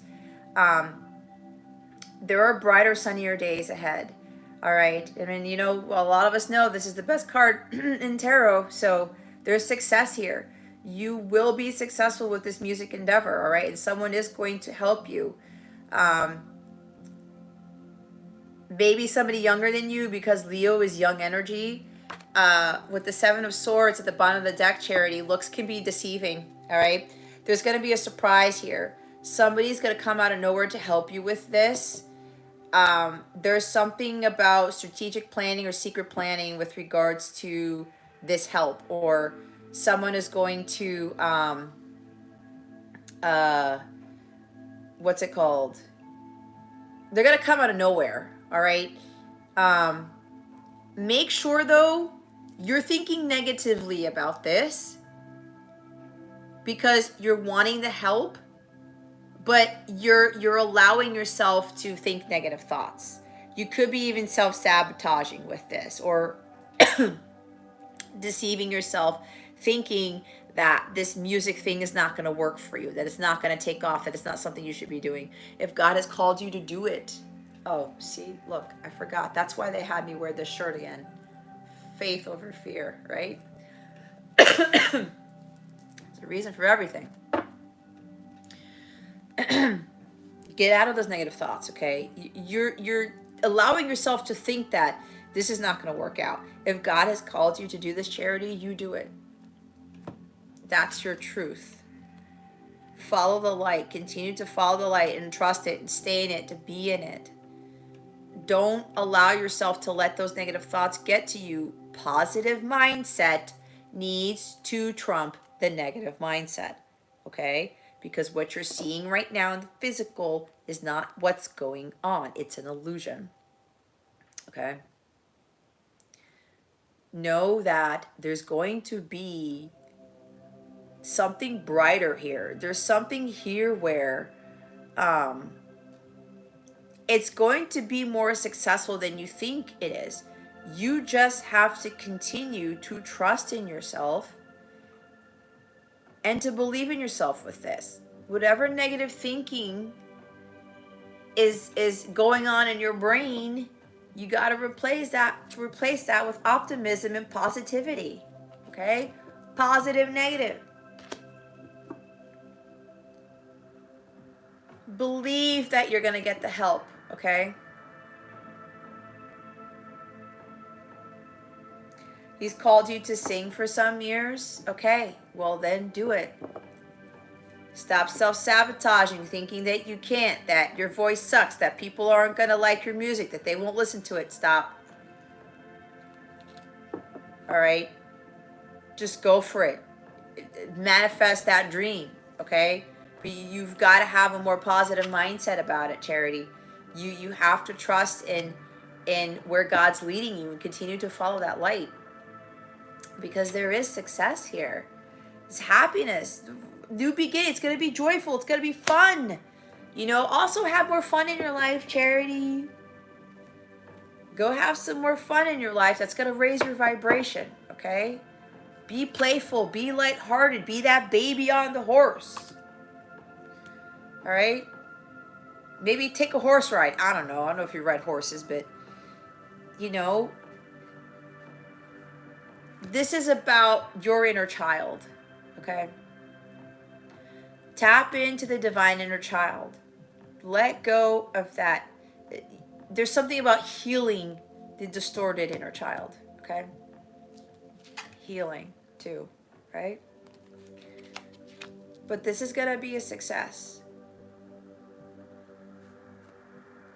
There are brighter, sunnier days ahead. All right. I mean, you know, a lot of us know this is the best card in tarot. So there's success here. You will be successful with this music endeavor. All right. And someone is going to help you. Maybe somebody younger than you, because Leo is young energy. With the Seven of Swords at the bottom of the deck, Charity, looks can be deceiving. All right. There's going to be a surprise here. Somebody's going to come out of nowhere to help you with this. There's something about strategic planning or secret planning with regards to this help, or someone is going to, what's it called? They're going to come out of nowhere. All right. Make sure though, you're thinking negatively about this because you're wanting the help, but you're allowing yourself to think negative thoughts. You could be even self-sabotaging with this, or deceiving yourself, thinking that this music thing is not going to work for you, that it's not going to take off, that it's not something you should be doing. If God has called you to do it. Oh, see, look, I forgot. That's why they had me wear this shirt again. Faith over fear, right? There's a reason for everything. Get out of those negative thoughts, okay? You're allowing yourself to think that this is not going to work out. If God has called you to do this, Charity, you do it. That's your truth. Follow the light. Continue to follow the light and trust it and stay in it, to be in it. Don't allow yourself to let those negative thoughts get to you. Positive mindset needs to trump the negative mindset, okay? Because what you're seeing right now in the physical is not what's going on. It's an illusion, okay? Know that there's going to be something brighter here. There's something here where it's going to be more successful than you think it is. You just have to continue to trust in yourself and to believe in yourself with this. Whatever negative thinking is going on in your brain, you got to replace that with optimism and positivity. Okay? Positive, negative. Believe that you're going to get the help, okay? He's called you to sing for some years. Okay, well then do it. Stop self-sabotaging, thinking that you can't, that your voice sucks, that people aren't going to like your music, that they won't listen to it. Stop. All right? Just go for it. Manifest that dream, okay? But you've got to have a more positive mindset about it, Charity. You have to trust in where God's leading you and continue to follow that light. Because there is success here. It's happiness. New beginning. It's going to be joyful. It's going to be fun. You know, also have more fun in your life, Charity. Go have some more fun in your life. That's going to raise your vibration, okay? Be playful. Be lighthearted. Be that baby on the horse. All right? Maybe take a horse ride. I don't know if you ride horses, but, you know, this is about your inner child, okay? Tap into the divine inner child. Let go of that. There's something about healing the distorted inner child, okay? Healing, too, right? But this is going to be a success.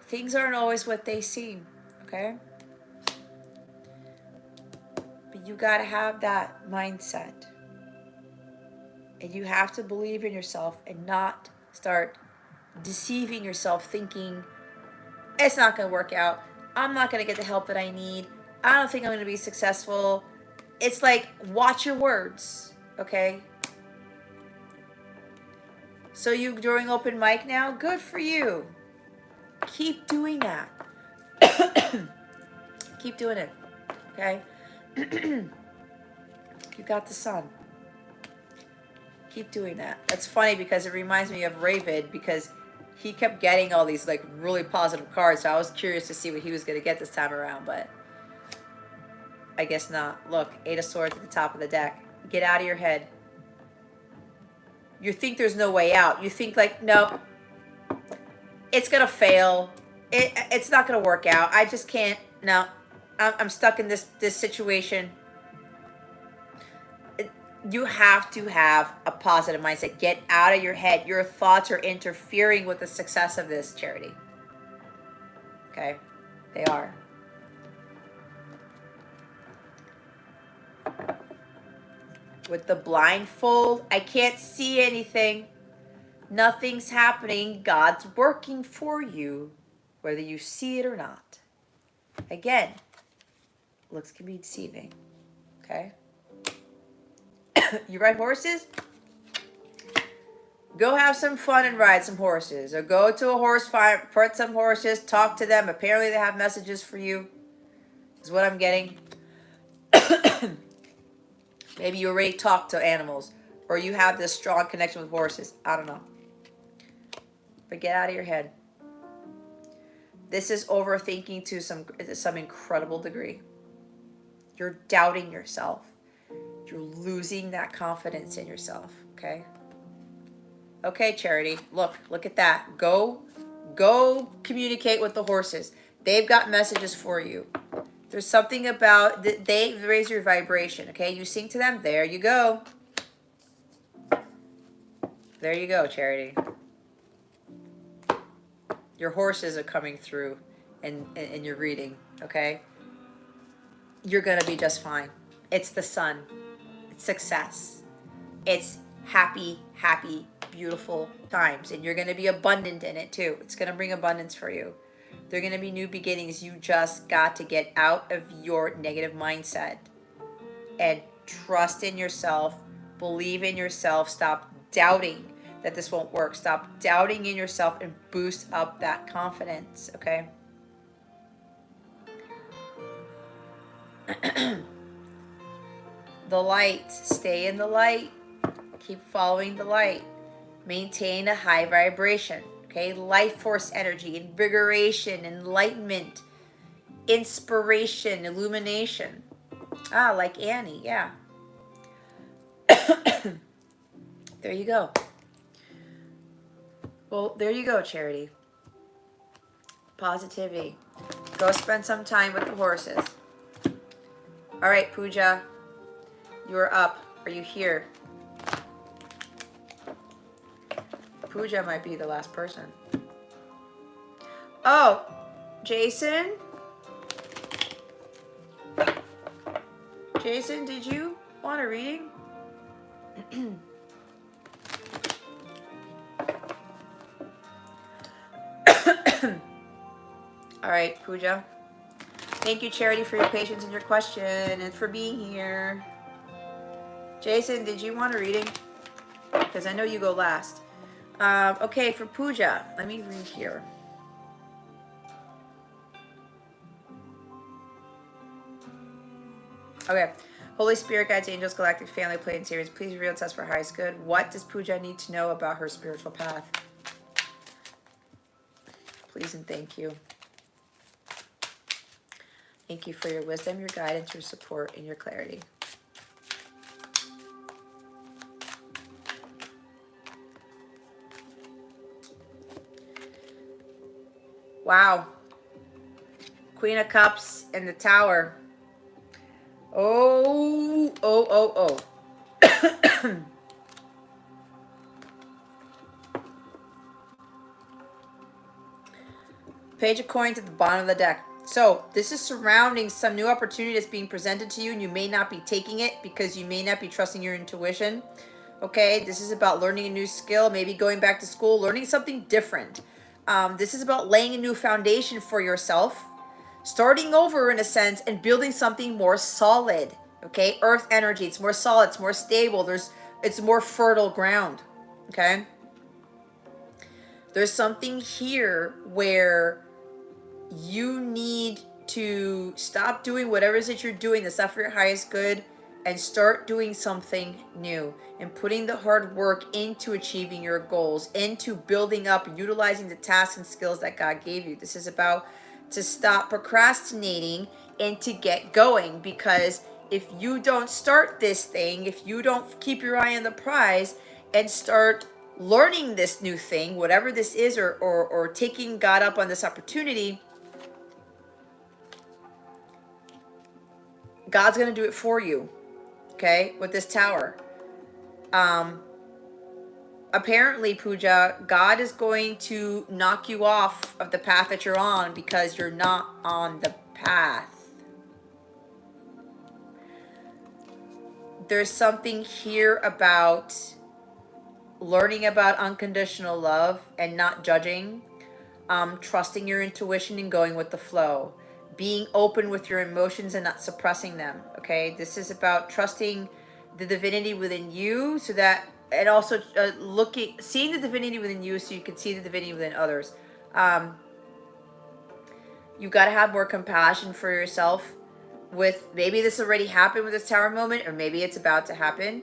Things aren't always what they seem, okay? But you got to have that mindset. And you have to believe in yourself and not start deceiving yourself thinking, it's not going to work out. I'm not going to get the help that I need. I don't think I'm going to be successful. It's like, watch your words, okay? So you doing open mic now? Good for you. Keep doing that. Keep doing it, okay? You got the sun. Keep doing that. That's funny because it reminds me of Ravid because he kept getting all these like really positive cards. So I was curious to see what he was going to get this time around, but I guess not. Look, 8 of Swords at the top of the deck. Get out of your head. You think there's no way out. You think like, nope, it's going to fail. It's not going to work out. I just can't. No, I'm stuck in this situation. You have to have a positive mindset. Get out of your head. Your thoughts are interfering with the success of this, Charity. Okay? They are. With the blindfold, I can't see anything. Nothing's happening. God's working for you, whether you see it or not. Again, looks can be deceiving. Okay? You ride horses? Go have some fun and ride some horses. Or go to a horse farm, pet some horses, talk to them. Apparently they have messages for you, is what I'm getting. Maybe you already talked to animals. Or you have this strong connection with horses. I don't know. But get out of your head. This is overthinking to some incredible degree. You're doubting yourself. You're losing that confidence in yourself, okay? Okay, Charity, look at that. Go communicate with the horses. They've got messages for you. There's something about, they raise your vibration, okay? You sing to them, there you go. There you go, Charity. Your horses are coming through in your reading, okay? You're gonna be just fine. It's the sun. Success. It's happy, beautiful times, and you're going to be abundant in it too. It's going to bring abundance for you. They're going to be new beginnings. You just got to get out of your negative mindset and trust in yourself, believe in yourself, stop doubting that this won't work. Stop doubting in yourself and boost up that confidence, okay? The light. Stay in the light. Keep following the light. Maintain a high vibration. Okay? Life force energy, invigoration, enlightenment, inspiration, illumination. Ah, like Annie, yeah. There you go. Well, there you go, Charity. Positivity. Go spend some time with the horses. All right, Pooja. You are up. Are you here? Pooja might be the last person. Oh, Jason? Jason, did you want a reading? All right, Pooja. Thank you, Charity, for your patience and your question and for being here. Jason, did you want a reading? Because I know you go last. Okay, for Pooja, let me read here. Okay. Holy Spirit, guides, angels, galactic family, play series, please reveal to us for highest good. What does Pooja need to know about her spiritual path? Please and thank you. Thank you for your wisdom, your guidance, your support, and your clarity. Wow. Queen of Cups in the Tower. Oh, oh, oh, oh. Page of Coins at the bottom of the deck. So this is surrounding some new opportunity that's being presented to you, and you may not be taking it because you may not be trusting your intuition. Okay, this is about learning a new skill, maybe going back to school, learning something different. This is about laying a new foundation for yourself, starting over in a sense, and building something more solid. Okay, earth energy, it's more solid, it's more stable, it's more fertile ground. Okay, there's something here where you need to stop doing whatever it is that you're doing that's not for your highest good and start doing something new and putting the hard work into achieving your goals, into building up and utilizing the tasks and skills that God gave you. This is about to stop procrastinating and to get going, because if you don't start this thing, if you don't keep your eye on the prize and start learning this new thing, whatever this is, or taking God up on this opportunity, God's going to do it for you, okay, with this tower. Apparently, Pooja, God is going to knock you off of the path that you're on because you're not on the path. There's something here about learning about unconditional love and not judging, trusting your intuition and going with the flow, being open with your emotions and not suppressing them. Okay, this is about trusting the divinity within you, so that, and also seeing the divinity within you so you can see the divinity within others. You got to have more compassion for yourself. With maybe this already happened with this tower moment, or maybe it's about to happen,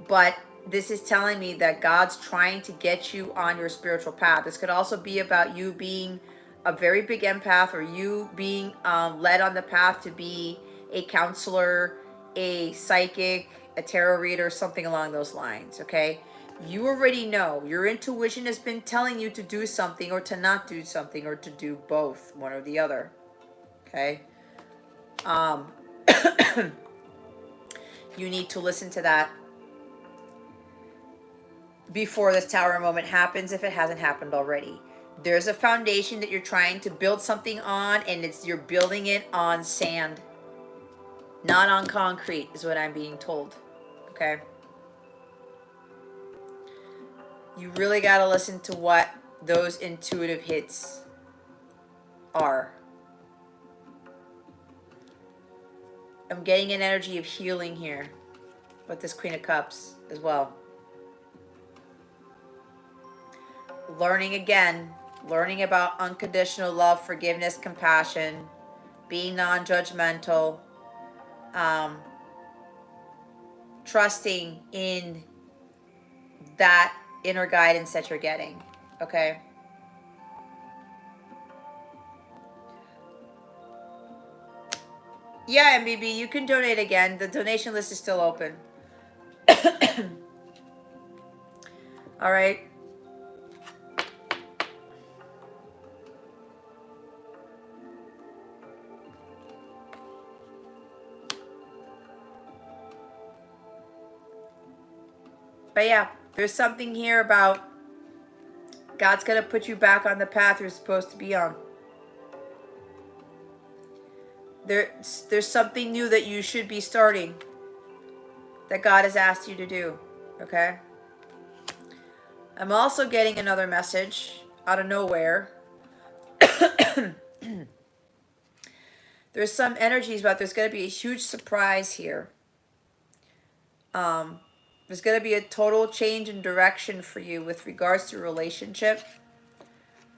but this is telling me that God's trying to get you on your spiritual path. This could also be about you being a very big empath, or you being led on the path to be a counselor, a psychic, a tarot reader, something along those lines. Okay, you already know, your intuition has been telling you to do something or to not do something, or to do both, one or the other. Okay, you need to listen to that before this tower moment happens, if it hasn't happened already. There's a foundation that you're trying to build something on, and you're building it on sand, not on concrete, is what I'm being told. Okay, you really got to listen to what those intuitive hits are. I'm getting an energy of healing here with this Queen of Cups as well. Learning again, learning about unconditional love, forgiveness, compassion, being non-judgmental, trusting in that inner guidance that you're getting. Okay, yeah, MBB, you can donate again. The donation list is still open. All right. But yeah, there's something here about God's going to put you back on the path you're supposed to be on. There's something new that you should be starting that God has asked you to do, okay? I'm also getting another message out of nowhere. There's some energies, but there's going to be a huge surprise here. There's going to be a total change in direction for you with regards to a relationship.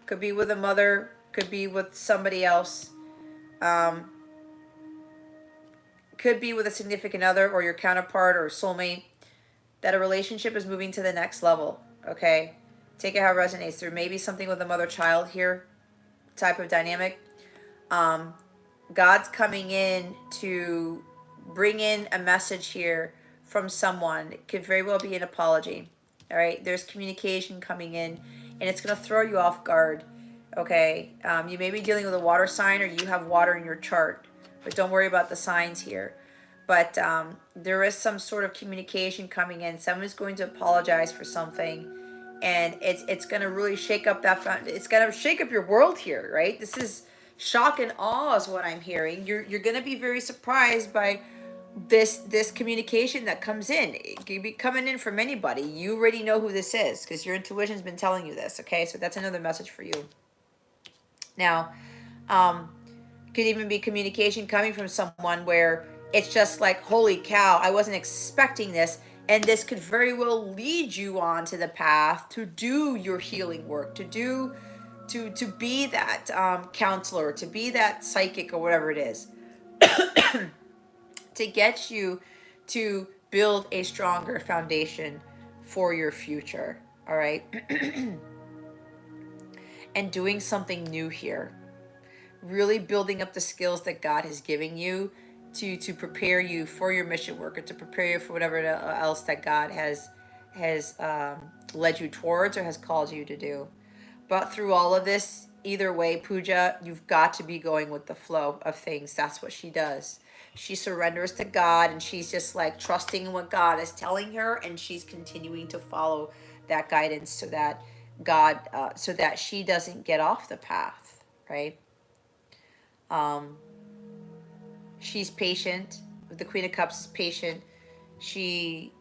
Could be with a mother, could be with somebody else. Could be with a significant other or your counterpart or soulmate. That a relationship is moving to the next level, okay? Take it how it resonates. There may be something with a mother-child here type of dynamic. God's coming in to bring in a message here from someone. It could very well be an apology. All right, there's communication coming in, and it's going to throw you off guard. Okay, you may be dealing with a water sign, or you have water in your chart, but don't worry about the signs here. But there is some sort of communication coming in. Someone's going to apologize for something, and it's going to really shake up it's going to shake up your world here, right? This is shock and awe is what I'm hearing. You're going to be very surprised by this communication that comes in. It could be coming in from anybody. You already know who this is because your intuition's been telling you this, okay? So that's another message for you. Now, could even be communication coming from someone where it's just like, holy cow, I wasn't expecting this. And this could very well lead you onto the path to do your healing work, to be that counselor, to be that psychic or whatever it is, to get you to build a stronger foundation for your future. All right. And doing something new here. Really building up the skills that God has given you to prepare you for your mission work, or to prepare you for whatever else that God has led you towards or has called you to do. But through all of this, either way, Pooja, you've got to be going with the flow of things. That's what she does. She surrenders to God, and she's just like trusting in what God is telling her, and she's continuing to follow that guidance so that so that she doesn't get off the path, right? She's patient. The Queen of Cups is patient. She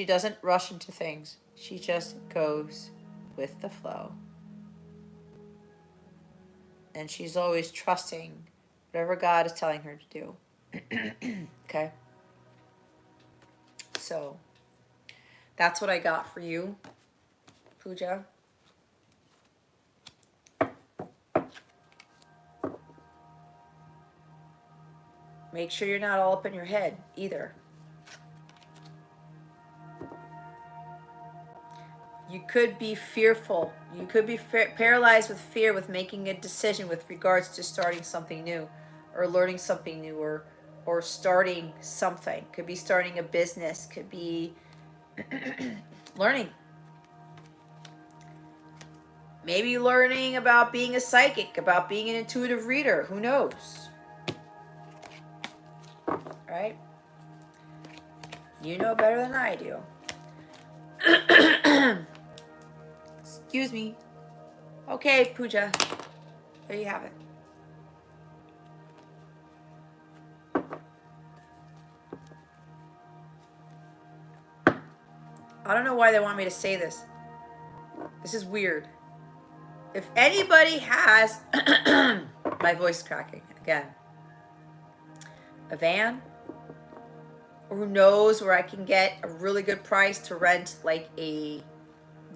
doesn't rush into things. She just goes with the flow. And she's always trusting whatever God is telling her to do. Okay? So, that's what I got for you, Pooja. Make sure you're not all up in your head either. You could be fearful. You could be paralyzed with fear with making a decision with regards to starting something new, or learning something new, or starting something. Could be starting a business. Could be learning. Maybe learning about being a psychic, about being an intuitive reader. Who knows? Right? You know better than I do. Excuse me. Okay, Pooja. There you have it. I don't know why they want me to say this. This is weird. If anybody has... my voice is cracking again. A van? Or who knows where I can get a really good price to rent like a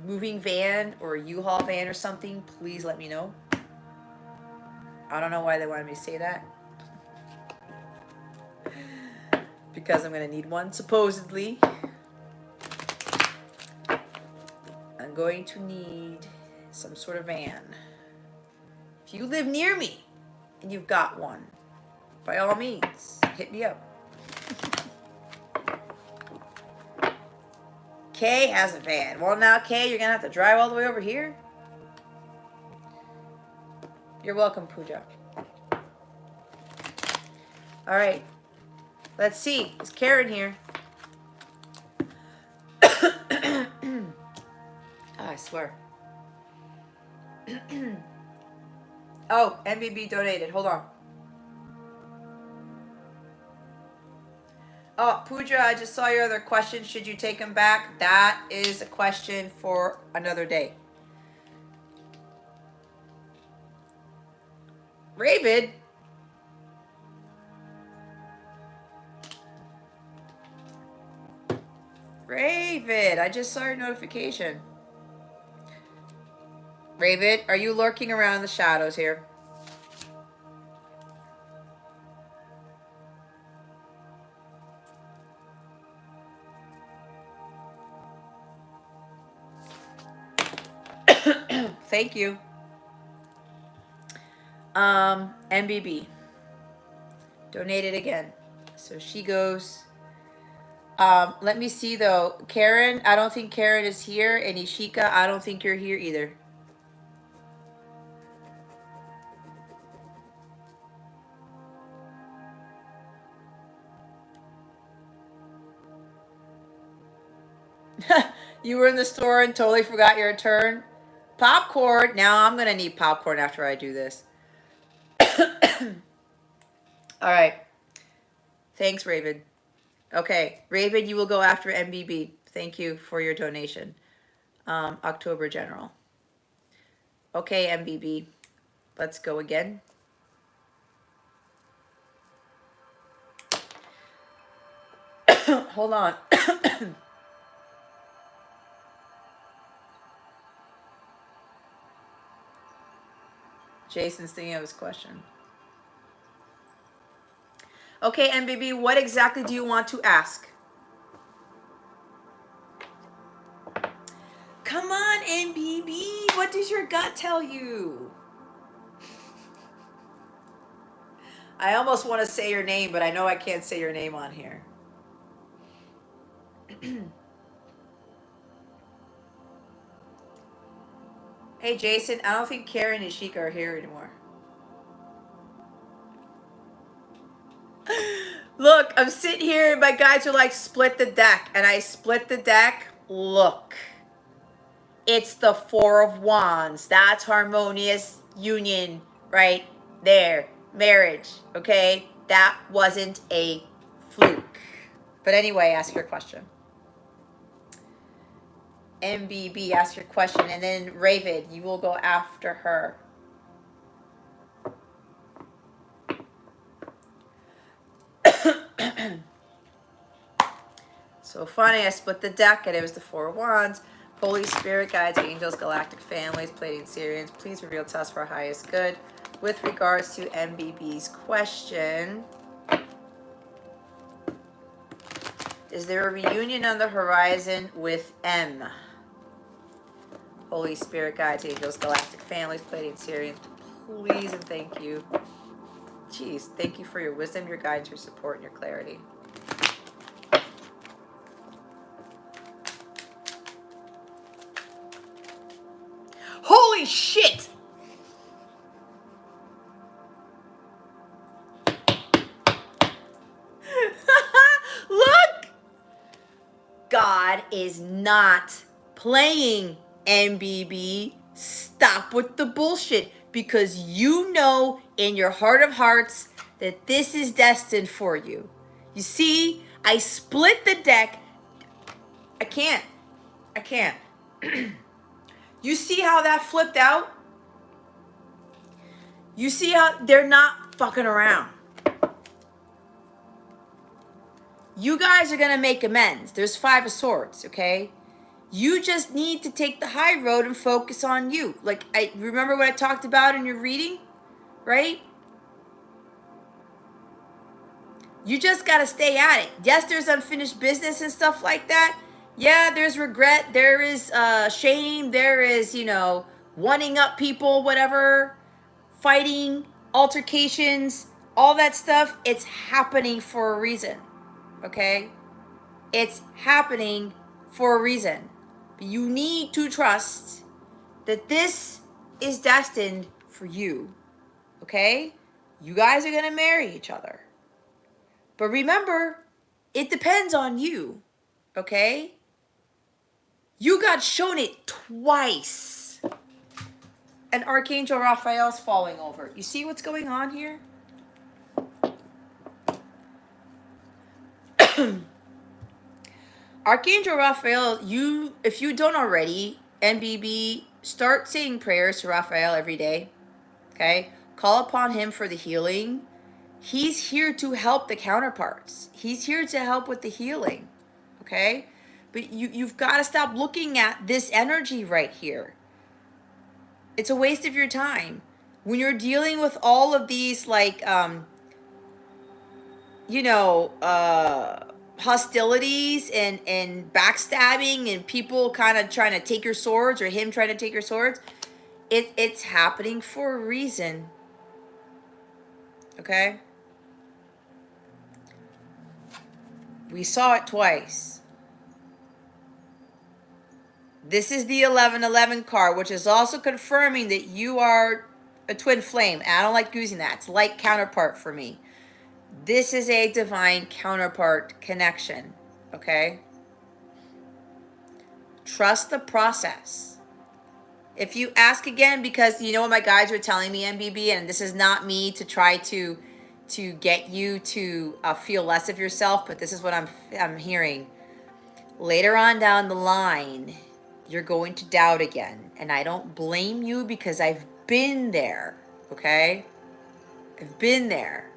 moving van or a U-Haul van or something, please let me know. I don't know why they wanted me to say that. Because I'm going to need one, supposedly. I'm going to need some sort of van. If you live near me and you've got one, by all means, hit me up. Kay has a van. Well, now, Kay, you're going to have to drive all the way over here? You're welcome, Pooja. All right. Let's see. Is Karen here? Oh, I swear. Oh, MBB donated. Hold on. Oh, Pooja, I just saw your other question. Should you take them back? That is a question for another day. Ravid. Ravid, I just saw your notification. Ravid, are you lurking around the shadows here? Thank you. MBB. Donated again. So she goes. Let me see though. Karen, I don't think Karen is here. And Ishika, I don't think you're here either. You were in the store and totally forgot your turn. Popcorn. Now I'm going to need popcorn after I do this. All right. Thanks, Raven. Okay. Raven, you will go after MBB. Thank you for your donation. October General. Okay, MBB. Let's go again. Hold on. Jason's thinking of his question. Okay, MBB, what exactly do you want to ask? Come on, MBB. What does your gut tell you? I almost want to say your name, but I know I can't say your name on here. Hey, Jason, I don't think Karen and Sheikah are here anymore. Look, I'm sitting here and my guys are like, split the deck. And I split the deck. Look. It's the Four of Wands. That's harmonious union right there. Marriage, okay? That wasn't a fluke. But anyway, ask your question. MBB, ask your question. And then Raven, you will go after her. So funny, I split the deck and it was the Four of Wands. Holy Spirit, guides, angels, galactic families, Pleiadian Sirians, please reveal to us for our highest good. With regards to MBB's question, is there a reunion on the horizon with M? Holy Spirit, guides, angels, galactic families, Pleiadian Sirians, please and thank you. Jeez, thank you for your wisdom, your guidance, your support, and your clarity. Holy shit! Look! God is not playing, MBB. Stop with the bullshit, because you know in your heart of hearts that this is destined for you. You see, I split the deck. I can't. You see how that flipped out? You see how they're not fucking around. You guys are going to make amends. There's Five of Swords, okay? You just need to take the high road and focus on you. Like, I remember what I talked about in your reading, right? You just got to stay at it. Yes, there's unfinished business and stuff like that. Yeah, there's regret. There is shame. There is, you know, wanting up people, whatever, fighting, altercations, all that stuff. It's happening for a reason, okay? It's happening for a reason. But you need to trust that this is destined for you, okay? You guys are going to marry each other. But remember, it depends on you, okay? You got shown it twice. and Archangel Raphael's falling over. You see what's going on here? Archangel Raphael, if you don't already, NBB, start saying prayers to Raphael every day. Okay? Call upon him for the healing. He's here to help the counterparts. He's here to help with the healing. Okay? But you've got to stop looking at this energy right here. It's a waste of your time. When you're dealing with all of these, like, hostilities and backstabbing and people kind of trying to take your swords, or him trying to take your swords, it's happening for a reason. Okay? We saw it twice. This is the 1111 card, which is also confirming that you are a twin flame. And I don't like using that. It's like counterpart for me. This is a divine counterpart connection. Okay? Trust the process. If you ask again, because you know what my guides were telling me, MBB, and this is not me to try to get you to feel less of yourself, but this is what I'm hearing. Later on down the line, you're going to doubt again. And I don't blame you, because I've been there, okay? I've been there.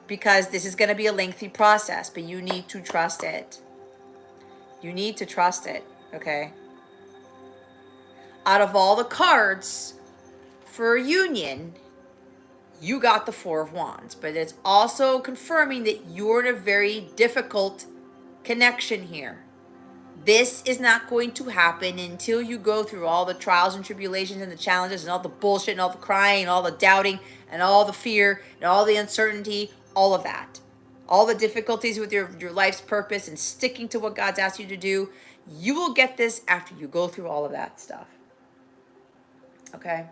Because this is going to be a lengthy process, but you need to trust it. You need to trust it, okay? Out of all the cards for a union, you got the Four of Wands. But it's also confirming that you're in a very difficult connection here. This is not going to happen until you go through all the trials and tribulations and the challenges and all the bullshit and all the crying and all the doubting and all the fear and all the uncertainty, all of that. All the difficulties with your life's purpose and sticking to what God's asked you to do. You will get this after you go through all of that stuff. Okay?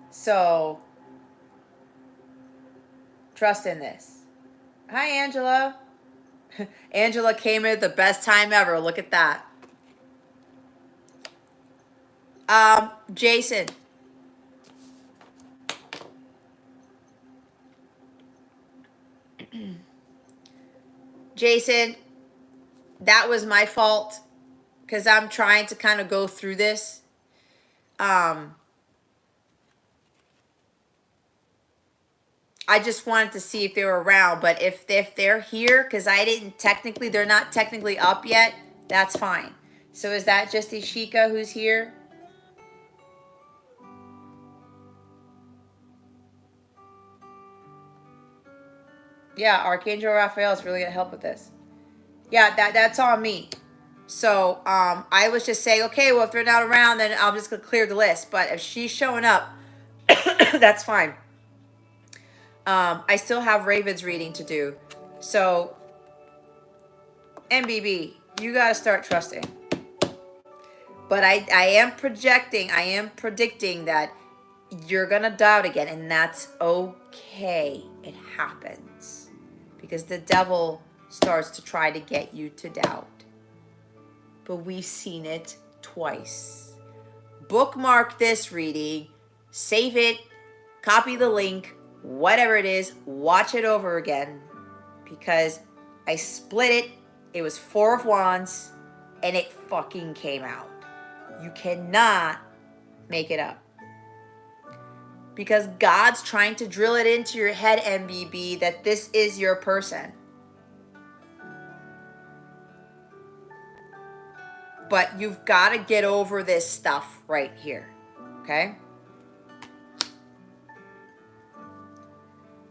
So, trust in this. Hi, Angela. Angela came in at the best time ever. Look at that. Jason. Jason, that was my fault, because I'm trying to kind of go through this. I just wanted to see if they were around, but if they're here, because they're not technically up yet, that's fine. So is that just Ishika who's here? Yeah, Archangel Raphael is really going to help with this. Yeah, that's on me. So I was just saying, okay, well, if they're not around, then I'm just going to clear the list. But if she's showing up, that's fine. I still have Raven's reading to do. So, MBB, you got to start trusting. But I am predicting that you're going to doubt again. And that's okay. It happens. Because the devil starts to try to get you to doubt. But we've seen it twice. Bookmark this reading. Save it. Copy the link. Whatever it is. Watch it over again. Because I split it. It was Four of Wands. And it fucking came out. You cannot make it up. Because God's trying to drill it into your head, MBB, that this is your person. But you've got to get over this stuff right here. Okay?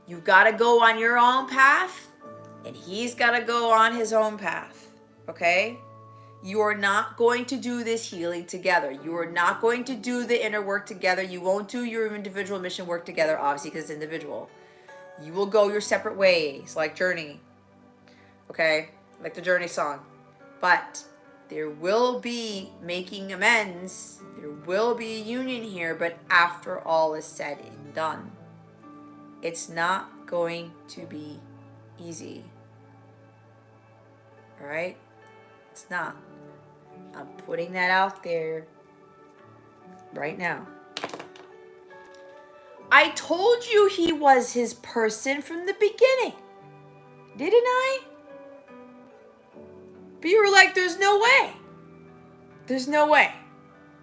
You've got to go on your own path. And he's got to go on his own path. Okay? You are not going to do this healing together. You are not going to do the inner work together. You won't do your individual mission work together, obviously, because it's individual. You will go your separate ways, like Journey. Okay? Like the Journey song. But there will be making amends. There will be a union here, but after all is said and done. It's not going to be easy. All right? It's not. I'm putting that out there right now. I told you he was his person from the beginning. Didn't I? But you were like, there's no way. There's no way.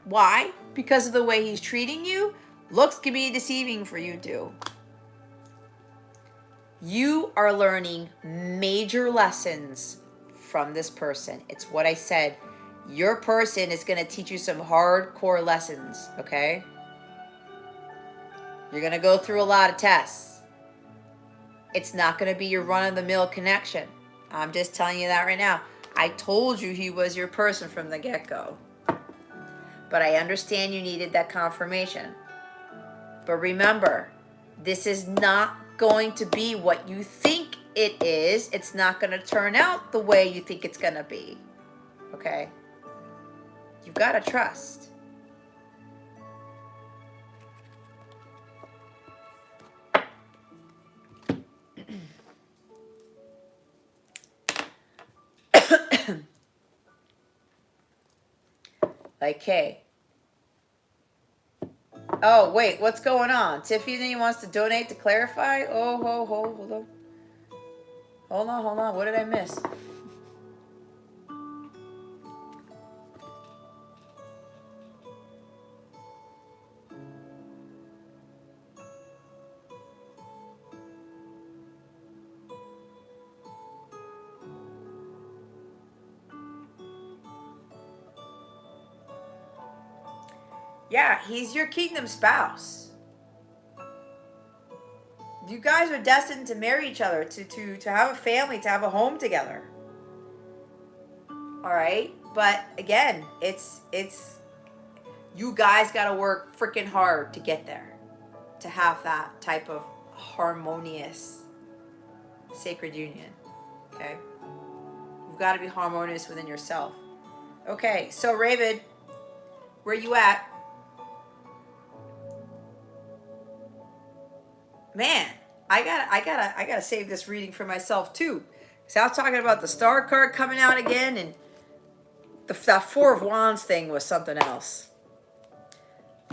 Why? Because of the way he's treating you? Looks can be deceiving for you too. You are learning major lessons from this person. It's what I said. Your person is going to teach you some hardcore lessons, okay? You're going to go through a lot of tests. It's not going to be your run-of-the-mill connection. I'm just telling you that right now. I told you he was your person from the get-go. But I understand you needed that confirmation. But remember, this is not going to be what you think it is. It's not going to turn out the way you think it's going to be. Okay? You've got to trust. Like, hey. Oh, wait, what's going on? Tiffany wants to donate to clarify? Oh, hold on. Hold on. What did I miss? Yeah, he's your kingdom spouse. You guys are destined to marry each other, to have a family, to have a home together. All right? But again, it's you guys got to work freaking hard to get there. To have that type of harmonious sacred union. Okay? You've got to be harmonious within yourself. Okay, so Raven, where you at? Man, I gotta save this reading for myself too. So I was talking about the star card coming out again, and that Four of Wands thing was something else.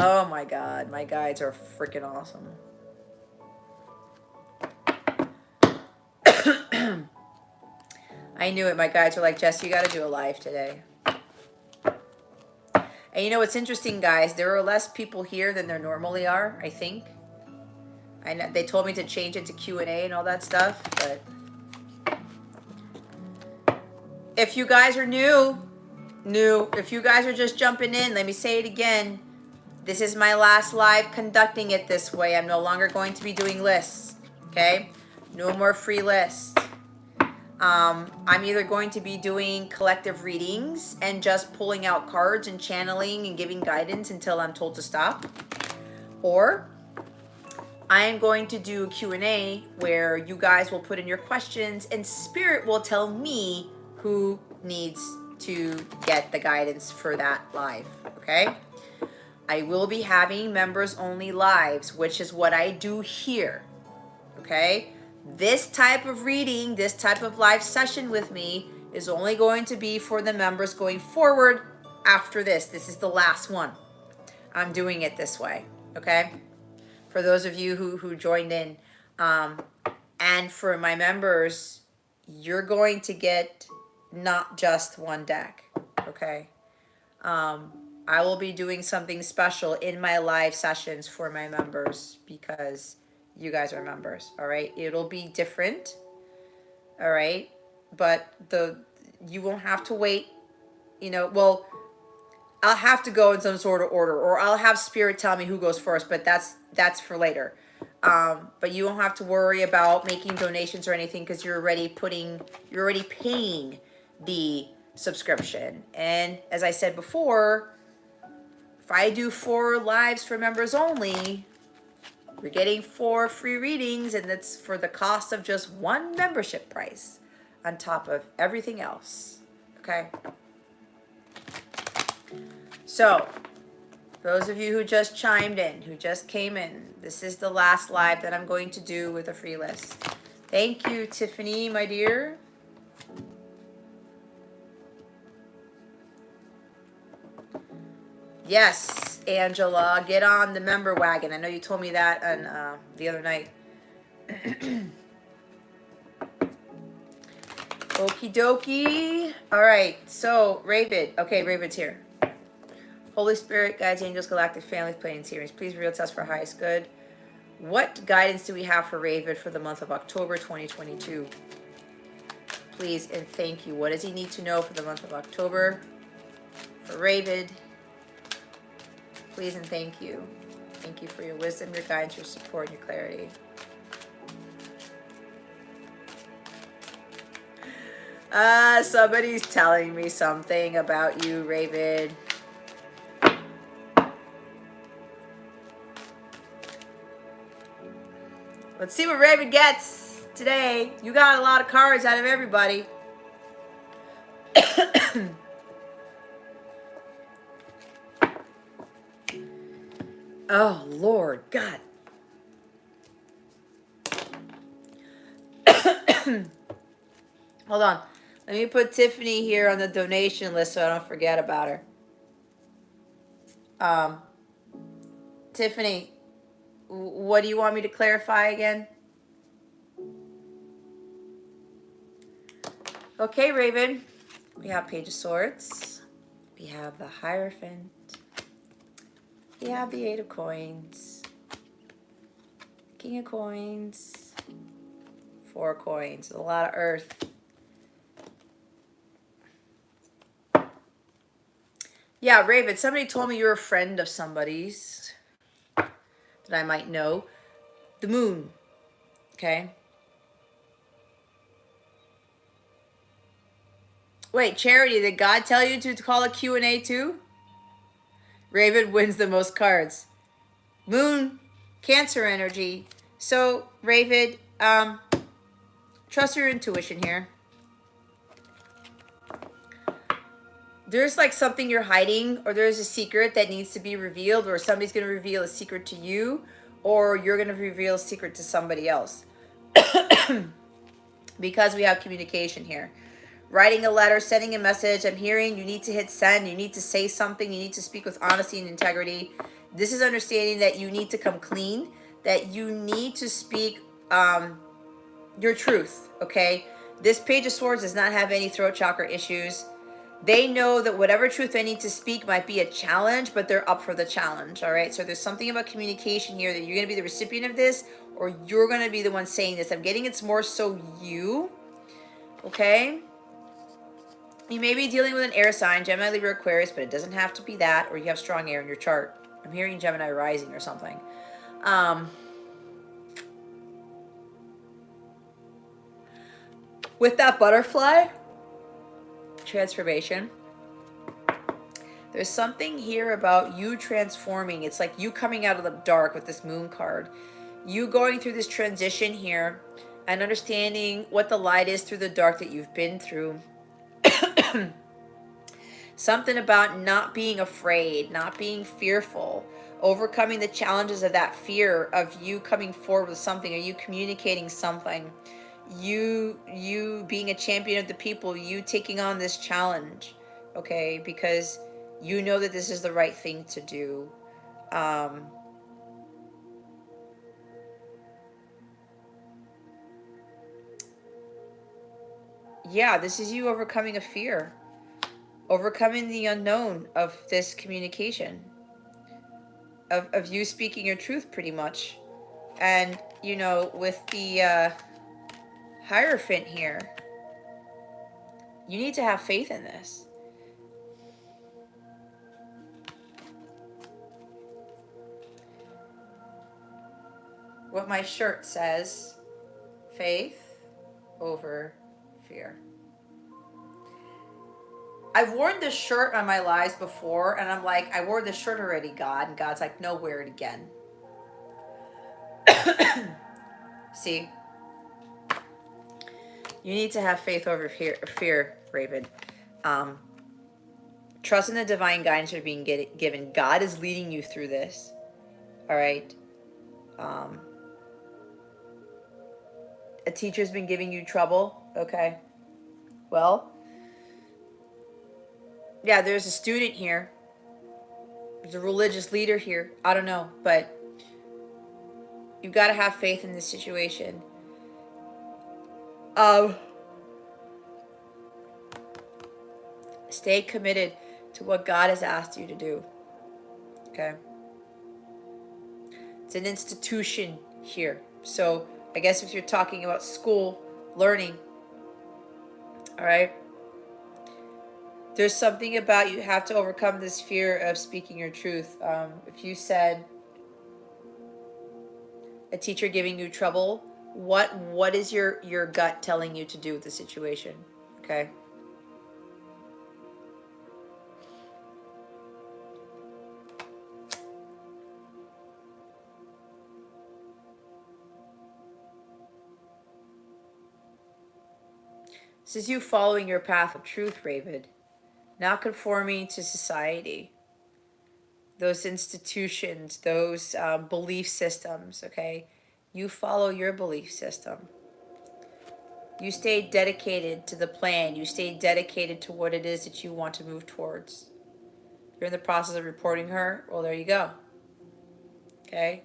Oh my God, my guides are freaking awesome. I knew it. My guides were like, Jess, you got to do a live today. And you know what's interesting, guys? There are less people here than there normally are, I think. I know they told me to change it to Q&A and all that stuff, but if you guys are new, if you guys are just jumping in, let me say it again. This is my last live conducting it this way. I'm no longer going to be doing lists, okay? No more free lists. I'm either going to be doing collective readings and just pulling out cards and channeling and giving guidance until I'm told to stop, or I am going to do a Q&A where you guys will put in your questions and Spirit will tell me who needs to get the guidance for that live, okay? I will be having members only lives, which is what I do here, okay? This type of reading, this type of live session with me is only going to be for the members going forward after this. This is the last one. I'm doing it this way, okay? For those of you who joined in, and for my members, you're going to get not just one deck, okay? I will be doing something special in my live sessions for my members because you guys are members, all right? It'll be different, all right? But you won't have to wait, well, I'll have to go in some sort of order, or I'll have Spirit tell me who goes first, but that's for later. But you won't have to worry about making donations or anything because you're already paying the subscription. And as I said before, if I do 4 lives for members only, you're getting 4 free readings, and that's for the cost of just 1 membership price on top of everything else. Okay? So, those of you who just chimed in, who just came in, this is the last live that I'm going to do with a free list. Thank you, Tiffany, my dear. Yes, Angela, get on the member wagon. I know you told me that on the other night. Okie dokie. All right, so Raven. Okay, Raven's here. Holy Spirit, guides, angels, galactic families, planning series. Please reveal to us for highest good. What guidance do we have for Raven for the month of October 2022? Please and thank you. What does he need to know for the month of October for Raven? Please and thank you. Thank you for your wisdom, your guidance, your support, and your clarity. Somebody's telling me something about you, Raven. Let's see what Raven gets today. You got a lot of cards out of everybody. Oh, Lord God. Hold on. Let me put Tiffany here on the donation list so I don't forget about her. Tiffany, what do you want me to clarify again? Okay, Raven. We have Page of Swords. We have the Hierophant. We have the Eight of Coins. King of Coins. 4 coins. A lot of earth. Yeah, Raven, somebody told me you're a friend of somebody's that I might know. The moon. Okay. Wait, Charity, did God tell you to call a Q&A too? Raven wins the most cards. Moon, Cancer energy. So, Raven, trust your intuition here. There's like something you're hiding, or there's a secret that needs to be revealed, or somebody's going to reveal a secret to you, or you're going to reveal a secret to somebody else. Because we have communication here. Writing a letter, sending a message. I'm hearing you need to hit send. You need to say something. You need to speak with honesty and integrity. This is understanding that you need to come clean, that you need to speak your truth, okay? This Page of Swords does not have any throat chakra issues. They know that whatever truth they need to speak might be a challenge, but they're up for the challenge, all right? So there's something about communication here that you're going to be the recipient of this, or you're going to be the one saying this. I'm getting it's more so you, okay? You may be dealing with an air sign, Gemini, Libra, Aquarius, but it doesn't have to be that, or you have strong air in your chart. I'm hearing Gemini rising or something. With that butterfly transformation, there's something here about you transforming. It's like you coming out of the dark with this moon card. You going through this transition here and understanding what the light is through the dark that you've been through. Something about not being afraid, not being fearful, overcoming the challenges of that fear of you coming forward with something, or you communicating something, you being a champion of the people, you taking on this challenge, okay, because you know that this is the right thing to do. Yeah, this is you overcoming a fear, overcoming the unknown of this communication, of you speaking your truth pretty much. And, you know, with the Hierophant here, you need to have faith in this. What my shirt says, faith over fear. I've worn this shirt on my lives before, and I'm like, I wore this shirt already, God. And God's like, no, wear it again. See? You need to have faith over fear, Raven. Trust in the divine guidance you're being given. God is leading you through this. All right? A teacher's been giving you trouble. Okay. Well, yeah, there's a student here There's a religious leader here. I don't know, but you've got to have faith in this situation. Stay committed to what God has asked you to do. Okay? It's an institution here. So I guess if you're talking about school, learning, all right? There's something about you have to overcome this fear of speaking your truth. If you said a teacher giving you trouble, what is your gut telling you to do with the situation? Okay? This is you following your path of truth, Raven, not conforming to society, those institutions, those belief systems, okay? You follow your belief system. You stay dedicated to the plan. You stay dedicated to what it is that you want to move towards. You're in the process of reporting her, well, there you go. Okay?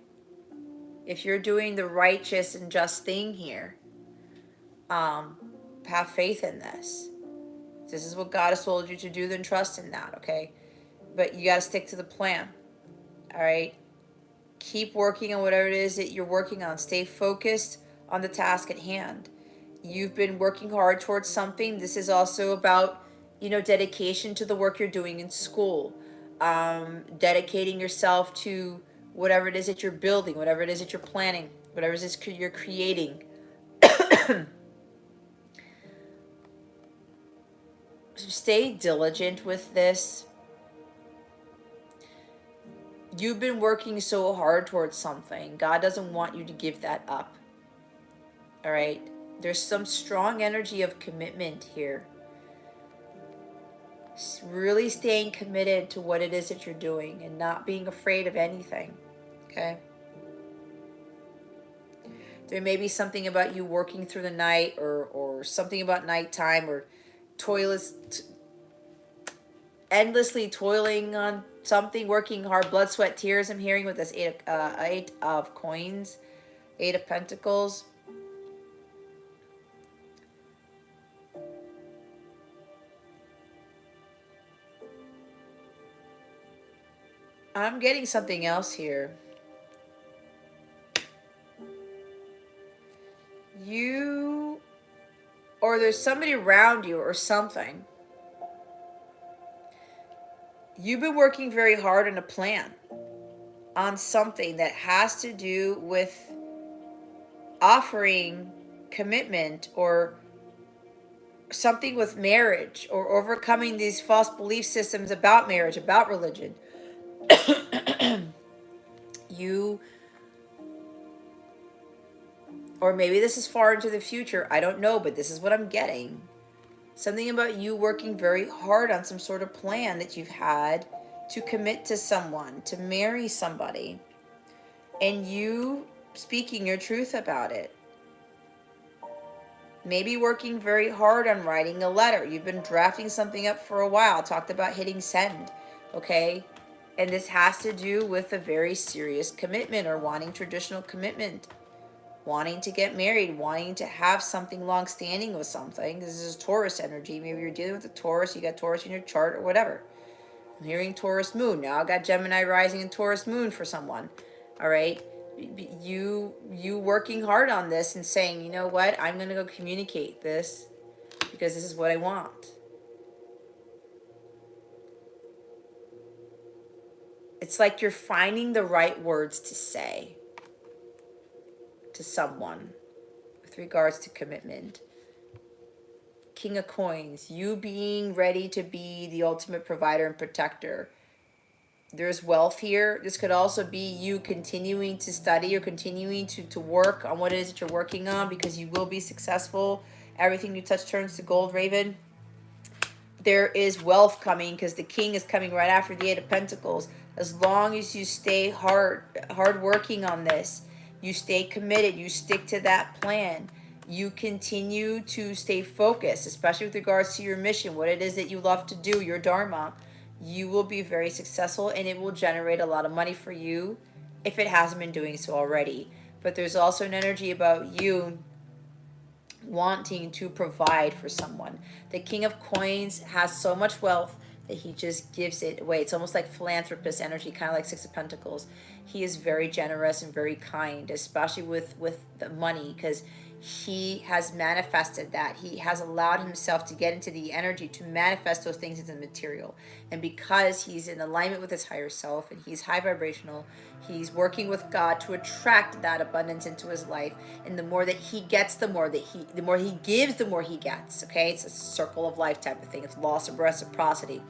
If you're doing the righteous and just thing here, have faith in this. If this is what God has told you to do, then trust in that, okay? But you got to stick to the plan, all right? Keep working on whatever it is that you're working on. Stay focused on the task at hand. You've been working hard towards something. This is also about, dedication to the work you're doing in school. Dedicating yourself to whatever it is that you're building, whatever it is that you're planning, whatever it is you're creating. Stay diligent with this. You've been working so hard towards something. God doesn't want you to give that up. All right? There's some strong energy of commitment here. Really staying committed to what it is that you're doing and not being afraid of anything. Okay? There may be something about you working through the night or something about nighttime or endlessly toiling on something, working hard, blood, sweat, tears. I'm hearing with this eight of coins, 8 of pentacles. I'm getting something else here. You, or there's somebody around you or something. You've been working very hard on a plan, on something that has to do with offering commitment or something with marriage or overcoming these false belief systems about marriage, about religion. You, or maybe this is far into the future, I don't know, but this is what I'm getting. Something about you working very hard on some sort of plan that you've had to commit to someone, to marry somebody, and you speaking your truth about it. Maybe working very hard on writing a letter. You've been drafting something up for a while. Talked about hitting send, okay? And this has to do with a very serious commitment or wanting traditional commitment. Wanting to get married, wanting to have something long-standing with something. This is Taurus energy. Maybe you're dealing with a Taurus. You got Taurus in your chart or whatever. I'm hearing Taurus moon. Now I got Gemini rising and Taurus moon for someone. All right? You working hard on this and saying, you know what? I'm going to go communicate this because this is what I want. It's like you're finding the right words to say to someone with regards to commitment. King of Coins, you being ready to be the ultimate provider and protector. There's wealth here. This could also be you continuing to study or continuing to work on what it is that you're working on because you will be successful. Everything you touch turns to gold, Raven. There is wealth coming because the king is coming right after the 8 of Pentacles. As long as you stay hard working on this, you stay committed, you stick to that plan, you continue to stay focused, especially with regards to your mission, what it is that you love to do, your dharma. you will be very successful, and it will generate a lot of money for you if it hasn't been doing so already. But there's also an energy about you wanting to provide for someone. The King of Coins has so much wealth that he just gives it away. It's almost like philanthropist energy, kind of like Six of Pentacles. He is very generous and very kind, especially with the money, because he has manifested that. He has allowed himself to get into the energy to manifest those things into material. And because he's in alignment with his higher self and he's high vibrational, he's working with God to attract that abundance into his life. And the more that he gets, the more he gives, the more he gets. Okay, it's a circle of life type of thing. It's loss of reciprocity.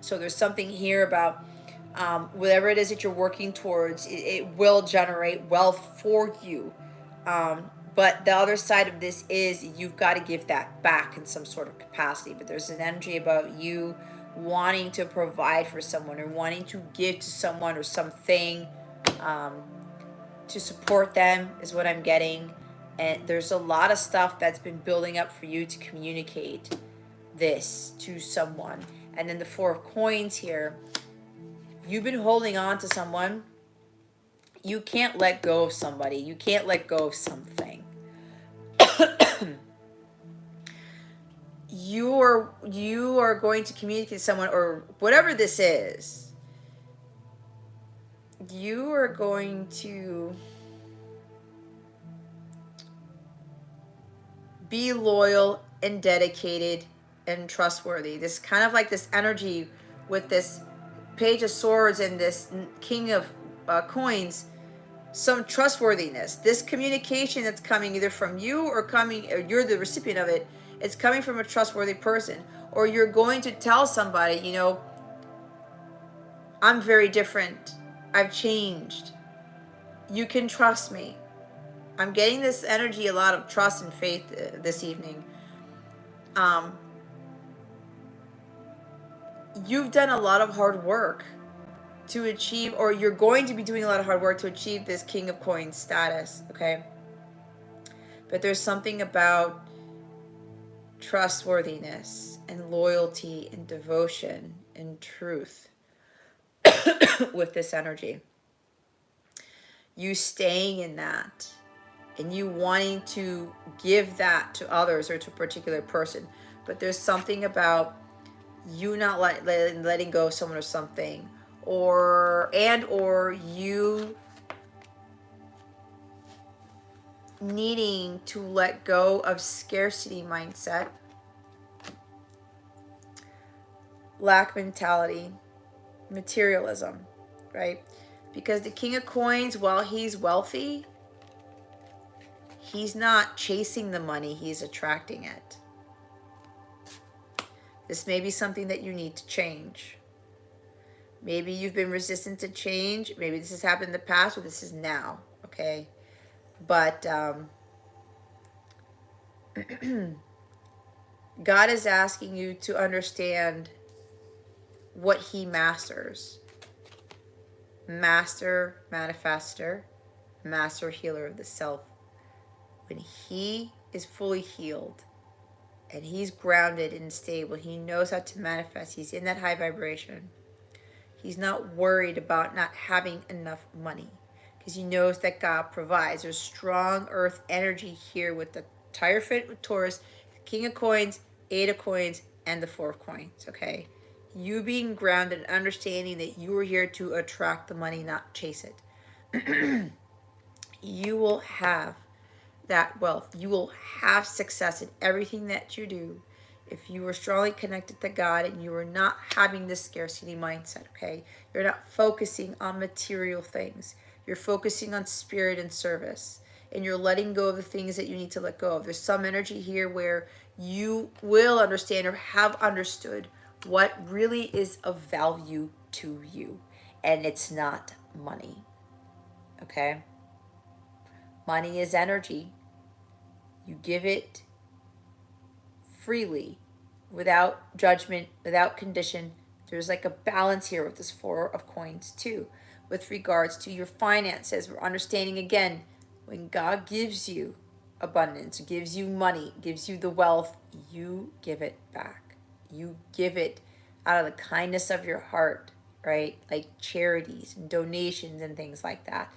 So there's something here about whatever it is that you're working towards, it will generate wealth for you. But the other side of this is you've got to give that back in some sort of capacity. But there's an energy about you wanting to provide for someone or wanting to give to someone or something to support them is what I'm getting. And there's a lot of stuff that's been building up for you to communicate this to someone. And then the Four of Coins here, you've been holding on to someone. You can't let go of somebody. You can't let go of something. You are going to communicate to someone, or whatever this is. You are going to be loyal and dedicated and trustworthy. This kind of like this energy with this Page of Swords and this King of Coins. Some trustworthiness. This communication that's coming either from you or you're the recipient of it. It's coming from a trustworthy person, or you're going to tell somebody, you know, I'm very different. I've changed. You can trust me. I'm getting this energy, a lot of trust and faith this evening. You've done a lot of hard work to achieve, or you're going to be doing a lot of hard work to achieve this King of Coins status, okay? But there's something about trustworthiness and loyalty and devotion and truth with this energy. You staying in that and you wanting to give that to others or to a particular person. But there's something about you not letting go of someone or something, or you needing to let go of scarcity mindset, lack mentality, materialism, right? Because the King of Coins, while he's wealthy, he's not chasing the money, he's attracting it. This may be something that you need to change. Maybe you've been resistant to change. Maybe this has happened in the past, or this is now, okay? But God is asking you to understand what he masters. Master manifester, master healer of the self. When he is fully healed and he's grounded and stable, he knows how to manifest. He's in that high vibration. He's not worried about not having enough money because he knows that God provides. There's strong earth energy here with the Hierophant with Taurus, the King of Coins, Eight of Coins, and the Four of Coins, okay? You being grounded and understanding that you are here to attract the money, not chase it. You will have that wealth. You will have success in everything that you do if you are strongly connected to God and you are not having this scarcity mindset, okay? You're not focusing on material things. You're focusing on spirit and service, and you're letting go of the things that you need to let go of. There's some energy here where you will understand or have understood what really is of value to you, and it's not money, okay? Money is energy. You give it freely, without judgment, without condition. There's like a balance here with this Four of Coins too, with regards to your finances. We're understanding again, when God gives you abundance, gives you money, gives you the wealth, you give it back. You give it out of the kindness of your heart, right? Like charities and donations and things like that.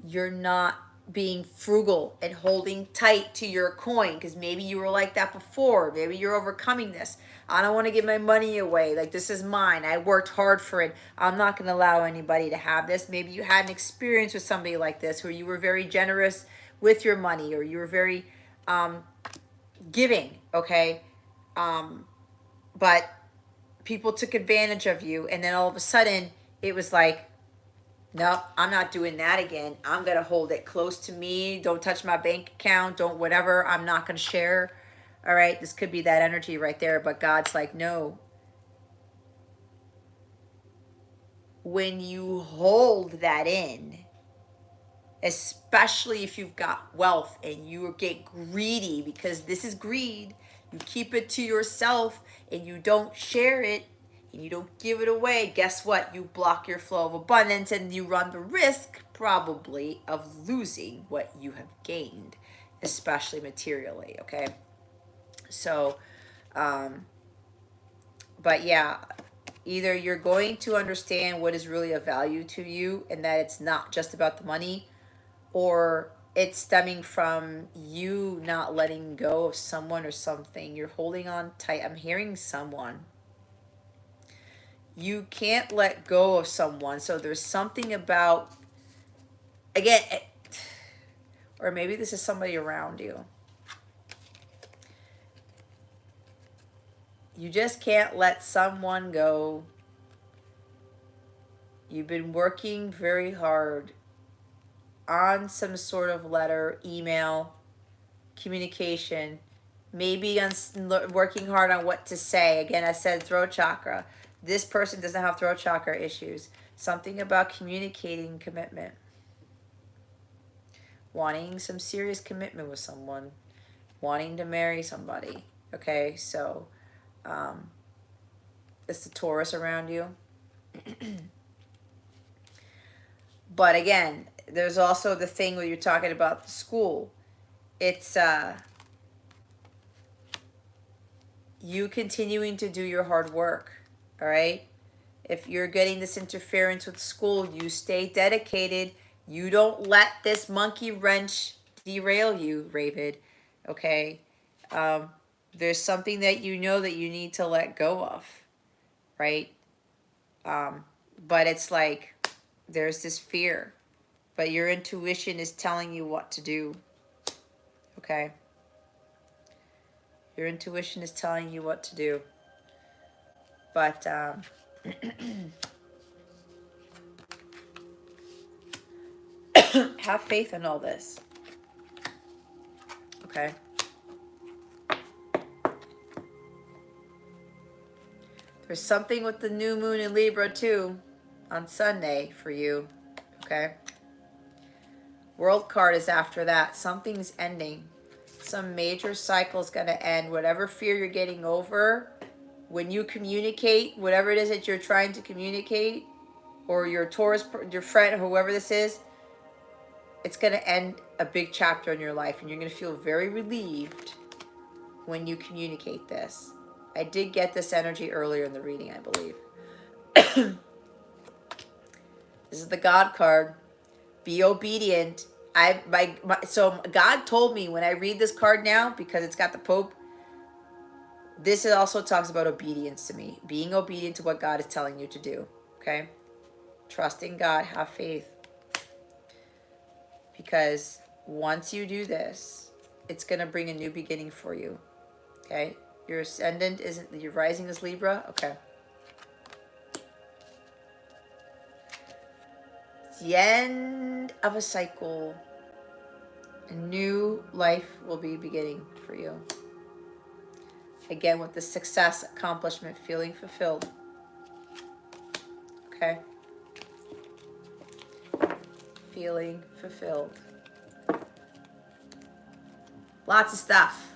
You're not being frugal and holding tight to your coin because maybe you were like that before. Maybe you're overcoming this. I don't want to give my money away. Like, this is mine. I worked hard for it. I'm not going to allow anybody to have this. Maybe you had an experience with somebody like this where you were very generous with your money, or you were very giving, okay? But people took advantage of you, and then all of a sudden it was like, no, I'm not doing that again. I'm going to hold it close to me. Don't touch my bank account. Don't whatever. I'm not going to share. All right. This could be that energy right there. But God's like, no. When you hold that in, especially if you've got wealth and you get greedy, because this is greed, you keep it to yourself and you don't share it, and you don't give it away, guess what? You block your flow of abundance, and you run the risk probably of losing what you have gained, especially materially, okay? So, but yeah, either you're going to understand what is really of value to you and that it's not just about the money, or it's stemming from you not letting go of someone or something. You're holding on tight. I'm hearing someone. You can't let go of someone. So there's something about, again, or maybe this is somebody around you. You just can't let someone go. You've been working very hard on some sort of letter, email, communication, maybe on working hard on what to say. Again, I said throat chakra. This person doesn't have throat chakra issues. Something about communicating commitment. Wanting some serious commitment with someone. Wanting to marry somebody. Okay, so it's the Taurus around you. But again, there's also the thing where you're talking about the school. It's you continuing to do your hard work, all right? If you're getting this interference with school, you stay dedicated. You don't let this monkey wrench derail you, Ravid, okay? There's something that you know that you need to let go of, right? But it's like there's this fear, but your intuition is telling you what to do, okay? Your intuition is telling you what to do. But have faith in all this, okay? There's something with the new moon in Libra too on Sunday for you, okay? World card is after that. Something's ending. Some major cycle is going to end. Whatever fear you're getting over, when you communicate, whatever it is that you're trying to communicate, or your Taurus, your friend, whoever this is, it's going to end a big chapter in your life, and you're going to feel very relieved when you communicate this. I did get this energy earlier in the reading, I believe. This is the God card. Be obedient. So God told me when I read this card now, because it's got the Pope, this also talks about obedience to me. Being obedient to what God is telling you to do. Okay? Trust in God. Have faith. Because once you do this, it's going to bring a new beginning for you. Okay? Your ascendant isn't, your rising is Libra. Okay. It's the end of a cycle. A new life will be beginning for you. Again, with the success, accomplishment, feeling fulfilled. Okay? Feeling fulfilled. Lots of stuff.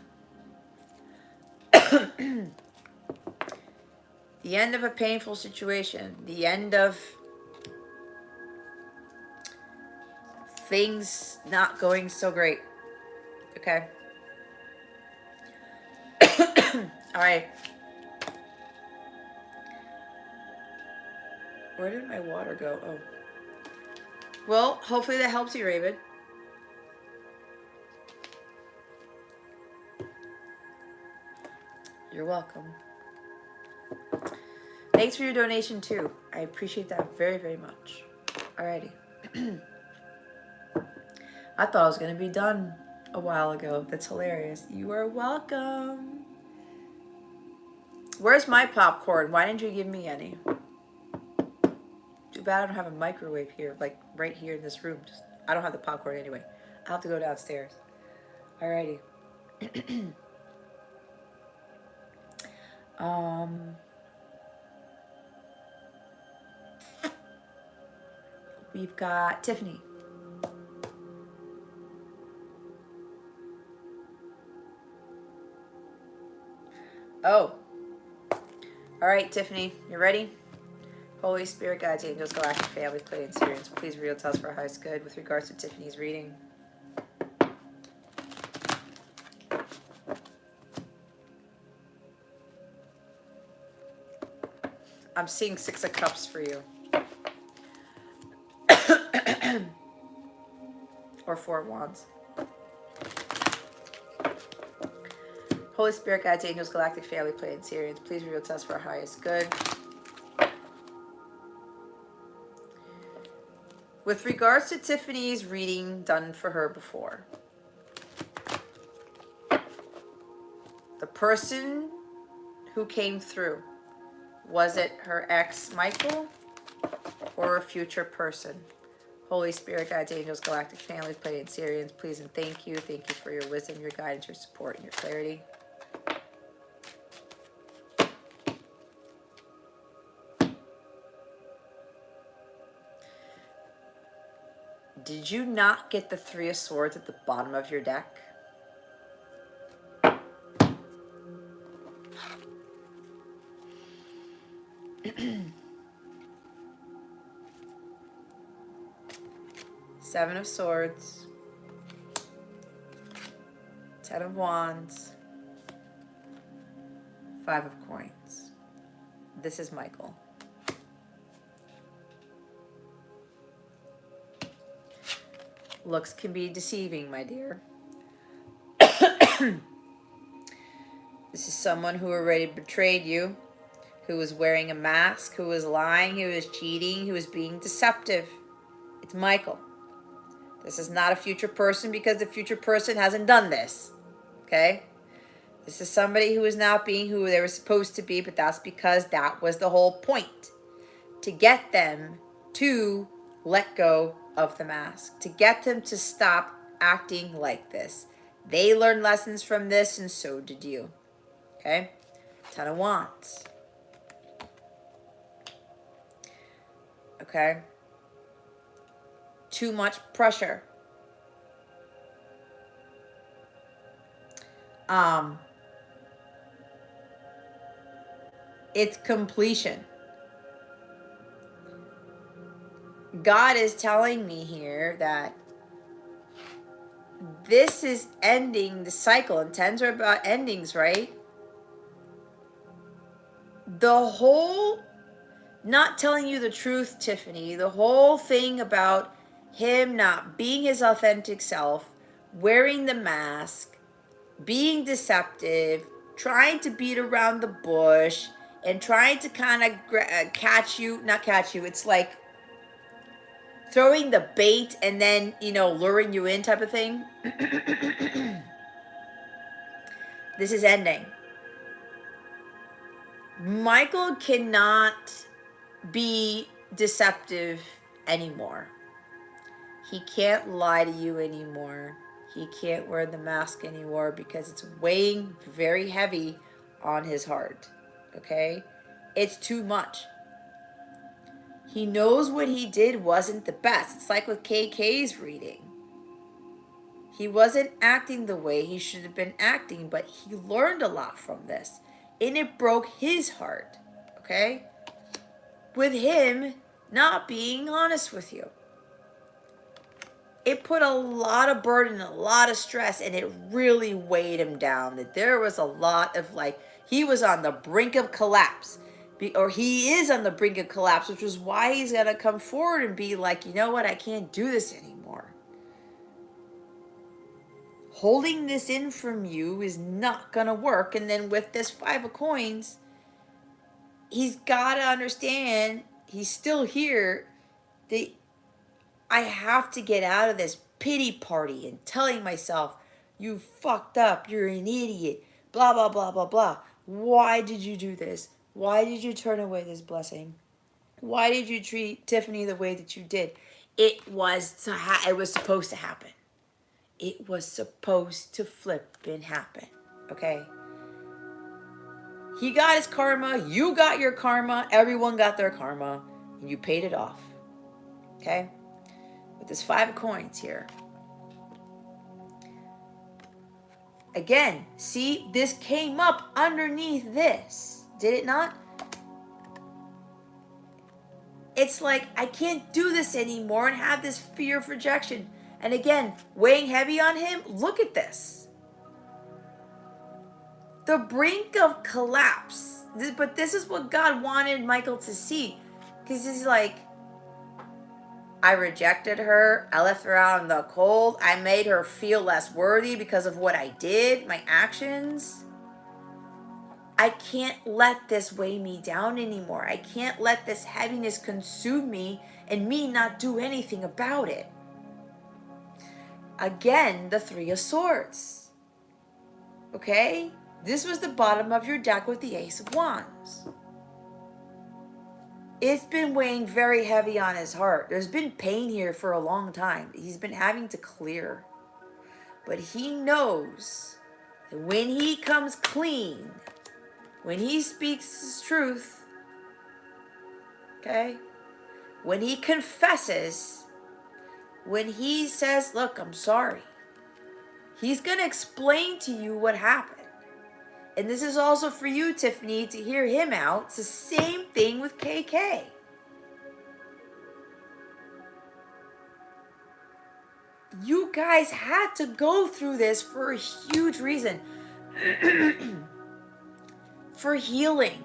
The end of a painful situation. The end of things not going so great. Okay? All right. Where did my water go? Oh. Well, hopefully that helps you, Raven. You're welcome. Thanks for your donation too. I appreciate that very, very much. Alrighty. I thought I was gonna be done a while ago. That's hilarious. You are welcome. Where's my popcorn? Why didn't you give me any? Too bad I don't have a microwave here, like right here in this room. I don't have the popcorn anyway. I'll have to go downstairs. Alrighty. We've got Tiffany. Oh. All right, Tiffany, you ready? Holy Spirit, guides, angels, galactic families, playing Syrians, please reveal to us for our highest good with regards to Tiffany's reading. I'm seeing 6 of Cups for you. Or 4 of Wands. Holy Spirit, guides, angels, galactic family, playing Syrians, please reveal to us for our highest good. With regards to Tiffany's reading done for her before, the person who came through, was it her ex, Michael, or a future person? Holy Spirit, guides, angels, galactic family, playing Syrians, please and thank you. Thank you for your wisdom, your guidance, your support, and your clarity. Did you not get the 3 of Swords at the bottom of your deck? Seven of Swords, 10 of Wands, 5 of Coins. This is Michael. Looks can be deceiving, my dear. This is someone who already betrayed you, who was wearing a mask, who was lying, who was cheating, who was being deceptive. It's Michael. This is not a future person because the future person hasn't done this. Okay? This is somebody who is not being who they were supposed to be, but that's because that was the whole point. To get them to let go of the mask. To get them to stop acting like this. They learned lessons from this, and so did you. Okay? 10 of Wands. Okay? Too much pressure. It's completion. God is telling me here that this is ending the cycle, and 10s are about endings, right? The whole, not telling you the truth, Tiffany, the whole thing about him not being his authentic self, wearing the mask, being deceptive, trying to beat around the bush, and trying to kind of catch you, not catch you, it's like throwing the bait and then, you know, luring you in type of thing. This is ending. Michael cannot be deceptive anymore. He can't lie to you anymore. He can't wear the mask anymore because it's weighing very heavy on his heart. Okay? It's too much. He knows what he did wasn't the best. It's like with KK's reading. He wasn't acting the way he should have been acting, but he learned a lot from this. And it broke his heart. Okay? With him not being honest with you. It put a lot of burden, a lot of stress, and it really weighed him down. That there was a lot of like, he was on the brink of collapse. or he is on the brink of collapse, which is why he's going to come forward and be like, you know what, I can't do this anymore. Holding this in from you is not going to work. And then with this 5 of coins, he's got to understand, he's still here, that I have to get out of this pity party and telling myself, you fucked up, you're an idiot, blah, blah, blah, blah, blah. Why did you do this? Why did you turn away this blessing? Why did you treat Tiffany the way that you did? It was supposed to happen. It was supposed to flip and happen. Okay? He got his karma. You got your karma. Everyone got their karma. And you paid it off. Okay? With this 5 of coins here. Again, see, this came up underneath this. Did it not? It's like, I can't do this anymore and have this fear of rejection. And again, weighing heavy on him, look at this. The brink of collapse. But this is what God wanted Michael to see. Because he's like, I rejected her. I left her out in the cold. I made her feel less worthy because of what I did, my actions. I can't let this weigh me down anymore. I can't let this heaviness consume me and me not do anything about it. Again, the 3 of Swords. Okay? This was the bottom of your deck with the Ace of Wands. It's been weighing very heavy on his heart. There's been pain here for a long time. He's been having to clear. But he knows that when he comes clean, when he speaks his truth, okay, when he confesses, when he says, look, I'm sorry, he's going to explain to you what happened. And this is also for you, Tiffany, to hear him out. It's the same thing with KK. You guys had to go through this for a huge reason. For healing.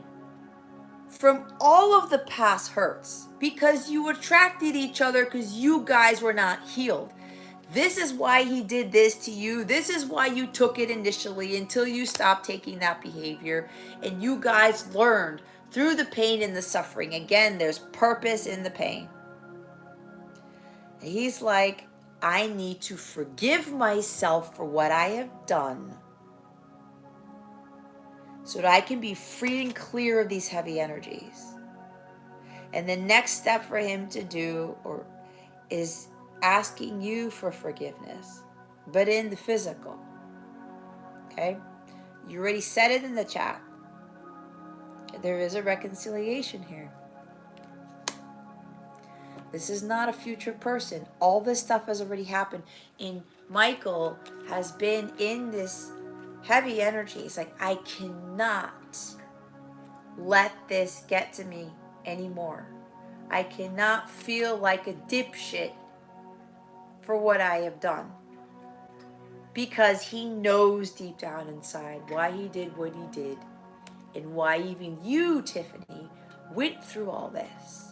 From all of the past hurts. Because you attracted each other because you guys were not healed. This is why he did this to you. This is why you took it initially until you stopped taking that behavior. And you guys learned through the pain and the suffering. Again, there's purpose in the pain. And he's like, I need to forgive myself for what I have done so that I can be free and clear of these heavy energies. And the next step for him to do is asking you for forgiveness, but in the physical. Okay? You already said it in the chat. There is a reconciliation here. This is not a future person. All this stuff has already happened. And Michael has been in this heavy energy. It's like, I cannot let this get to me anymore. I cannot feel like a dipshit for what I have done. Because he knows deep down inside why he did what he did. And why even you, Tiffany, went through all this.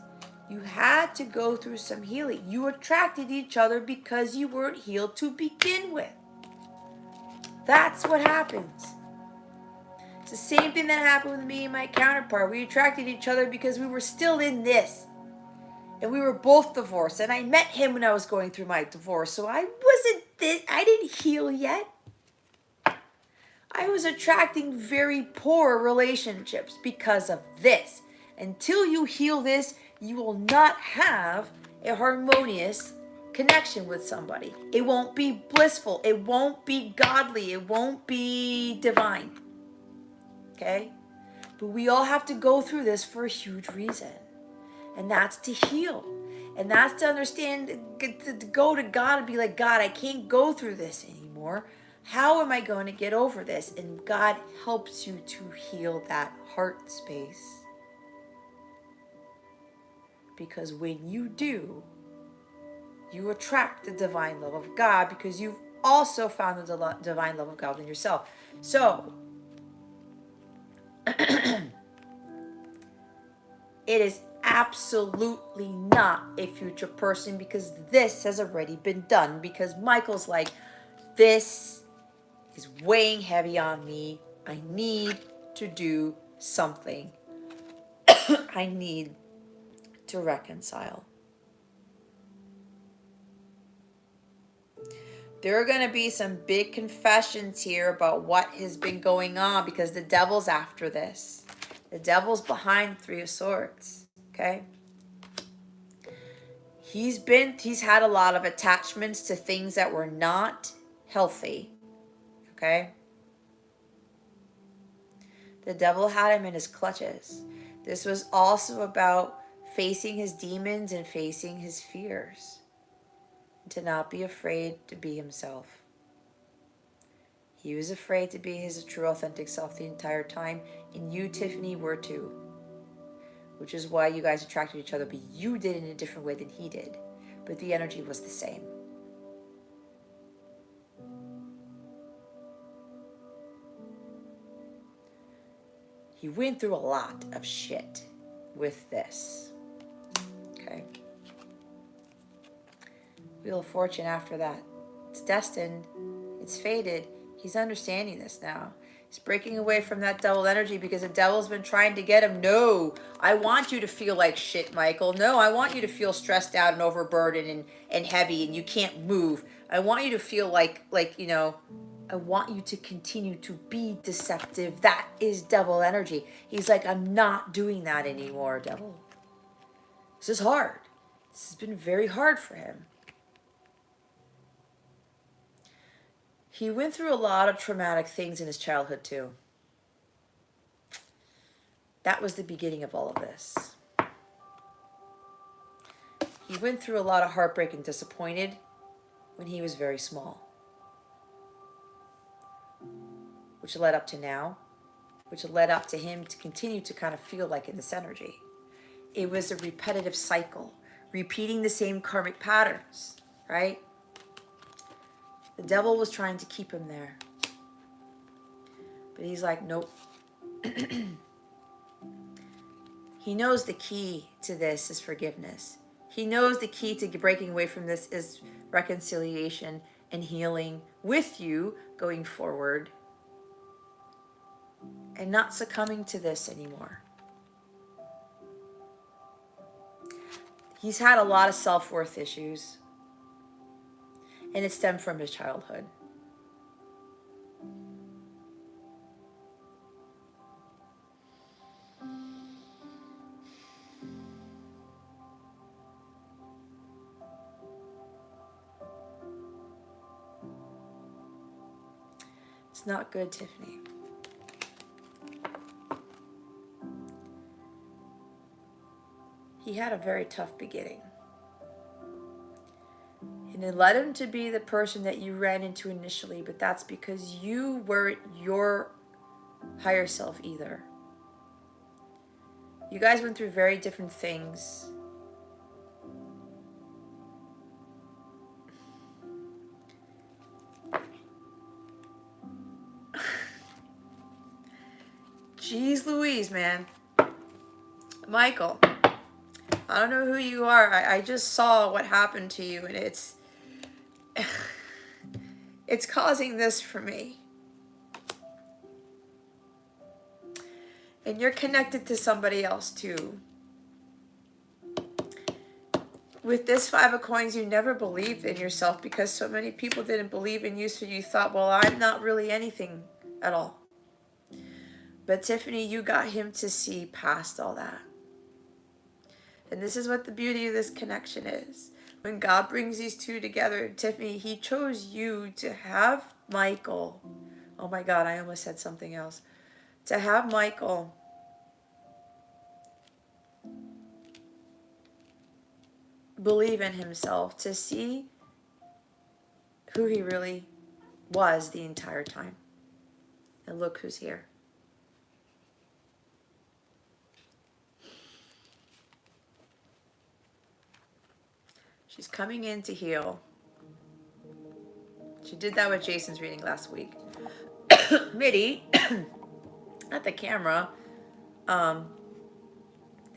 You had to go through some healing. You attracted each other because you weren't healed to begin with. That's what happens. It's the same thing that happened with me and my counterpart. We attracted each other because we were still in this. And we were both divorced. And I met him when I was going through my divorce. So I didn't heal yet. I was attracting very poor relationships because of this. Until you heal this, you will not have a harmonious connection with somebody. It won't be blissful. It won't be godly. It won't be divine. Okay? But we all have to go through this for a huge reason. And that's to heal. And that's to understand, to go to God and be like, God, I can't go through this anymore. How am I going to get over this? And God helps you to heal that heart space. Because when you do, you attract the divine love of God because you've also found the divine love of God in yourself. So, It is absolutely not a future person because this has already been done. Because Michael's like, this is weighing heavy on me. I need to do something. I need to reconcile. There are going to be some big confessions here about what has been going on because the devil's after this. The devil's behind Three of Swords, okay? He's had a lot of attachments to things that were not healthy, okay? The devil had him in his clutches. This was also about facing his demons and facing his fears. To not be afraid to be himself. He was afraid to be his true, authentic self the entire time, and you, Tiffany, were too. Which is why you guys attracted each other, but you did it in a different way than he did. But the energy was the same. He went through a lot of shit with this. Okay. Wheel of Fortune after that. It's destined. It's fated. He's understanding this now. He's breaking away from that devil energy because the devil's been trying to get him. No, I want you to feel like shit, Michael. No, I want you to feel stressed out and overburdened and heavy and you can't move. I want you to feel like, I want you to continue to be deceptive. That is devil energy. He's like, I'm not doing that anymore, devil. This is hard. This has been very hard for him. He went through a lot of traumatic things in his childhood too. That was the beginning of all of this. He went through a lot of heartbreak and disappointed when he was very small. Which led up to now. Which led up to him to continue to kind of feel like in this energy. It was a repetitive cycle. Repeating the same karmic patterns, right? The devil was trying to keep him there. But he's like, nope. He knows the key to this is forgiveness. He knows the key to breaking away from this is reconciliation and healing with you going forward. And not succumbing to this anymore. He's had a lot of self-worth issues. And it stemmed from his childhood. It's not good, Tiffany. He had a very tough beginning. And it led him to be the person that you ran into initially, but that's because you weren't your higher self either. You guys went through very different things. Jeez Louise, man. Michael, I don't know who you are. I just saw what happened to you, and it's causing this for me. And you're connected to somebody else too. With this Five of Coins, you never believed in yourself because so many people didn't believe in you, so you thought, well, I'm not really anything at all. But Tiffany, you got him to see past all that. And this is what the beauty of this connection is. When God brings these two together, Tiffany, he chose you to have Michael. Oh my God, I almost said something else. To have Michael believe in himself, to see who he really was the entire time. And look who's here. She's coming in to heal. She did that with Jason's reading last week. Mitty, not the camera,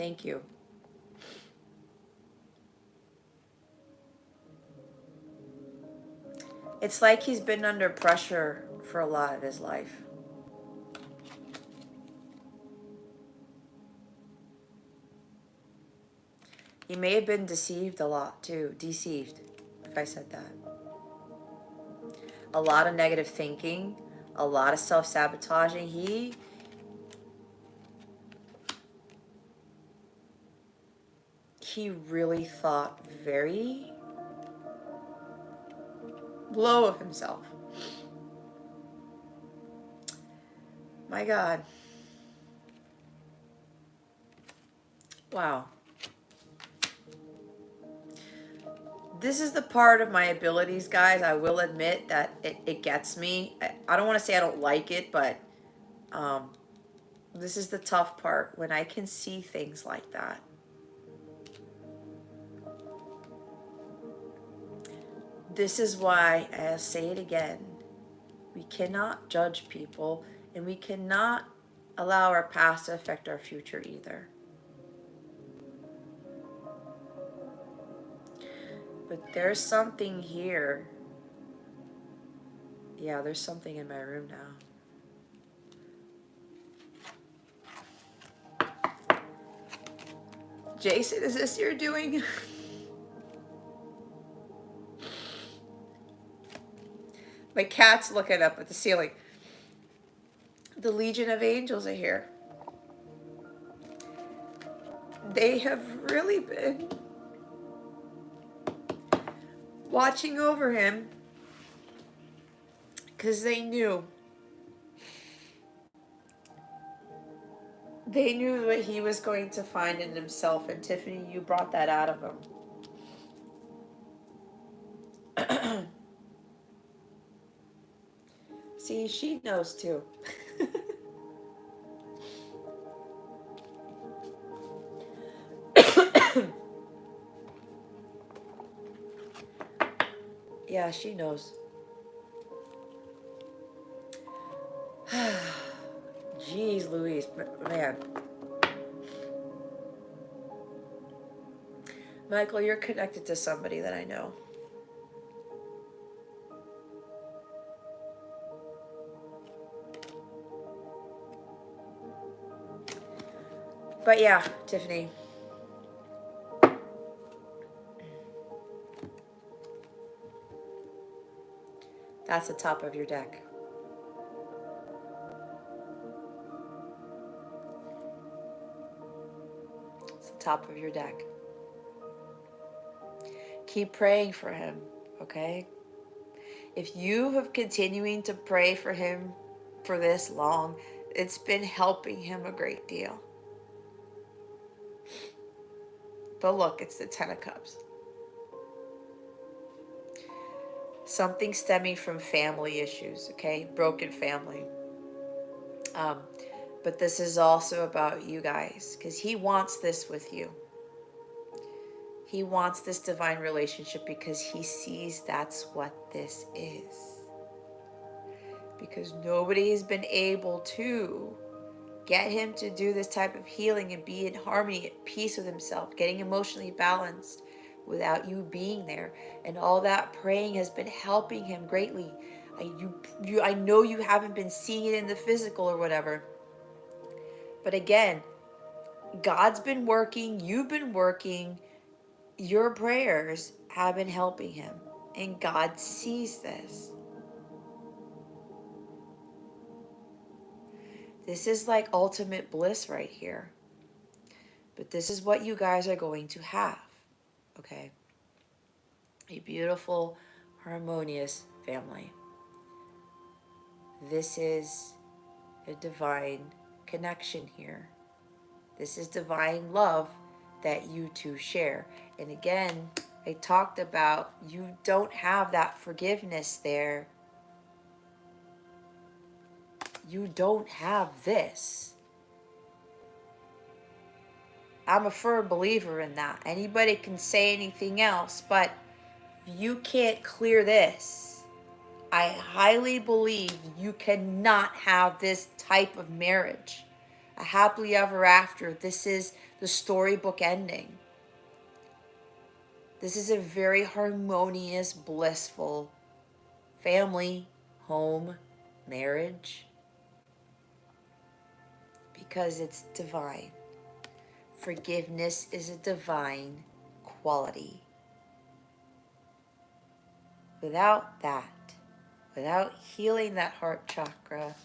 Thank you. It's like he's been under pressure for a lot of his life. He may have been deceived a lot too. Deceived, if I said that. A lot of negative thinking, a lot of self-sabotaging. He really thought very low of himself. My God. Wow. This is the part of my abilities, guys. I will admit that it gets me. I don't want to say I don't like it, but this is the tough part when I can see things like that. This is why, I'll say it again, we cannot judge people and we cannot allow our past to affect our future either. But there's something here. Yeah, there's something in my room now. Jason, is this your doing? My cat's looking up at the ceiling. The Legion of Angels are here. They have really been watching over him because they knew what he was going to find in himself. And Tiffany, you brought that out of him. See, she knows too. Yeah, she knows. Jeez Louise, man. Michael, you're connected to somebody that I know. But yeah, Tiffany. That's the top of your deck. It's the top of your deck. Keep praying for him, okay? If you have continuing to pray for him for this long, it's been helping him a great deal. But look, it's the Ten of Cups. Something stemming from family issues, okay? Broken family. But this is also about you guys, because he wants this with you. He wants this divine relationship because he sees that's what this is. Because nobody has been able to get him to do this type of healing and be in harmony, at peace with himself, getting emotionally balanced without you being there. And all that praying has been helping him greatly. I know you haven't been seeing it in the physical or whatever. But again, God's been working, you've been working, your prayers have been helping him. And God sees this. This is like ultimate bliss right here. But this is what you guys are going to have. Okay? A beautiful, harmonious family. This is a divine connection here. This is divine love that you two share. And again, I talked about you don't have that forgiveness there. You don't have this. I'm a firm believer in that. Anybody can say anything else, but you can't clear this. I highly believe you cannot have this type of marriage. A happily ever after. This is the storybook ending. This is a very harmonious, blissful family, home, marriage, because it's divine. Forgiveness is a divine quality. Without that, without healing that heart chakra,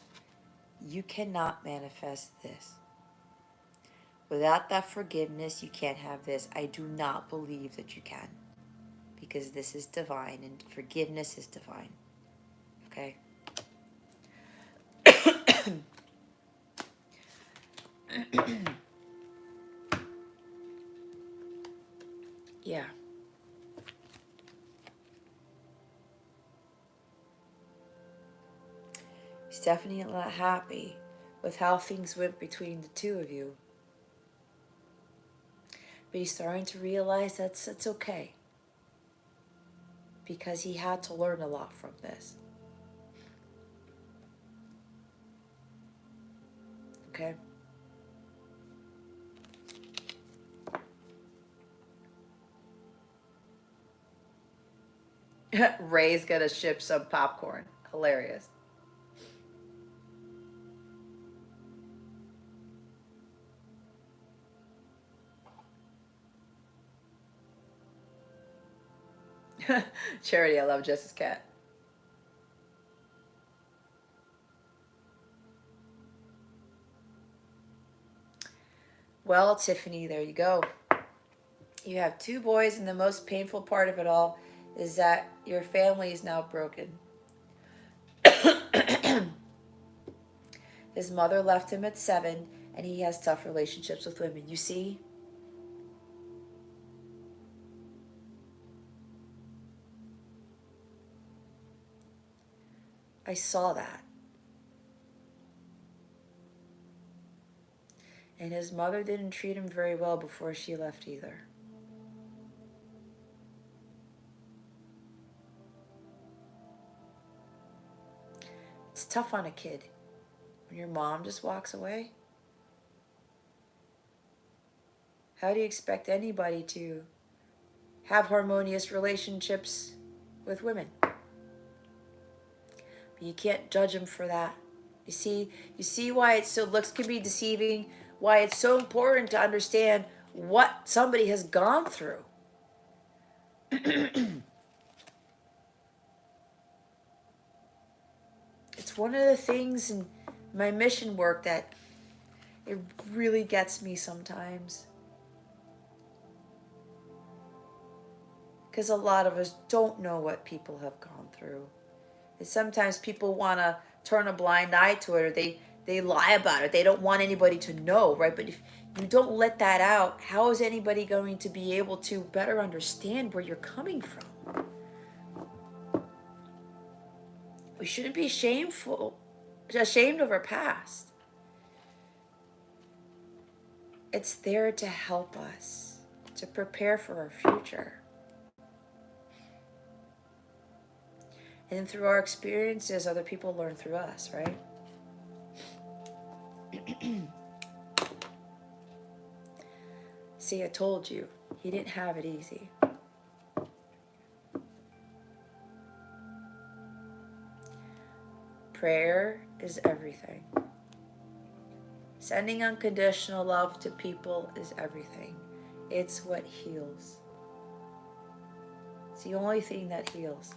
you cannot manifest this. Without that forgiveness, you can't have this. I do not believe that you can, because this is divine and forgiveness is divine. Okay? Yeah. He's definitely not happy with how things went between the two of you. But he's starting to realize that's okay, because he had to learn a lot from this. Okay? Ray's gonna ship some popcorn. Hilarious. Charity, I love Jess's cat. Well, Tiffany, there you go. You have two boys, and the most painful part of it all is that your family is now broken. His mother left him at 7, and he has tough relationships with women. You see? I saw that. And his mother didn't treat him very well before she left either. It's tough on a kid when your mom just walks away. How do you expect anybody to have harmonious relationships with women? But you can't judge them for that. You see why it so looks can be deceiving, why it's so important to understand what somebody has gone through. It's one of the things in my mission work that it really gets me sometimes. Because a lot of us don't know what people have gone through. And sometimes people want to turn a blind eye to it, or they lie about it. They don't want anybody to know, right? But if you don't let that out, how is anybody going to be able to better understand where you're coming from? We shouldn't be ashamed of our past. It's there to help us, to prepare for our future. And through our experiences, other people learn through us, right? See, I told you, he didn't have it easy. Prayer is everything. Sending unconditional love to people is everything. It's what heals. It's the only thing that heals.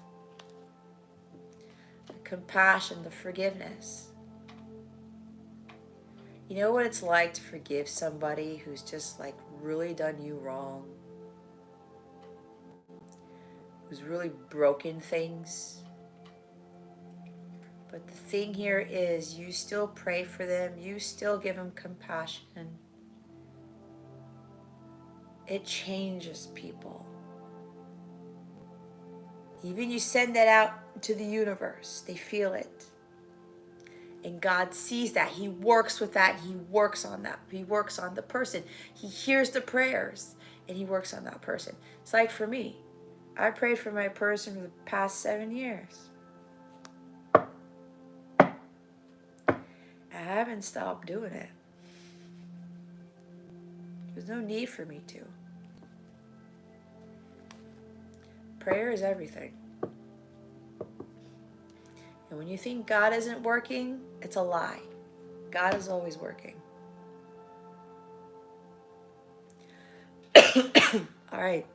The compassion, the forgiveness. You know what it's like to forgive somebody who's just like really done you wrong? Who's really broken things? But the thing here is you still pray for them. You still give them compassion. It changes people. Even you send that out to the universe. They feel it. And God sees that. He works with that. He works on that. He works on the person. He hears the prayers and he works on that person. It's like for me. I prayed for my person for the past 7 years. I haven't stopped doing it. There's no need for me to. Prayer is everything. And when you think God isn't working, it's a lie. God is always working. All right.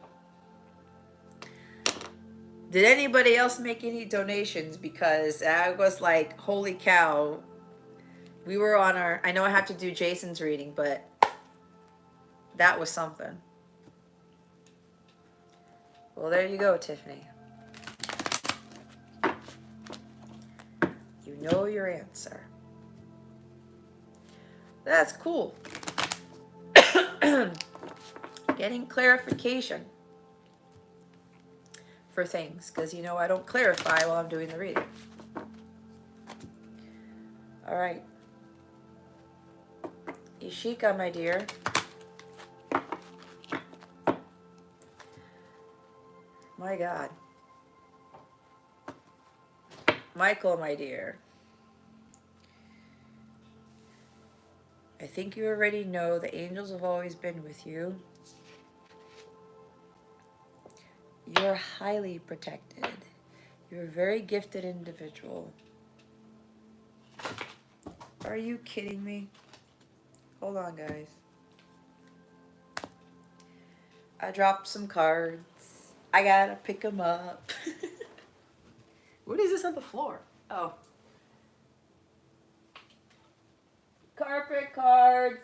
Did anybody else make any donations? Because I was like, holy cow. We were on our, I know I have to do Jason's reading, but that was something. Well, there you go, Tiffany. You know your answer. That's cool. Getting clarification for things, because you know I don't clarify while I'm doing the reading. All right. Ishika, my dear. My God. Michael, my dear. I think you already know the angels have always been with you. You're highly protected. You're a very gifted individual. Are you kidding me? Hold on, guys. I dropped some cards. I gotta pick them up. What is this on the floor? Oh. Carpet cards.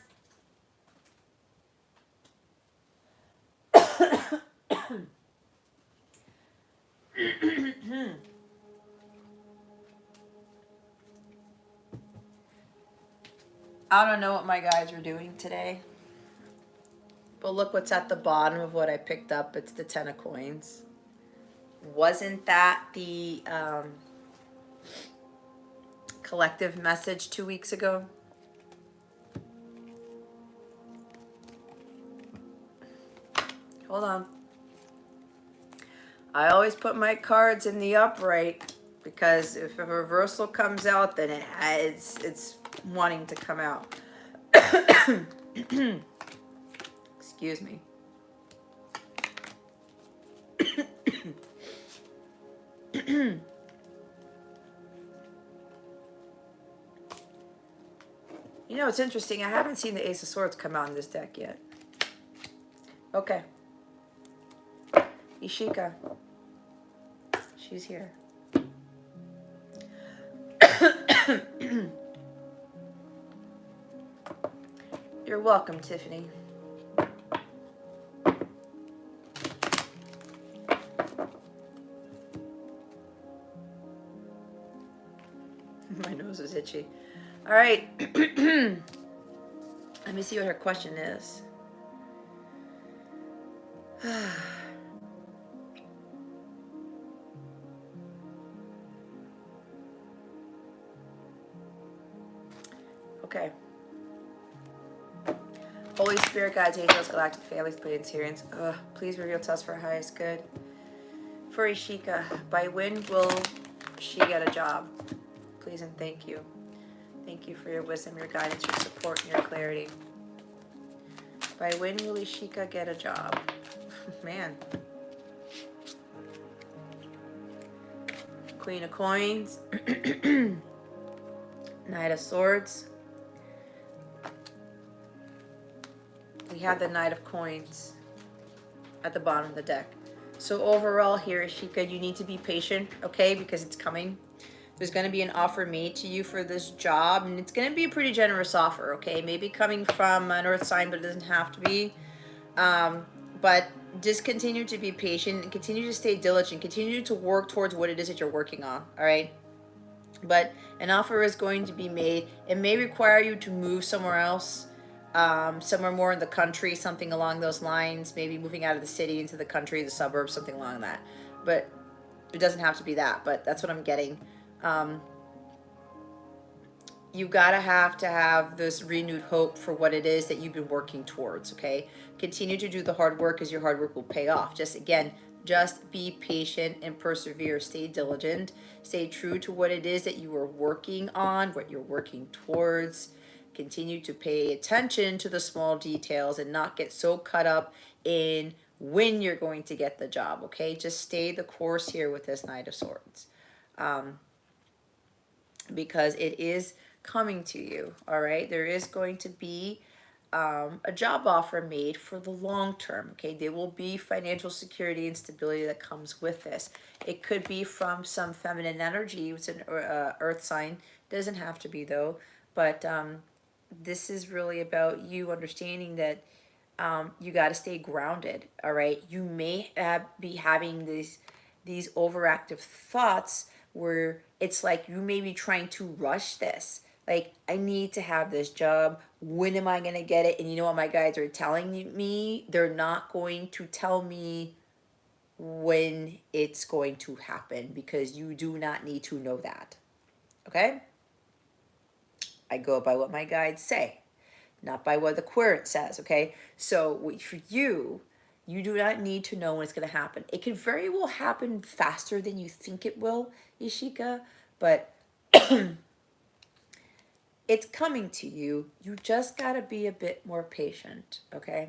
I don't know what my guys are doing today. But look what's at the bottom of what I picked up. It's the 10 of coins. Wasn't that the collective message 2 weeks ago? Hold on. I always put my cards in the upright because if a reversal comes out, then it's wanting to come out. Excuse me. You know, it's interesting. I haven't seen the Ace of Swords come out in this deck yet. Okay. Ishika. She's here. You're welcome, Tiffany. My nose is itchy. All right. Let me see what her question is. Okay. Holy Spirit, guides, angels, galactic families, planes, hearings. Please reveal to us for our highest good. For Ishika, by when will she get a job? Please and thank you. Thank you for your wisdom, your guidance, your support, and your clarity. By when will Ishika get a job? Man. Queen of Coins. Knight of Swords. We have the Knight of Coins at the bottom of the deck. So overall here, Ishika, you need to be patient, okay? Because it's coming. There's going to be an offer made to you for this job, and it's going to be a pretty generous offer, okay? Maybe coming from an earth sign, but it doesn't have to be. But just continue to be patient and continue to stay diligent. Continue to work towards what it is that you're working on, all right? But an offer is going to be made. It may require you to move somewhere else, somewhere more in the country, something along those lines, maybe moving out of the city into the country, the suburbs, something along that. But it doesn't have to be that, but that's what I'm getting. You gotta have to have this renewed hope for what it is that you've been working towards, okay? Continue to do the hard work because your hard work will pay off. Just be patient and persevere. Stay diligent. Stay true to what it is that you are working on, what you're working towards. continue to pay attention to the small details and not get so caught up in when you're going to get the job, okay? Just stay the course here with this Knight of Swords. Because it is coming to you, all right? There is going to be a job offer made for the long term, okay? There will be financial security and stability that comes with this. It could be from some feminine energy. It's an earth sign. Doesn't have to be, though. But this is really about you understanding that you got to stay grounded, all right? You may be having these overactive thoughts where it's like you may be trying to rush this. Like, I need to have this job. When am I going to get it? And you know what my guides are telling me? They're not going to tell me when it's going to happen, because you do not need to know that. Okay? I go by what my guides say, not by what the querent says, okay? So for you, you do not need to know when it's going to happen. It can very well happen faster than you think it will, Ishika, but it's coming to you. You just got to be a bit more patient, okay?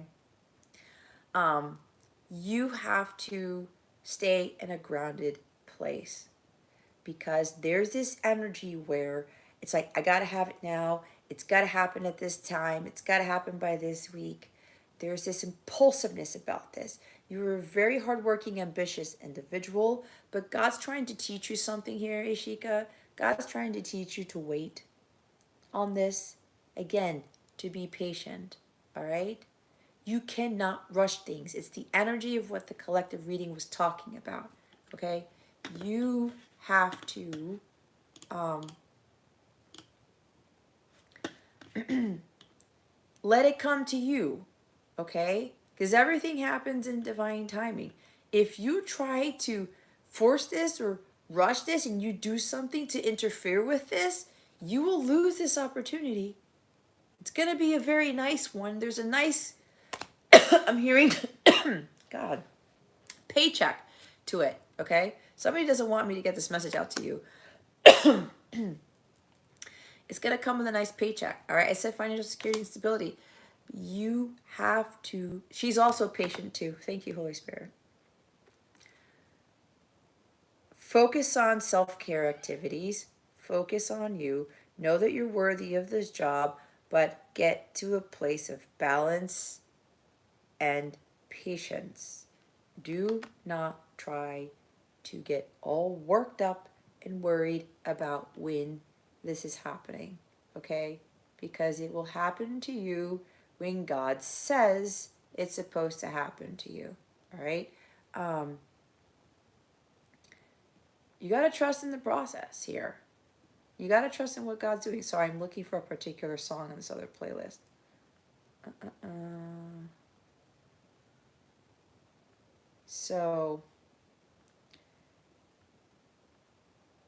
You have to stay in a grounded place, because there's this energy where it's like, I got to have it now. It's got to happen at this time. It's got to happen by this week. There's this impulsiveness about this. You're a very hardworking, ambitious individual, but God's trying to teach you something here, Ishika. God's trying to teach you to wait on this. Again, to be patient, all right? You cannot rush things. It's the energy of what the collective reading was talking about, okay? You have to let it come to you, okay? Because everything happens in divine timing. If you try to force this or rush this and you do something to interfere with this, you will lose this opportunity. It's going to be a very nice one. There's a nice, I'm hearing, God, paycheck to it, okay? Somebody doesn't want me to get this message out to you. It's going to come with a nice paycheck, all right? I said financial security and stability. You have to, she's also patient too. Thank you, Holy Spirit. Focus on self-care activities. Focus on you. Know that you're worthy of this job, but get to a place of balance and patience. Do not try to get all worked up and worried about when this is happening, okay? Because it will happen to you when God says it's supposed to happen to you, all right? You got to trust in the process here. You got to trust in what God's doing. Sorry, I'm looking for a particular song in this other playlist. So,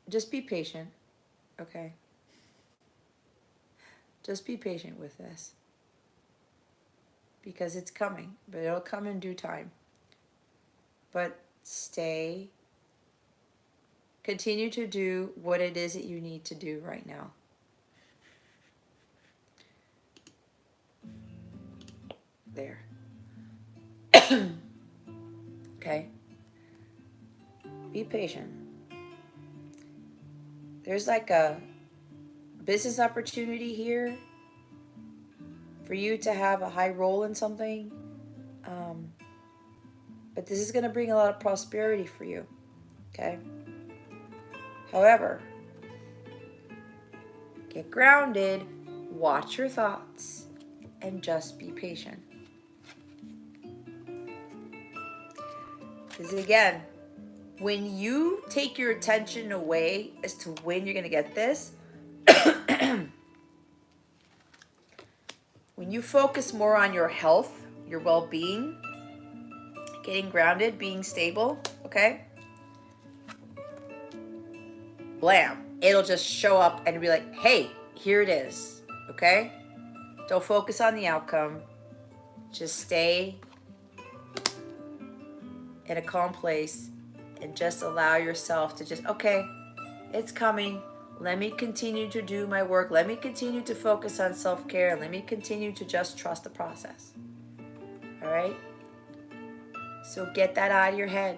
just be patient, okay? Just be patient with this, because it's coming, but it'll come in due time. But continue to do what it is that you need to do right now. There. Okay? Be patient. There's like a business opportunity here for you to have a high role in something. But this is going to bring a lot of prosperity for you. Okay? However, get grounded, watch your thoughts, and just be patient. Because again, when you take your attention away as to when you're going to get this, when you focus more on your health, your well-being, getting grounded, being stable, okay? Blam. It'll just show up and be like, hey, here it is, okay? Don't focus on the outcome. Just stay in a calm place and just allow yourself to just, okay, it's coming. Let me continue to do my work. Let me continue to focus on self-care. Let me continue to just trust the process. All right? So get that out of your head.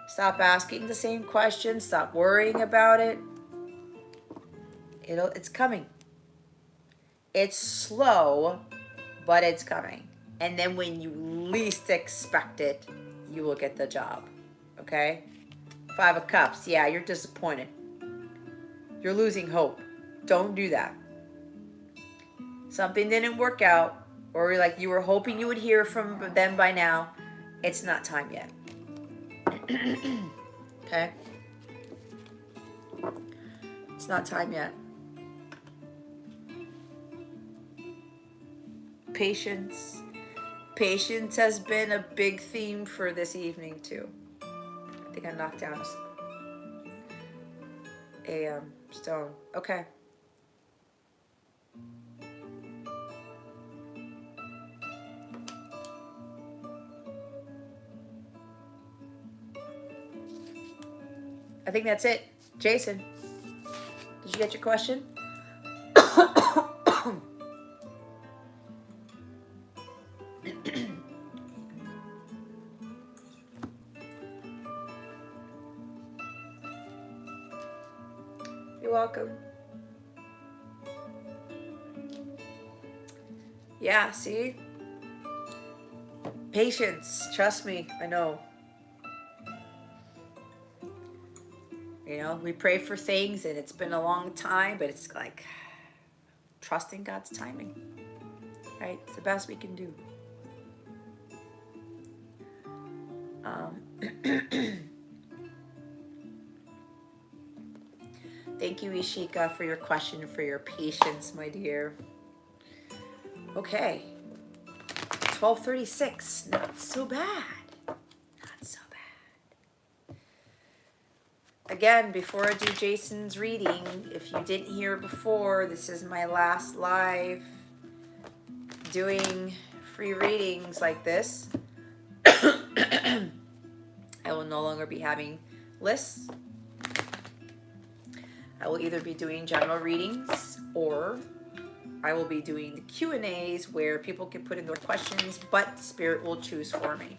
Stop asking the same questions. Stop worrying about it. It's coming. It's slow, but it's coming. And then when you least expect it, you will get the job. Okay? 5 of Cups. Yeah, you're disappointed. You're losing hope. Don't do that. Something didn't work out, or like you were hoping you would hear from them by now. It's not time yet. Okay? It's not time yet. Patience. Patience has been a big theme for this evening too. I think I knocked down a stone. Okay. I think that's it. Jason, did you get your question? You're welcome. Yeah, see? Patience. Trust me. I know. You know, we pray for things and it's been a long time, but it's like trusting God's timing. Right? It's the best we can do. Thank you, Ishika, for your question, for your patience, my dear. Okay. 12:36. Not so bad. Not so bad. Again, before I do Jason's reading, if you didn't hear before, this is my last live doing free readings like this. I will no longer be having lists. I will either be doing general readings or I will be doing the Q&As where people can put in their questions, but Spirit will choose for me.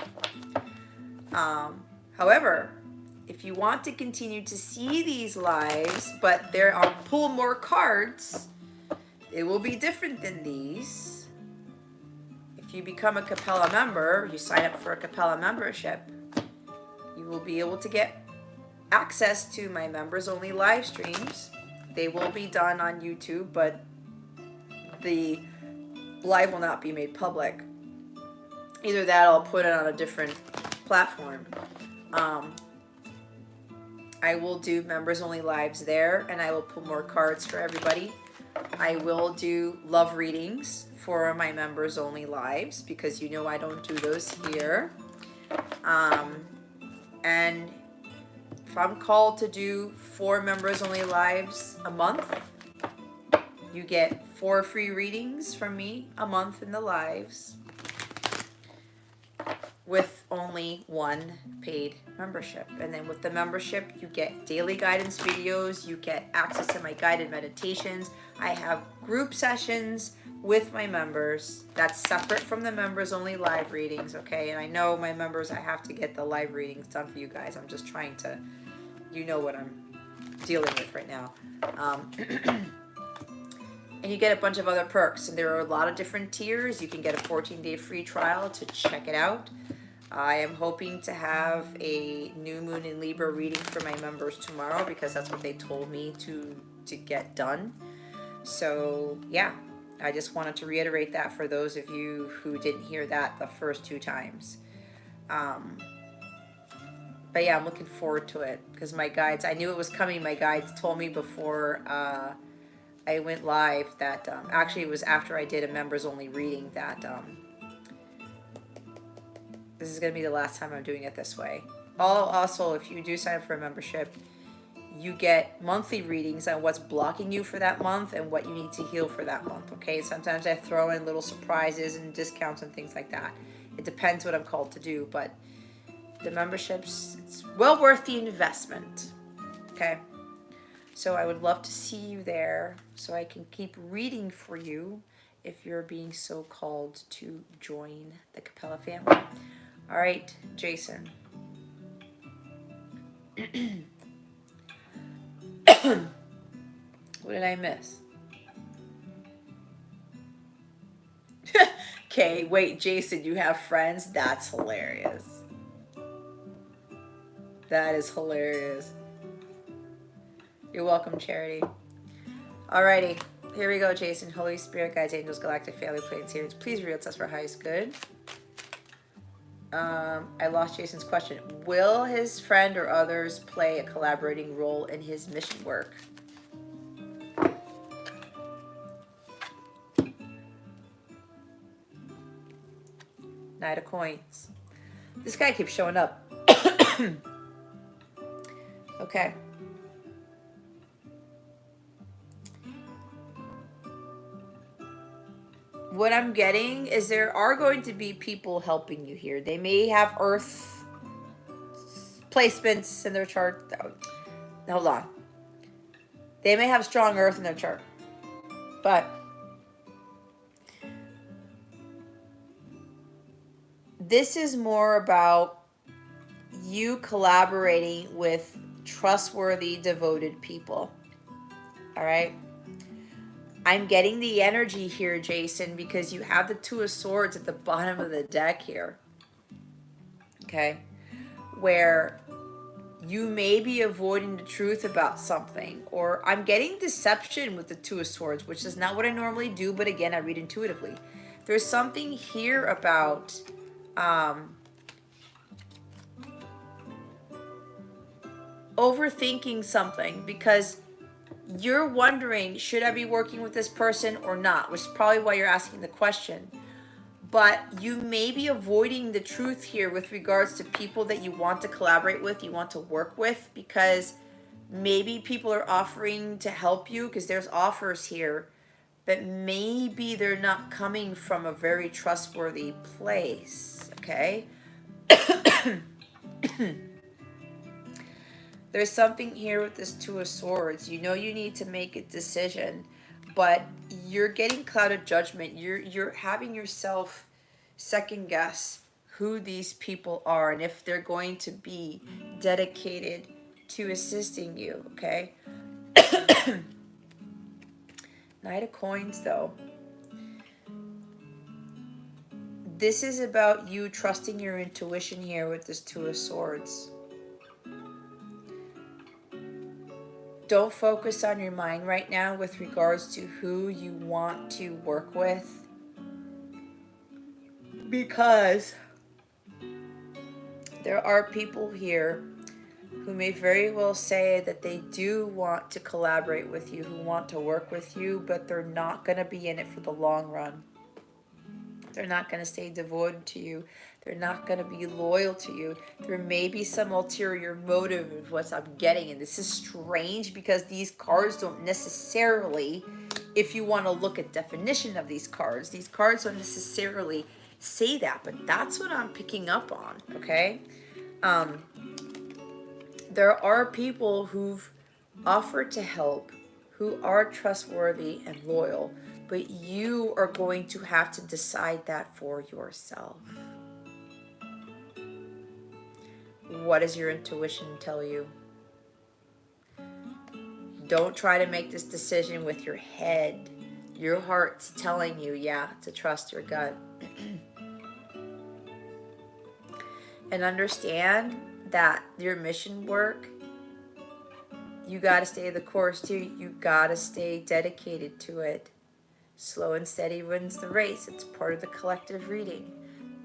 However, if you want to continue to see these lives, but there are pull more cards, it will be different than these. If you become a Capella member, you sign up for a Capella membership, you will be able to get access to my members only live streams. They will be done on YouTube, but the live will not be made public. Either that or I'll put it on a different platform. I will do members only lives there, and I will pull more cards for everybody. I will do love readings for my members only lives because you know I don't do those here. And if I'm called to do 4 members only lives a month, you get 4 free readings from me a month in the lives with only 1 paid membership. And then with the membership, you get daily guidance videos, you get access to my guided meditations. I have group sessions with my members that's separate from the members only live readings, okay? And I know my members, I have to get the live readings done for you guys. I'm just trying to, you know what I'm dealing with right now. And you get a bunch of other perks. And there are a lot of different tiers. You can get a 14-day free trial to check it out. I am hoping to have a new moon in Libra reading for my members tomorrow because that's what they told me to get done. So yeah, I just wanted to reiterate that for those of you who didn't hear that the first 2 times. But yeah, I'm looking forward to it because my guides, I knew it was coming. My guides told me before I went live that actually it was after I did a members only reading that this is going to be the last time I'm doing it this way. Also, if you do sign up for a membership, you get monthly readings on what's blocking you for that month and what you need to heal for that month, okay? Sometimes I throw in little surprises and discounts and things like that. It depends what I'm called to do, but the memberships, it's well worth the investment, okay? So I would love to see you there so I can keep reading for you if you're being so called to join the Capella family. All right, Jason. What did I miss? Okay, wait, Jason, you have friends? That's hilarious. That is hilarious. You're welcome, Charity. Alrighty, here we go, Jason. Holy Spirit, guides, angels, galactic family, planes, here. Please reveal to us for highest good. I lost Jason's question. Will his friend or others play a collaborating role in his mission work? Knight of Coins. This guy keeps showing up. Okay. What I'm getting is there are going to be people helping you here. They may have earth placements in their chart. Hold on. They may have strong earth in their chart. But this is more about you collaborating with trustworthy, devoted people. All right? I'm getting the energy here, Jason, because you have the Two of Swords at the bottom of the deck here. Okay? Where you may be avoiding the truth about something. Or I'm getting deception with the Two of Swords, which is not what I normally do, but again, I read intuitively. There's something here about overthinking something because you're wondering, should I be working with this person or not? Which is probably why you're asking the question. But you may be avoiding the truth here with regards to people that you want to collaborate with, you want to work with, because maybe people are offering to help you because there's offers here, but maybe they're not coming from a very trustworthy place, okay? There's something here with this Two of Swords. You know you need to make a decision, but you're getting clouded judgment. You're having yourself second guess who these people are and if they're going to be dedicated to assisting you, okay? Knight of Coins, though. This is about you trusting your intuition here with this Two of Swords. Don't focus on your mind right now with regards to who you want to work with, because there are people here who may very well say that they do want to collaborate with you, who want to work with you, but they're not going to be in it for the long run. They're not going to stay devoted to you. They're not going to be loyal to you. There may be some ulterior motive of what I'm getting. And this is strange because these cards don't necessarily, if you want to look at definition of these cards don't necessarily say that. But that's what I'm picking up on, okay? There are people who've offered to help, who are trustworthy and loyal, but you are going to have to decide that for yourself. What does your intuition tell you? Don't try to make this decision with your head. Your heart's telling you, yeah, to trust your gut. And understand that your mission work, you got to stay the course too. You got to stay dedicated to it. Slow and steady wins the race. It's part of the collective reading.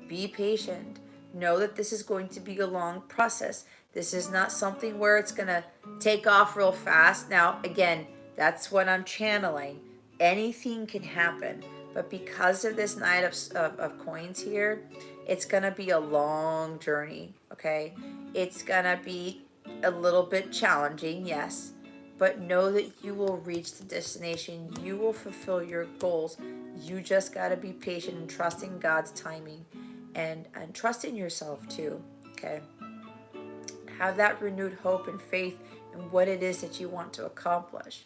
Be patient. Know that this is going to be a long process. This is not something where it's going to take off real fast. Now, again, that's what I'm channeling. Anything can happen. But because of this Knight of Coins here, it's going to be a long journey, okay? It's going to be a little bit challenging, yes. But know that you will reach the destination. You will fulfill your goals. You just got to be patient and trust in God's timing. And trust in yourself too, okay? Have that renewed hope and faith in what it is that you want to accomplish.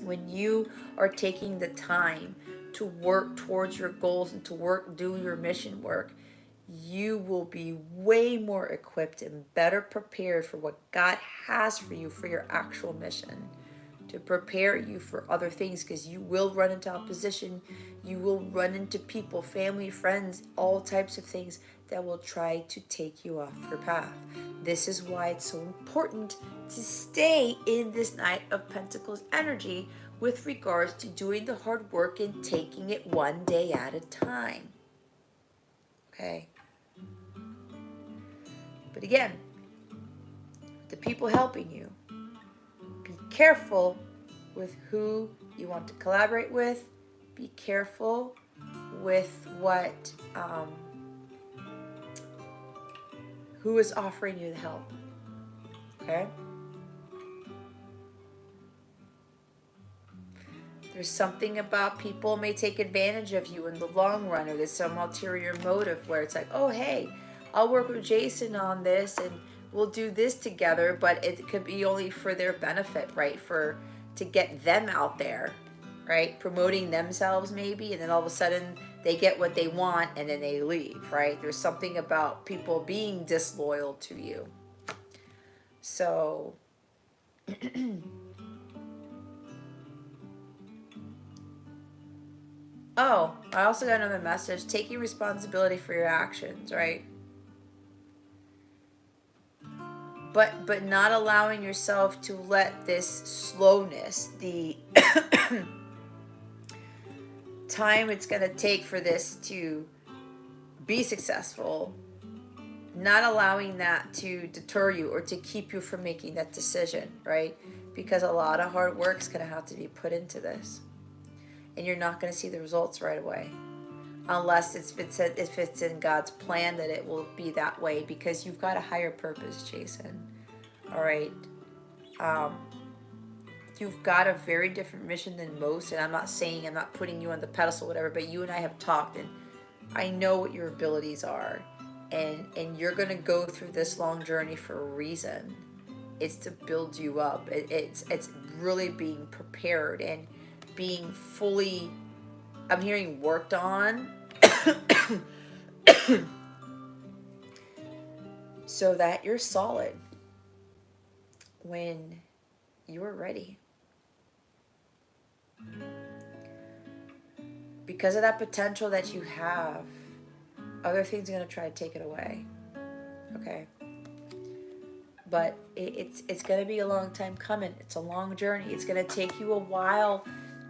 When you are taking the time to work towards your goals and to do your mission work, you will be way more equipped and better prepared for what God has for you for your actual mission, to prepare you for other things, because you will run into opposition. You will run into people, family, friends, all types of things that will try to take you off your path. This is why it's so important to stay in this Knight of Pentacles energy with regards to doing the hard work and taking it one day at a time. Okay? But again, the people helping you, be careful with who you want to collaborate with. Be careful with what, who is offering you the help. Okay? There's something about people may take advantage of you in the long run, or there's some ulterior motive where it's like, oh, hey, I'll work with Jason on this and we'll do this together, but it could be only for their benefit, right? To get them out there, right? Promoting themselves maybe, and then all of a sudden they get what they want and then they leave, right? There's something about people being disloyal to you. So oh, I also got another message. Taking responsibility for your actions, right? But not allowing yourself to let this slowness, the time it's going to take for this to be successful, not allowing that to deter you or to keep you from making that decision, right? Because a lot of hard work is going to have to be put into this. And you're not going to see the results right away. Unless if it's in God's plan that it will be that way, because you've got a higher purpose, Jason. All right. You've got a very different mission than most, and I'm not putting you on the pedestal, whatever, but you and I have talked, and I know what your abilities are, and you're going to go through this long journey for a reason. It's to build you up. It's really being prepared and being fully, I'm hearing, worked on so that you're solid when you're ready. Because of that potential that you have, other things are going to try to take it away. Okay? But it's going to be a long time coming. It's a long journey. It's going to take you a while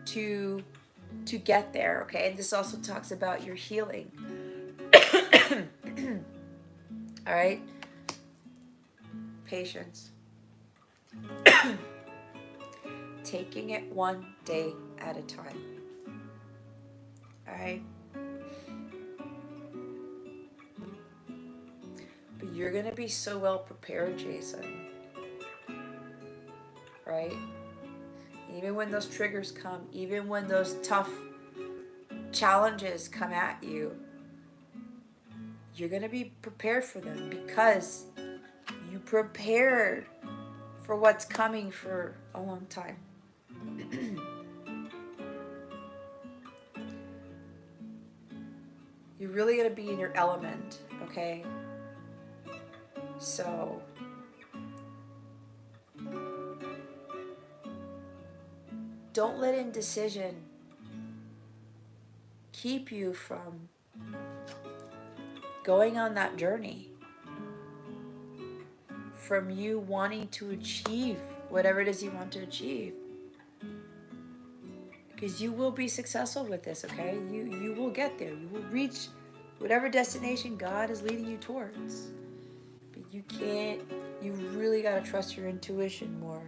to get there, okay? And this also talks about your healing. All right? Patience. Taking it one day at a time. All right? But you're going to be so well prepared, Jason. Right? Even when those triggers come, even when those tough challenges come at you, you're going to be prepared for them because you prepared for what's coming for a long time. You're really going to be in your element, okay? So don't let indecision keep you from going on that journey, from you wanting to achieve whatever it is you want to achieve. Because you will be successful with this, okay? You will get there. You will reach whatever destination God is leading you towards. But you really got to trust your intuition more.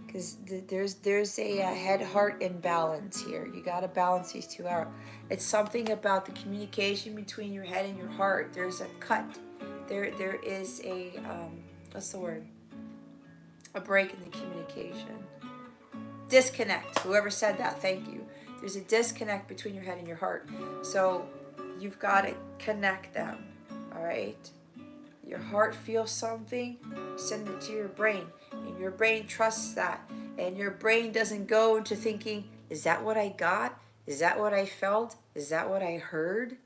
Because there's a head-heart imbalance here. You got to balance these two out. It's something about the communication between your head and your heart. There's a cut. There is a, what's the word? A break in the communication. Disconnect. Whoever said that, thank you. There's a disconnect between your head and your heart. So you've got to connect them, all right? Your heart feels something, send it to your brain. And your brain trusts that. And your brain doesn't go into thinking, is that what I got? Is that what I felt? Is that what I heard?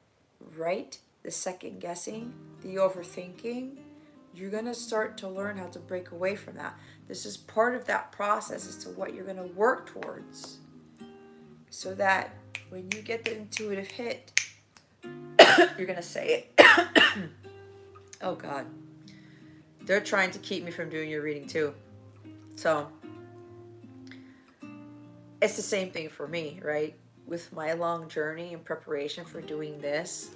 Right? The second guessing, the overthinking. You're going to start to learn how to break away from that. This is part of that process as to what you're going to work towards. So that when you get the intuitive hit, you're going to say it. Oh, God. They're trying to keep me from doing your reading, too. So, it's the same thing for me, right? With my long journey and preparation for doing this,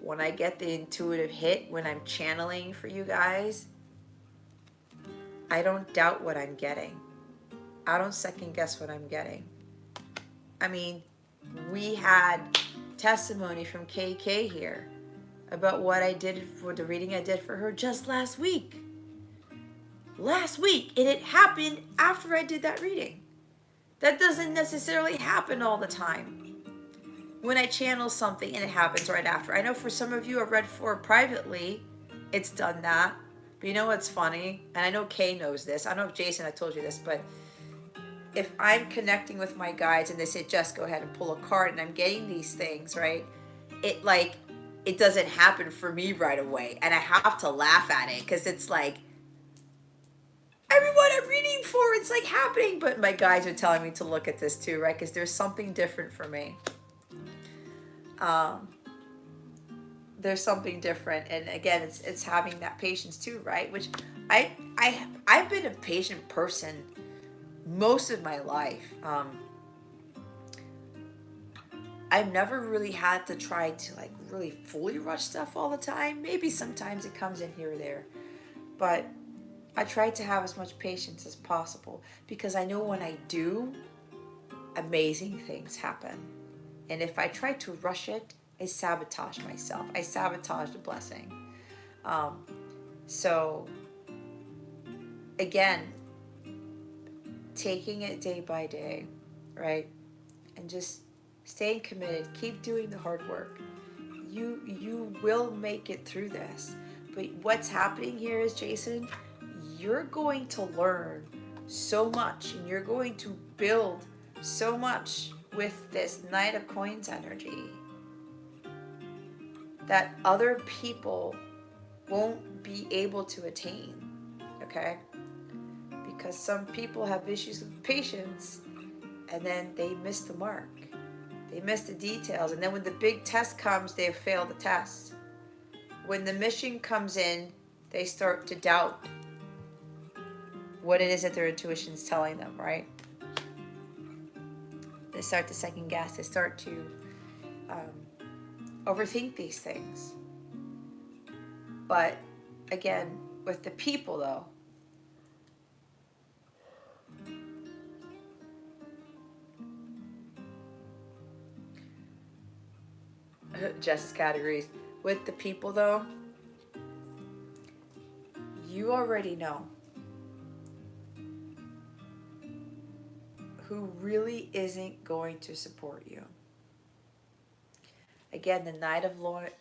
when I get the intuitive hit, when I'm channeling for you guys, I don't doubt what I'm getting. I don't second guess what I'm getting. I mean, we had testimony from KK here about what I did for the reading I did for her just last week. Last week, and it happened after I did that reading. That doesn't necessarily happen all the time. When I channel something and it happens right after. I know for some of you I've read for privately, it's done that. But you know what's funny? And I know Kay knows this. I don't know if Jason, I told you this, but if I'm connecting with my guides and they say, just go ahead and pull a card, and I'm getting these things, right? It doesn't happen for me right away. And I have to laugh at it because it's like, everyone I'm reading for, it's like happening. But my guides are telling me to look at this too, right? Because there's something different for me. There's something different, and again, it's having that patience too, right? Which I've been a patient person most of my life. I've never really had to try to like really fully rush stuff all the time. Maybe sometimes it comes in here or there, but I try to have as much patience as possible because I know when I do, amazing things happen. And if I try to rush it, I sabotage myself. I sabotage the blessing. So, again, taking it day by day, right? And just staying committed. Keep doing the hard work. You will make it through this. But what's happening here is, Jason, you're going to learn so much and you're going to build so much with this Knight of Coins energy that other people won't be able to attain, okay? Because some people have issues with patience and then they miss the mark. They miss the details. And then when the big test comes, they fail the test. When the mission comes in, they start to doubt what it is that their intuition is telling them, right? They start to second guess. They start to overthink these things. But again, with the people though, Jess's categories. With the people though, you already know who really isn't going to support you. Again, the Knight of Loins.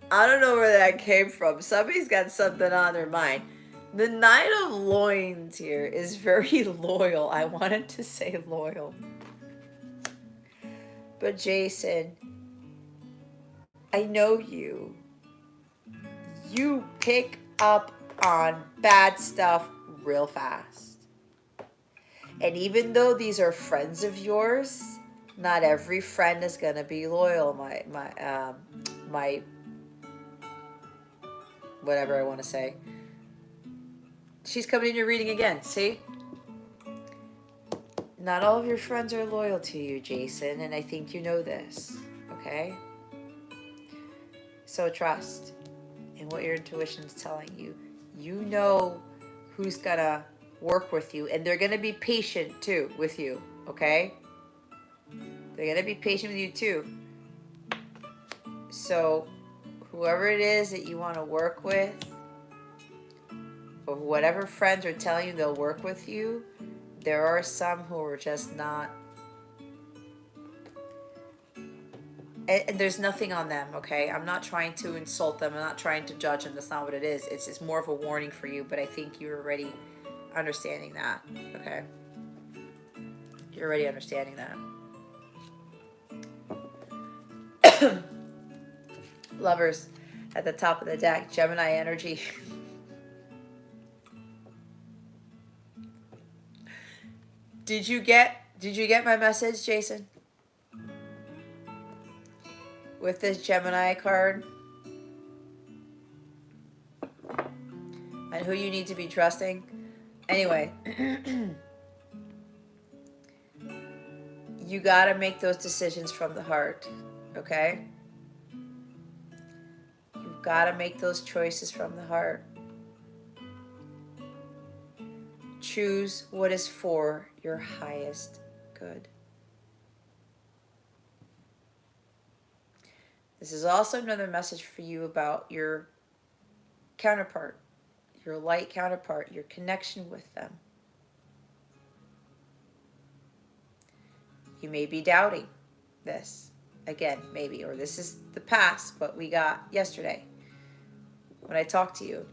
I don't know where that came from. Somebody's got something on their mind. The Knight of Loins here is very loyal. I wanted to say loyal. But Jason, I know you. You pick up on bad stuff real fast. And even though these are friends of yours, not every friend is gonna be loyal. My whatever I want to say. She's coming in your reading again. See? Not all of your friends are loyal to you, Jason, and I think you know this. Okay? So trust in what your intuition is telling you. You know who's gonna work with you, and they're gonna be patient too with you. Okay? They're gonna be patient with you too. So whoever it is that you want to work with, or whatever friends are telling you they'll work with you, there are some who are just not. And there's nothing on them, okay? I'm not trying to insult them. I'm not trying to judge them. That's not what it is. It's more of a warning for you, but I think you're already understanding that, okay? You're already understanding that. Lovers at the top of the deck, Gemini energy. Did you get my message, Jason? With this Gemini card? And who you need to be trusting? Anyway, you got to make those decisions from the heart, okay? You've got to make those choices from the heart. Choose what is for your highest good. This is also another message for you about your counterpart, your light counterpart, your connection with them. You may be doubting this. Again, maybe, or this is the past, what we got yesterday when I talked to you.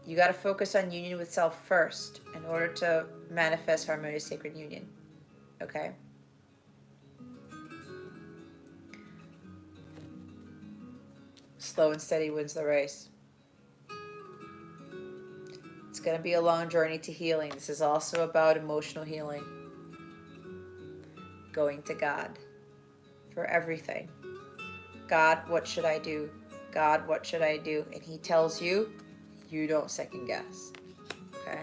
You got to focus on union with self first in order to manifest harmonious sacred union. Okay? Slow and steady wins the race. It's going to be a long journey to healing. This is also about emotional healing. Going to God for everything. God, what should I do? God, what should I do? And He tells you, you don't second guess. Okay?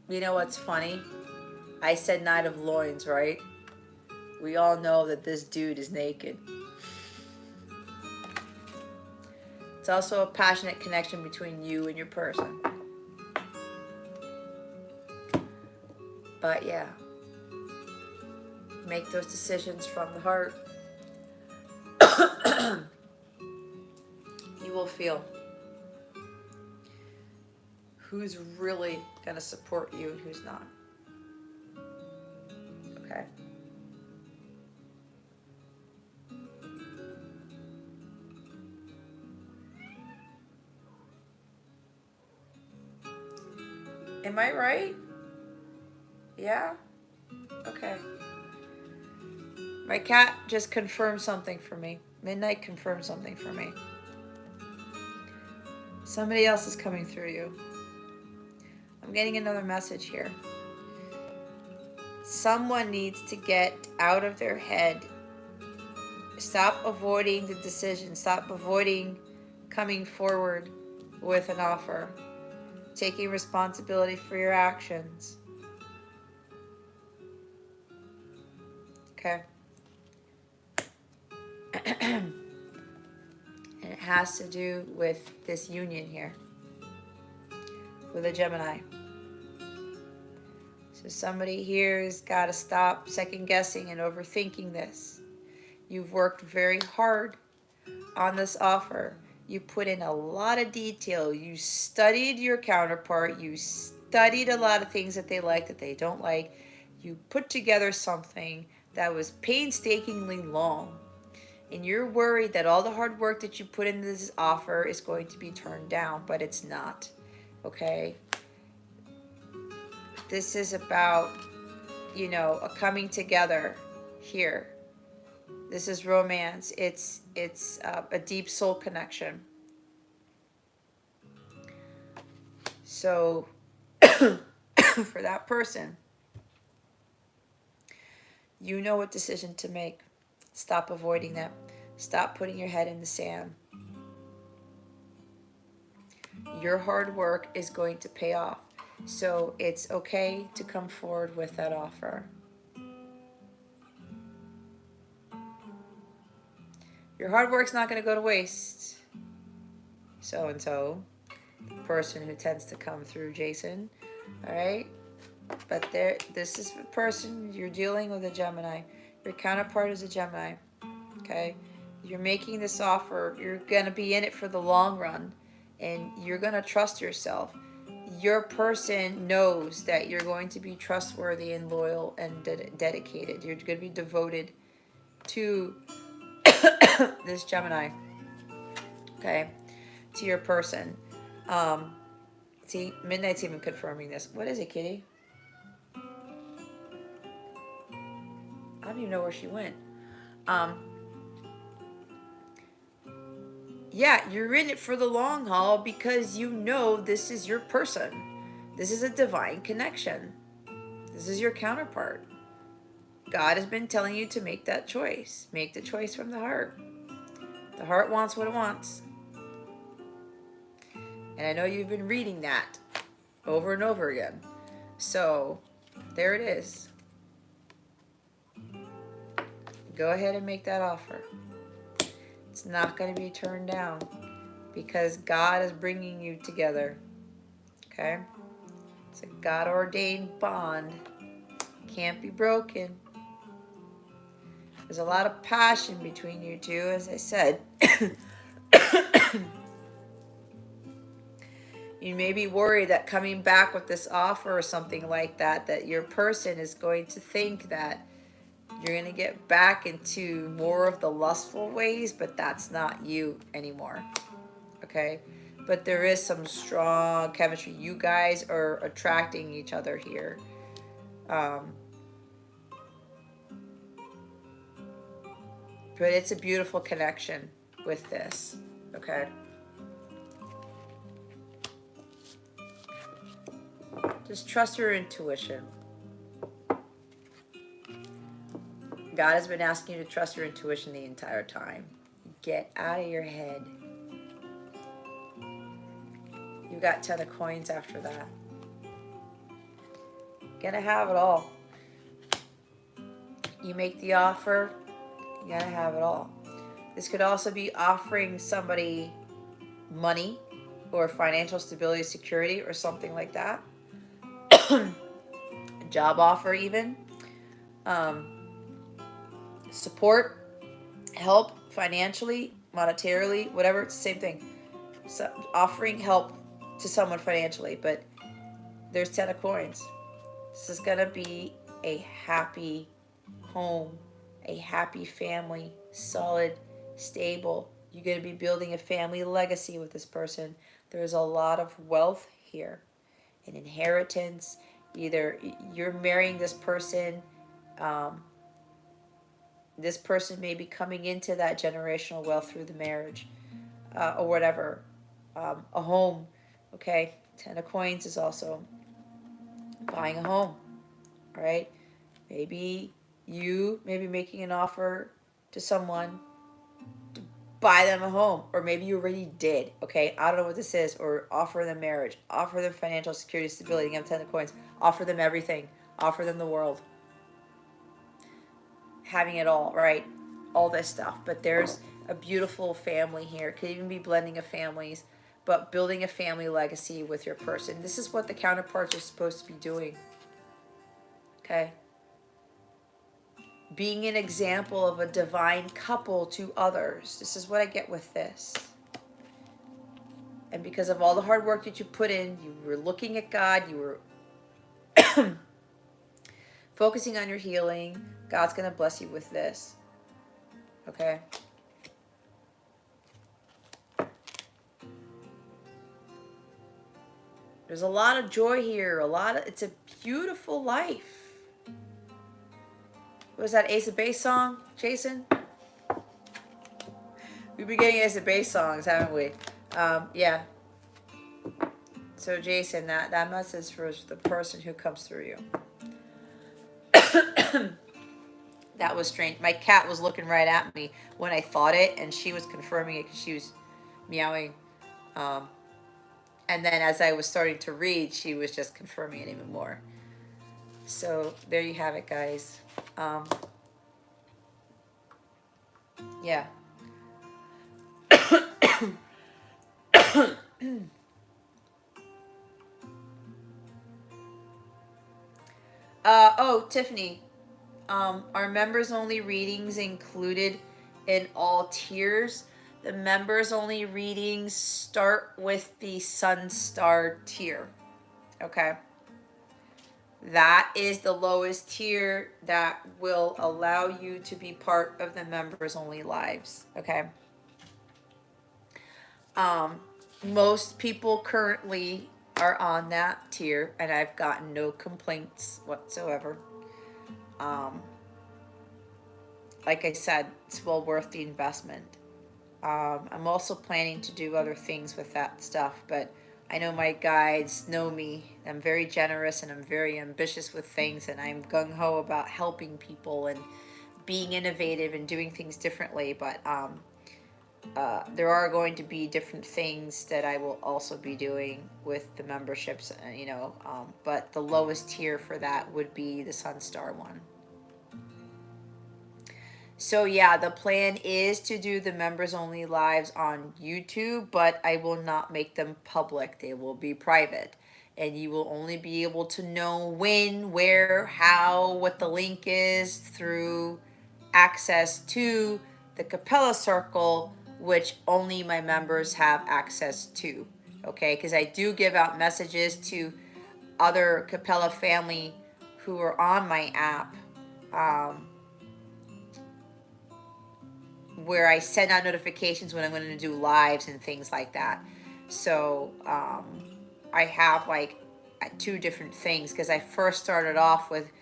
You know what's funny? I said Knight of Loins, right? We all know that this dude is naked. It's also a passionate connection between you and your person. But yeah, make those decisions from the heart. You will feel who's really going to support you and who's not. Okay? Am I right? Yeah? Okay. My cat just confirmed something for me. Midnight confirmed something for me. Somebody else is coming through you. I'm getting another message here. Someone needs to get out of their head. Stop avoiding the decision. Stop avoiding coming forward with an offer. Taking responsibility for your actions. Okay. And it has to do with this union here with a Gemini. So somebody here has got to stop second guessing and overthinking this. You've worked very hard on this offer. You put in a lot of detail. You studied your counterpart. You studied a lot of things that they like, that they don't like. You put together something that was painstakingly long. And you're worried that all the hard work that you put into this offer is going to be turned down, but it's not. Okay? This is about, a coming together here. This is romance. It's a deep soul connection. So, for that person, you know what decision to make. Stop avoiding them. Stop putting your head in the sand. Your hard work is going to pay off. So it's okay to come forward with that offer. Your hard work's not going to go to waste. So-and-so, the person who tends to come through, Jason, all right? But this is the person you're dealing with, a Gemini. Your counterpart is a Gemini. Okay? You're making this offer. You're going to be in it for the long run. And you're going to trust yourself. Your person knows that you're going to be trustworthy and loyal and dedicated. You're going to be devoted to this Gemini. Okay? To your person. See, Midnight's even confirming this. What is it, kitty? I don't even know where she went. Yeah, you're in it for the long haul because you know this is your person. This is a divine connection. This is your counterpart. God has been telling you to make that choice. Make the choice from the heart. The heart wants what it wants. And I know you've been reading that over and over again. So, there it is. Go ahead and make that offer. It's not going to be turned down because God is bringing you together. Okay? It's a God-ordained bond. Can't be broken. There's a lot of passion between you two, as I said. You may be worried that coming back with this offer or something like that, that your person is going to think that you're going to get back into more of the lustful ways, but that's not you anymore. Okay? But there is some strong chemistry. You guys are attracting each other here. But it's a beautiful connection with this. Okay? Just trust your intuition. God has been asking you to trust your intuition the entire time. Get out of your head. You got 10 of coins after that. Gonna have it all. You make the offer, you gotta have it all. This could also be offering somebody money or financial stability, security, or something like that. A job offer even. Support, help financially, monetarily, whatever, it's the same thing. So offering help to someone financially, but there's 10 of coins. This is gonna be a happy home, a happy family, solid, stable. You're gonna be building a family legacy with this person. There's a lot of wealth here, an inheritance. Either you're marrying this person, this person may be coming into that generational wealth through the marriage, or whatever. A home, okay? 10 of coins is also buying a home, all right? Maybe you may be making an offer to someone to buy them a home, or maybe you already did, okay? I don't know what this is, or offer them marriage, offer them financial security, stability. You have 10 of coins. Offer them everything. Offer them the world. Having it all, right? All this stuff. But there's a beautiful family here. Could even be blending of families, but building a family legacy with your person. This is what the counterparts are supposed to be doing. Okay? Being an example of a divine couple to others. This is what I get with this. And because of all the hard work that you put in, you were looking at God, you were focusing on your healing. God's going to bless you with this. Okay? There's a lot of joy here. It's a beautiful life. What was that Ace of Base song, Jason? We've been getting Ace of Base songs, haven't we? Yeah. So Jason, that message for the person who comes through you. That was strange. My cat was looking right at me when I thought it, and she was confirming it because she was meowing. And then as I was starting to read, she was just confirming it even more. So there you have it, guys. Yeah. Oh, Tiffany, are members only readings included in all tiers? The members only readings start with the Sun Star tier. Okay. That is the lowest tier that will allow you to be part of the members only lives. Okay. Um, Most people currently are on that tier, and I've gotten no complaints whatsoever. Um, like I said, it's well worth the investment. I'm also planning to do other things with that stuff, but I know my guides know me. I'm very generous and I'm very ambitious with things, and I'm gung ho about helping people and being innovative and doing things differently. But there are going to be different things that I will also be doing with the memberships, but the lowest tier for that would be the Sunstar one. So yeah, the plan is to do the members only lives on YouTube, but I will not make them public. They will be private. And you will only be able to know when, where, how, what the link is through access to the Capella circle, which only my members have access to. Okay, because I do give out messages to other Capella family who are on my app. Um, where I send out notifications when I'm going to do lives and things like that. So I have like two different things, because I first started off with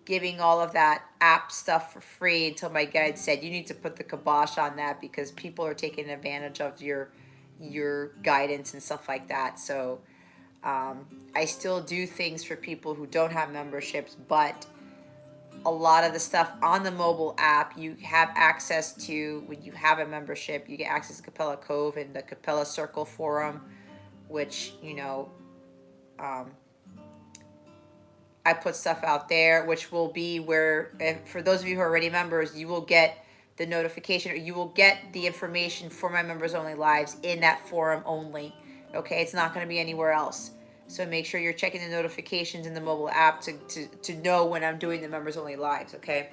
giving all of that app stuff for free until my guide said you need to put the kibosh on that because people are taking advantage of your guidance and stuff like that. So I still do things for people who don't have memberships, but a lot of the stuff on the mobile app you have access to. When you have a membership, you get access to Capella Cove and the Capella Circle forum, which um, I put stuff out there, which will be where, for those of you who are already members, you will get the notification, or you will get the information for my members only lives in that forum only. Okay, it's not going to be anywhere else. So make sure you're checking the notifications in the mobile app to know when I'm doing the members only lives. Okay.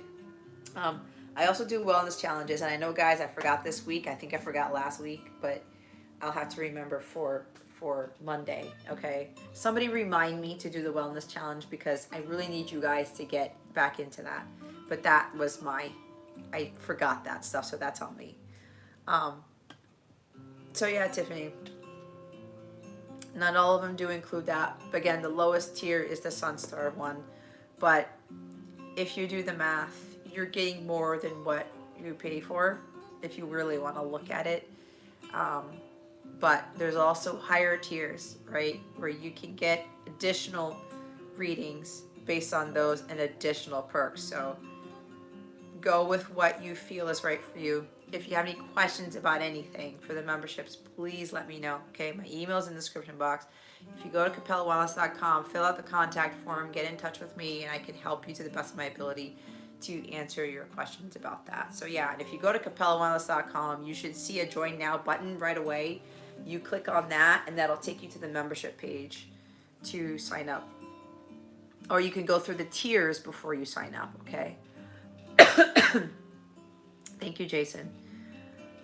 Um, I also do wellness challenges, and I know, guys, I forgot this week. I think I forgot last week, but I'll have to remember for Monday. Okay, somebody remind me to do the wellness challenge because I really need you guys to get back into that. But that was I forgot that stuff, so that's on me. Um, so yeah, Tiffany. Not all of them do include that. But again, the lowest tier is the Sunstar one. But if you do the math, you're getting more than what you pay for if you really want to look at it. Um, but there's also higher tiers, right, where you can get additional readings based on those and additional perks. So go with what you feel is right for you. If you have any questions about anything for the memberships, please let me know. Okay, my email's in the description box. If you go to capellawellness.com, fill out the contact form, get in touch with me, and I can help you to the best of my ability to answer your questions about that. So yeah, and if you go to capellawellness.com, you should see a join now button right away. You click on that and that'll take you to the membership page to sign up. Or you can go through the tiers before you sign up, okay? Thank you, Jason.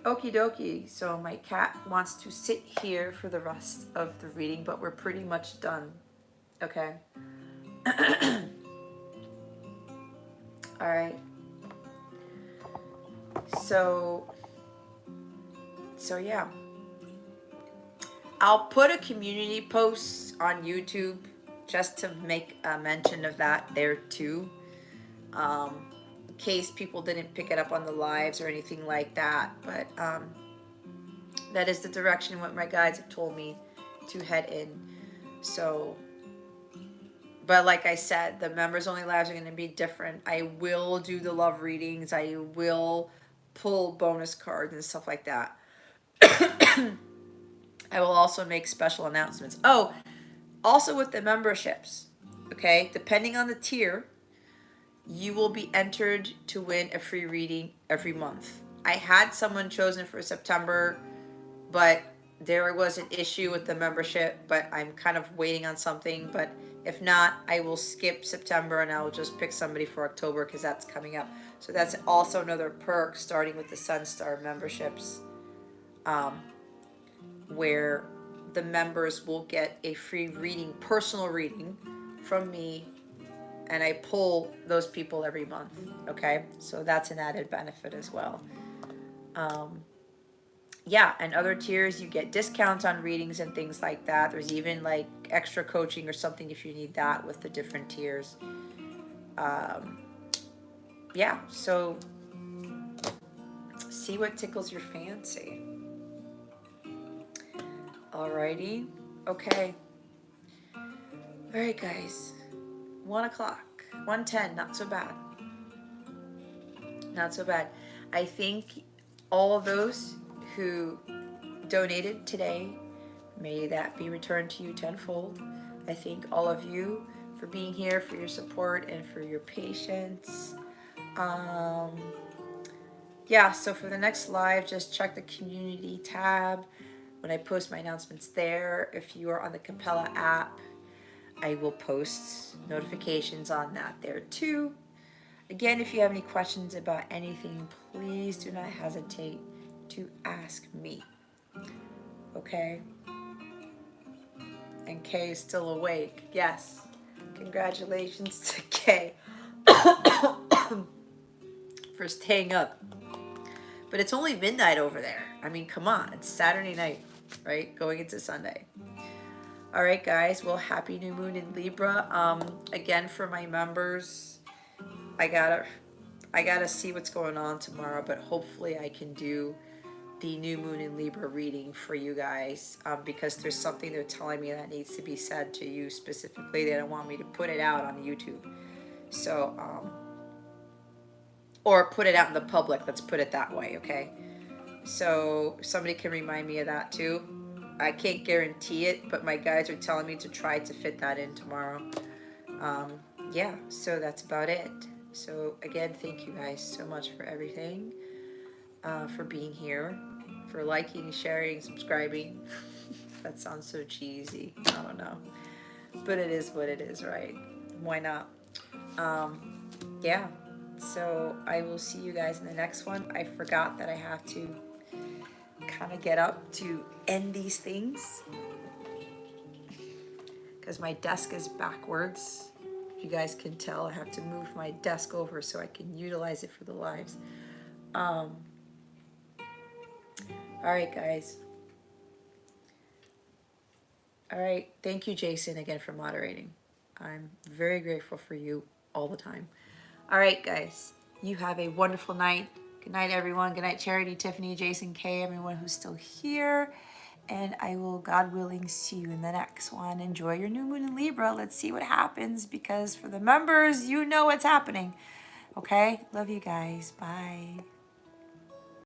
Okie dokie. So my cat wants to sit here for the rest of the reading, but we're pretty much done. Okay. All right. So yeah. I'll put a community post on YouTube just to make a mention of that there too. In case people didn't pick it up on the lives or anything like that. But that is the direction what my guides have told me to head in. So, but like I said, the members only lives are going to be different. I will do the love readings. I will pull bonus cards and stuff like that. I will also make special announcements. Oh, also with the memberships, okay, depending on the tier, you will be entered to win a free reading every month. I had someone chosen for September, but there was an issue with the membership, but I'm kind of waiting on something. But If not, I will skip September and I will just pick somebody for October because that's coming up. So that's also another perk starting with the Sunstar memberships, where the members will get a free reading, personal reading from me, and I pull those people every month. Okay, so that's an added benefit as well. Yeah, and other tiers you get discounts on readings and things like that. There's even like extra coaching or something if you need that with the different tiers. Yeah, so see what tickles your fancy. Alrighty, okay. All right, guys. 1 o'clock, 1:10. Not so bad. Not so bad. I think all of those who donated today, may that be returned to you tenfold. I thank all of you for being here, for your support, and for your patience. Yeah, so for the next live, just check the community tab when I post my announcements there. If you are on the Capella app, I will post notifications on that there too. Again, if you have any questions about anything, please do not hesitate to ask me. Okay? And Kay is still awake. Yes. Congratulations to Kay for staying up. But it's only midnight over there. I mean, come on. It's Saturday night, right? Going into Sunday. All right, guys. Well, happy new moon in Libra. Again, for my members, I gotta see what's going on tomorrow, but hopefully I can do the new moon in Libra reading for you guys, because there's something they're telling me that needs to be said to you specifically. They don't want me to put it out on YouTube. So, or put it out in the public. Let's put it that way, okay? So somebody can remind me of that too. I can't guarantee it, but my guys are telling me to try to fit that in tomorrow. Yeah, so that's about it. So again, thank you guys so much for everything, for being here, for liking, sharing, subscribing. That sounds so cheesy. I don't know. But it is what it is, right? Why not? Yeah. So I will see you guys in the next one. I forgot that I have to kind of get up to end these things because my desk is backwards. If you guys can tell, I have to move my desk over so I can utilize it for the lives. All right, guys. All right. Thank you, Jason, again for moderating. I'm very grateful for you all the time. All right, guys. You have a wonderful night. Good night, everyone. Good night, Charity, Tiffany, Jason, Kay, everyone who's still here. And I will, God willing, see you in the next one. Enjoy your new moon in Libra. Let's see what happens, because for the members, you know what's happening. Okay? Love you guys. Bye.